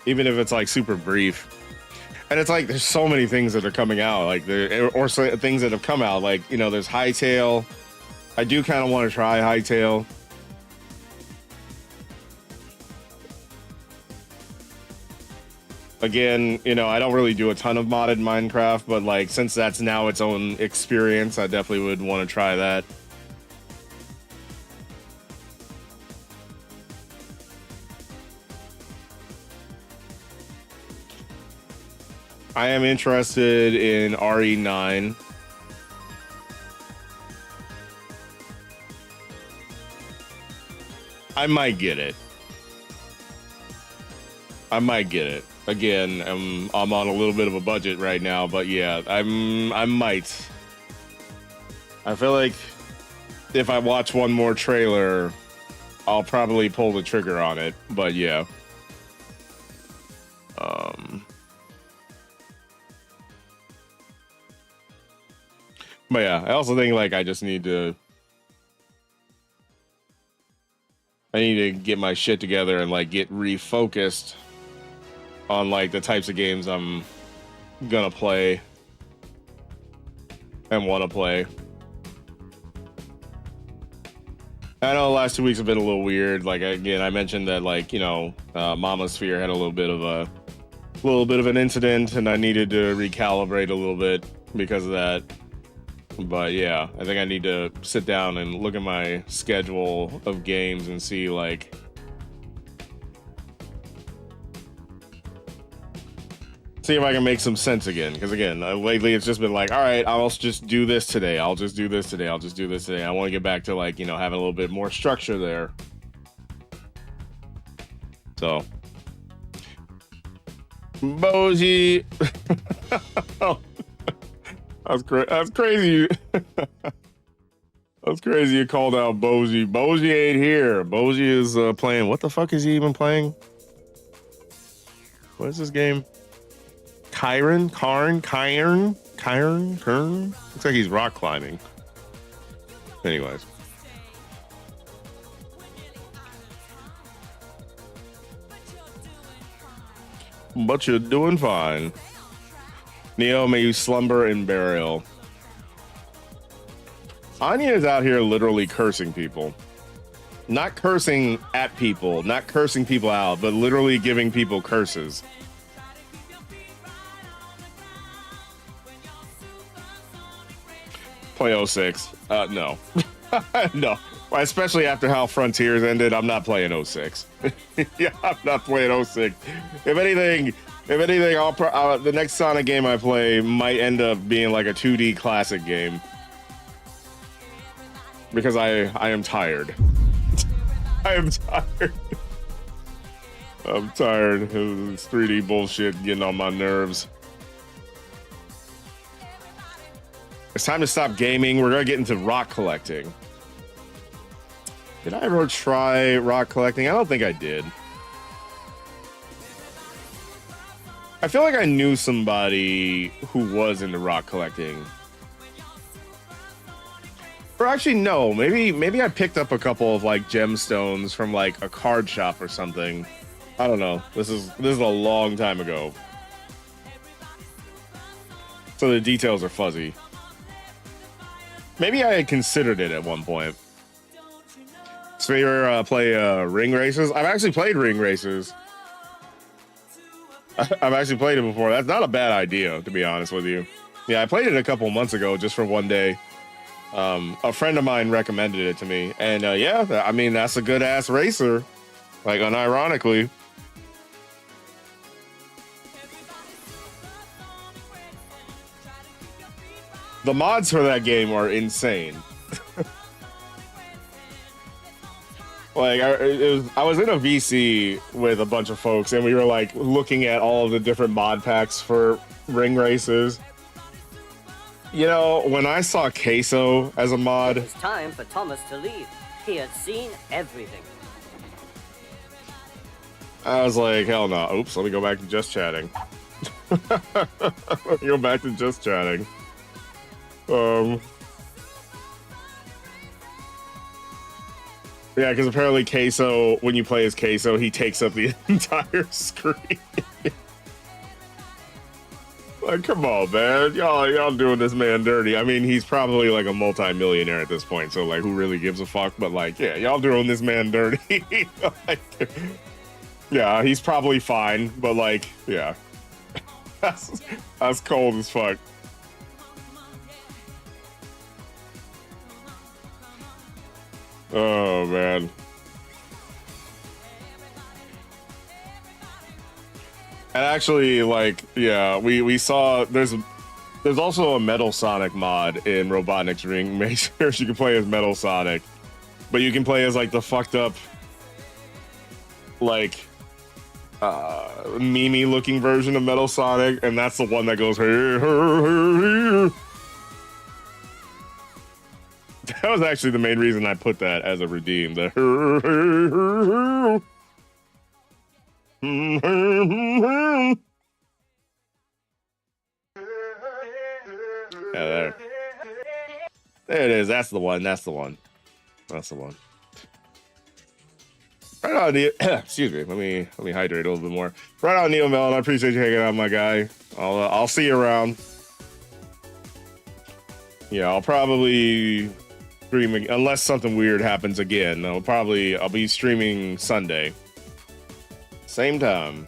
even if it's like super brief. And it's like there's so many things that are coming out, like things that have come out, like, you know, there's Hightail. I do kind of want to try Hightail. Again, you know, I don't really do a ton of modded Minecraft, but like since that's now its own experience, I definitely would want to try that. I am interested in RE9. I might get it. Again, I'm on a little bit of a budget right now, but yeah, I might. I feel like if I watch one more trailer, I'll probably pull the trigger on it. But yeah. But yeah, I also think like I need to get my shit together and like get refocused on like the types of games I'm gonna play and want to play. I know the last 2 weeks have been a little weird. Like again, I mentioned that like, you know, Mama Sphere had a little bit of an incident and I needed to recalibrate a little bit because of that. But yeah, I think I need to sit down and look at my schedule of games and see like if I can make some sense again. Because again, lately it's just been like, all right, I'll just do this today. I'll just do this today. I'll just do this today. I want to get back to like, you know, having a little bit more structure there. So, Boji. That's crazy. That's crazy. You called out Boji. Boji ain't here. Boji is playing. What the fuck is he even playing? What is this game? Kern? Looks like he's rock climbing. Anyways. But you're doing fine. Neo, may you slumber in burial. Anya is out here literally cursing people. Not cursing at people, not cursing people out, but literally giving people curses. Play 06. No. No. Especially after how Frontiers ended, I'm not playing 06. Yeah, I'm not playing 06. If anything, the next Sonic game I play might end up being like a 2D classic game. Because I am tired. I am tired. I'm tired of this 3D bullshit getting on my nerves. It's time to stop gaming. We're gonna get into rock collecting. Did I ever try rock collecting? I don't think I did. I feel like I knew somebody who was into rock collecting. Or actually, no. Maybe I picked up a couple of like gemstones from like a card shop or something. I don't know. This is a long time ago, so the details are fuzzy. Maybe I had considered it at one point. So you ever play ring races? I've actually played ring races. I've actually played it before. That's not a bad idea, to be honest with you. Yeah, I played it a couple months ago just for one day. A friend of mine recommended it to me, and yeah, I mean that's a good ass racer, like unironically. The mods for that game are insane. Like I was in a VC with a bunch of folks, and we were like looking at all of the different mod packs for ring races. You know, when I saw Queso as a mod, It's time for Thomas to leave. He had seen everything. I was like, hell no. Oops, let me go back to just chatting. Let me go back to just chatting. Yeah, because apparently Queso, when you play as Queso, he takes up the entire screen. Like, come on, man. Y'all doing this man dirty. I mean, he's probably like a multi-millionaire at this point, so like, who really gives a fuck? But like, yeah, y'all doing this man dirty. Like, yeah, he's probably fine, but like, yeah. That's cold as fuck. Oh man. And actually, like, yeah, we saw there's also a Metal Sonic mod in Robotnik's Ring. Make sure you can play as Metal Sonic, but you can play as like the fucked up, like meme looking version of Metal Sonic, and that's the one that goes hey, hey, hey. That was actually the main reason I put that as a redeem. The yeah, there it is. That's the one. That's the one. That's the one. Right on, Neil. Excuse me. Let me hydrate a little bit more. Right on, Neil Mellon. I appreciate you hanging out, my guy. I'll see you around. Yeah, I'll probably stream unless something weird happens again. I'll be streaming Sunday, same time.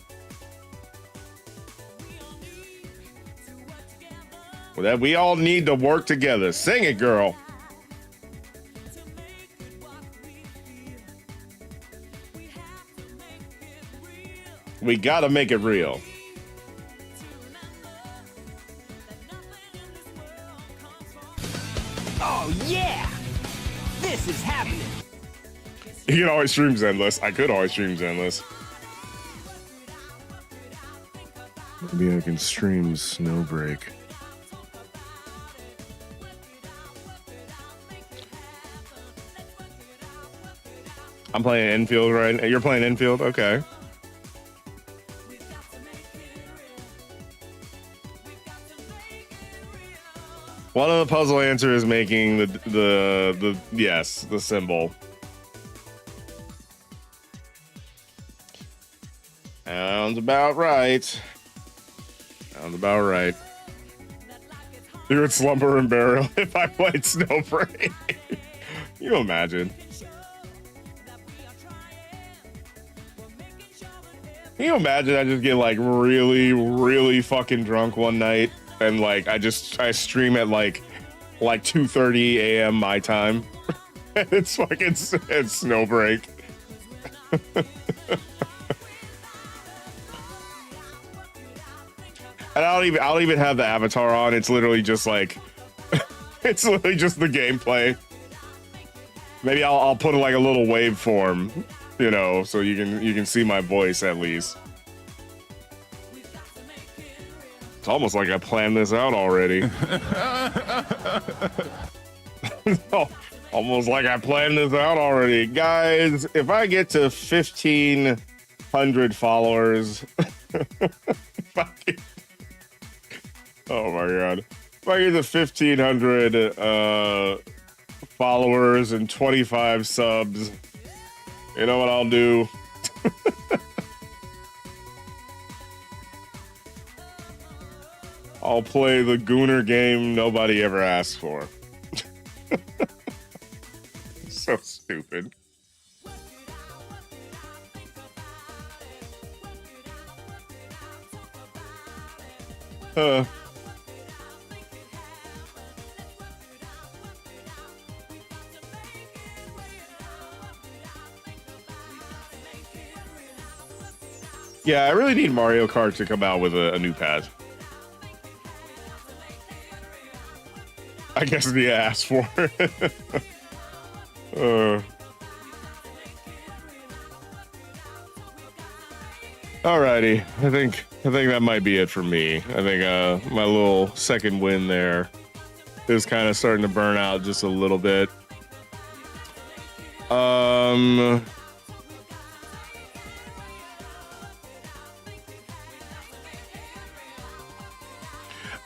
Well, that we all need to work together. Sing it, girl. We gotta make it real. Oh yeah! This is happening! You can always stream Zenless. I could always stream Zenless. Maybe I can stream Snowbreak. I'm playing Enfield right now. You're playing Enfield? Okay. One of the puzzle answers is making the symbol. Sounds about right. Sounds about right. You would slumber and burial if I played Snowbreak. You imagine. Can you imagine I just get like really, really fucking drunk one night and like I stream at like 2:30 a.m. my time. It's Snowbreak. And I'll even have the avatar on. It's literally just like it's literally just the gameplay. Maybe I'll put like a little waveform, you know, so you can see my voice at least. It's almost like I planned this out already. Almost like I planned this out already. Guys, if I get to 1,500 followers, oh my god. If I get to 1,500 followers and 25 subs, you know what I'll do? I'll play the Gooner game nobody ever asked for. So stupid. Yeah, I really need Mario Kart to come out with a new pad. I guess the ass for it. Alrighty, I think that might be it for me. I think my little second win there is kind of starting to burn out just a little bit.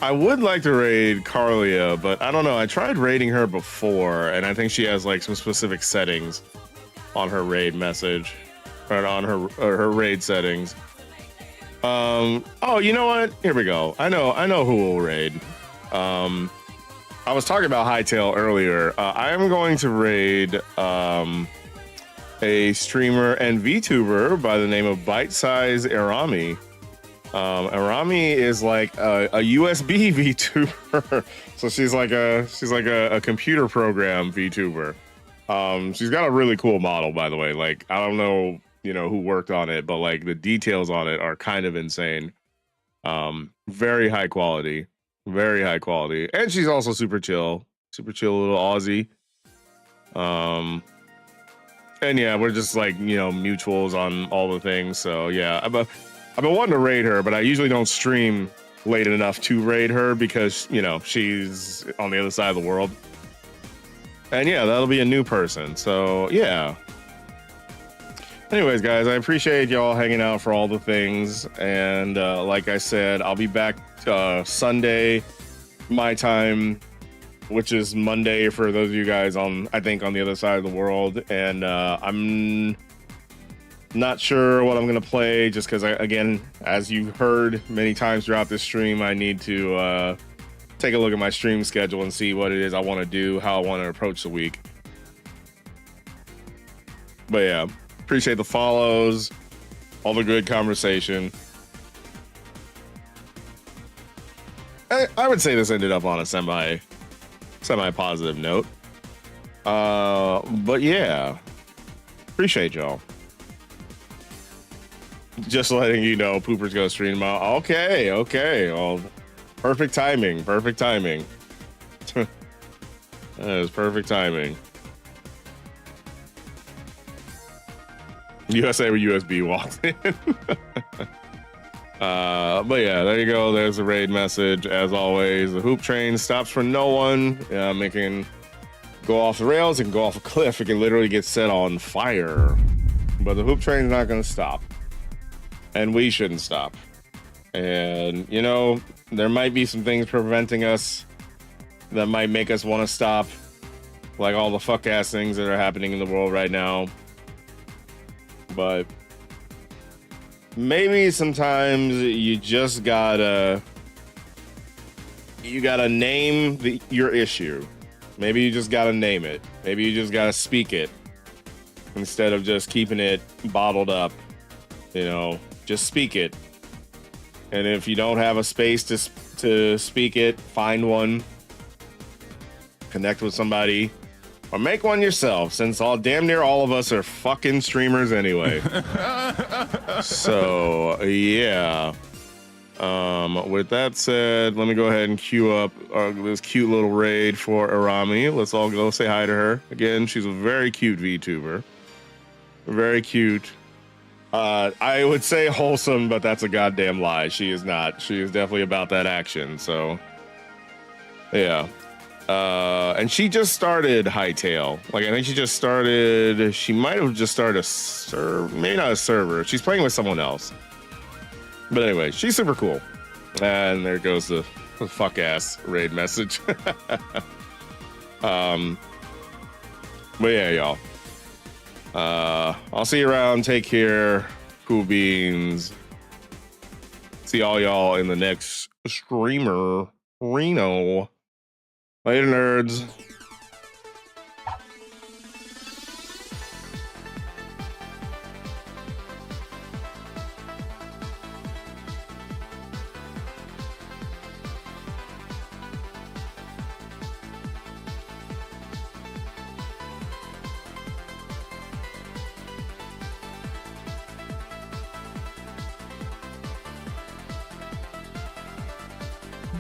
I would like to raid Carlia, but I don't know. I tried raiding her before, and I think she has like some specific settings on her raid message, or on her raid settings. Oh, you know what? Here we go. I know who will raid. I was talking about Hightail earlier. I am going to raid a streamer and VTuber by the name of Bite Size Arami. Arami is like a USB VTuber. So she's like a computer program VTuber. She's got a really cool model, by the way. Like, I don't know, you know, who worked on it, but like the details on it are kind of insane. Very high quality, and she's also super chill little Aussie. And yeah, we're just like, you know, mutuals on all the things. So yeah, I've been wanting to raid her, but I usually don't stream late enough to raid her because, you know, she's on the other side of the world. And yeah, that'll be a new person. So yeah. Anyways, guys, I appreciate y'all hanging out for all the things. And like I said, I'll be back Sunday, my time, which is Monday for those of you guys on, I think, on the other side of the world. And I'm not sure what I'm going to play just because, again, as you've heard many times throughout this stream, I need to take a look at my stream schedule and see what it is I want to do, how I want to approach the week. But yeah, appreciate the follows, all the good conversation. I would say this ended up on a semi-positive note. But yeah, appreciate y'all. Just letting you know, Pooper's gonna stream tomorrow. Okay. Well, perfect timing. That is perfect timing. USA or USB walked in. But yeah, there you go. There's the raid message. As always, the hoop train stops for no one. It can go off the rails. It can go off a cliff. It can literally get set on fire. But the hoop train's not going to stop. And we shouldn't stop. And, you know, there might be some things preventing us that might make us want to stop. Like all the fuck-ass things that are happening in the world right now. But maybe sometimes you just gotta name your issue. Maybe you just gotta name it. Maybe you just gotta speak it instead of just keeping it bottled up. You know, just speak it. And if you don't have a space to speak it, find one, connect with somebody, or make one yourself, since damn near all of us are fucking streamers anyway. So yeah. With that said, let me go ahead and queue up this cute little raid for Arami. Let's all go say hi to her. Again, she's a very cute VTuber. Very cute. I would say wholesome, but that's a goddamn lie. She is not. She is definitely about that action. So yeah. And she just started Hightail. Like, I think she might have just started a server, maybe not a server. She's playing with someone else. But anyway, she's super cool. And there goes the fuck ass raid message. But yeah, y'all. I'll see you around. Take care. Cool beans. See all y'all in the next streamer. Reno. Later, nerds.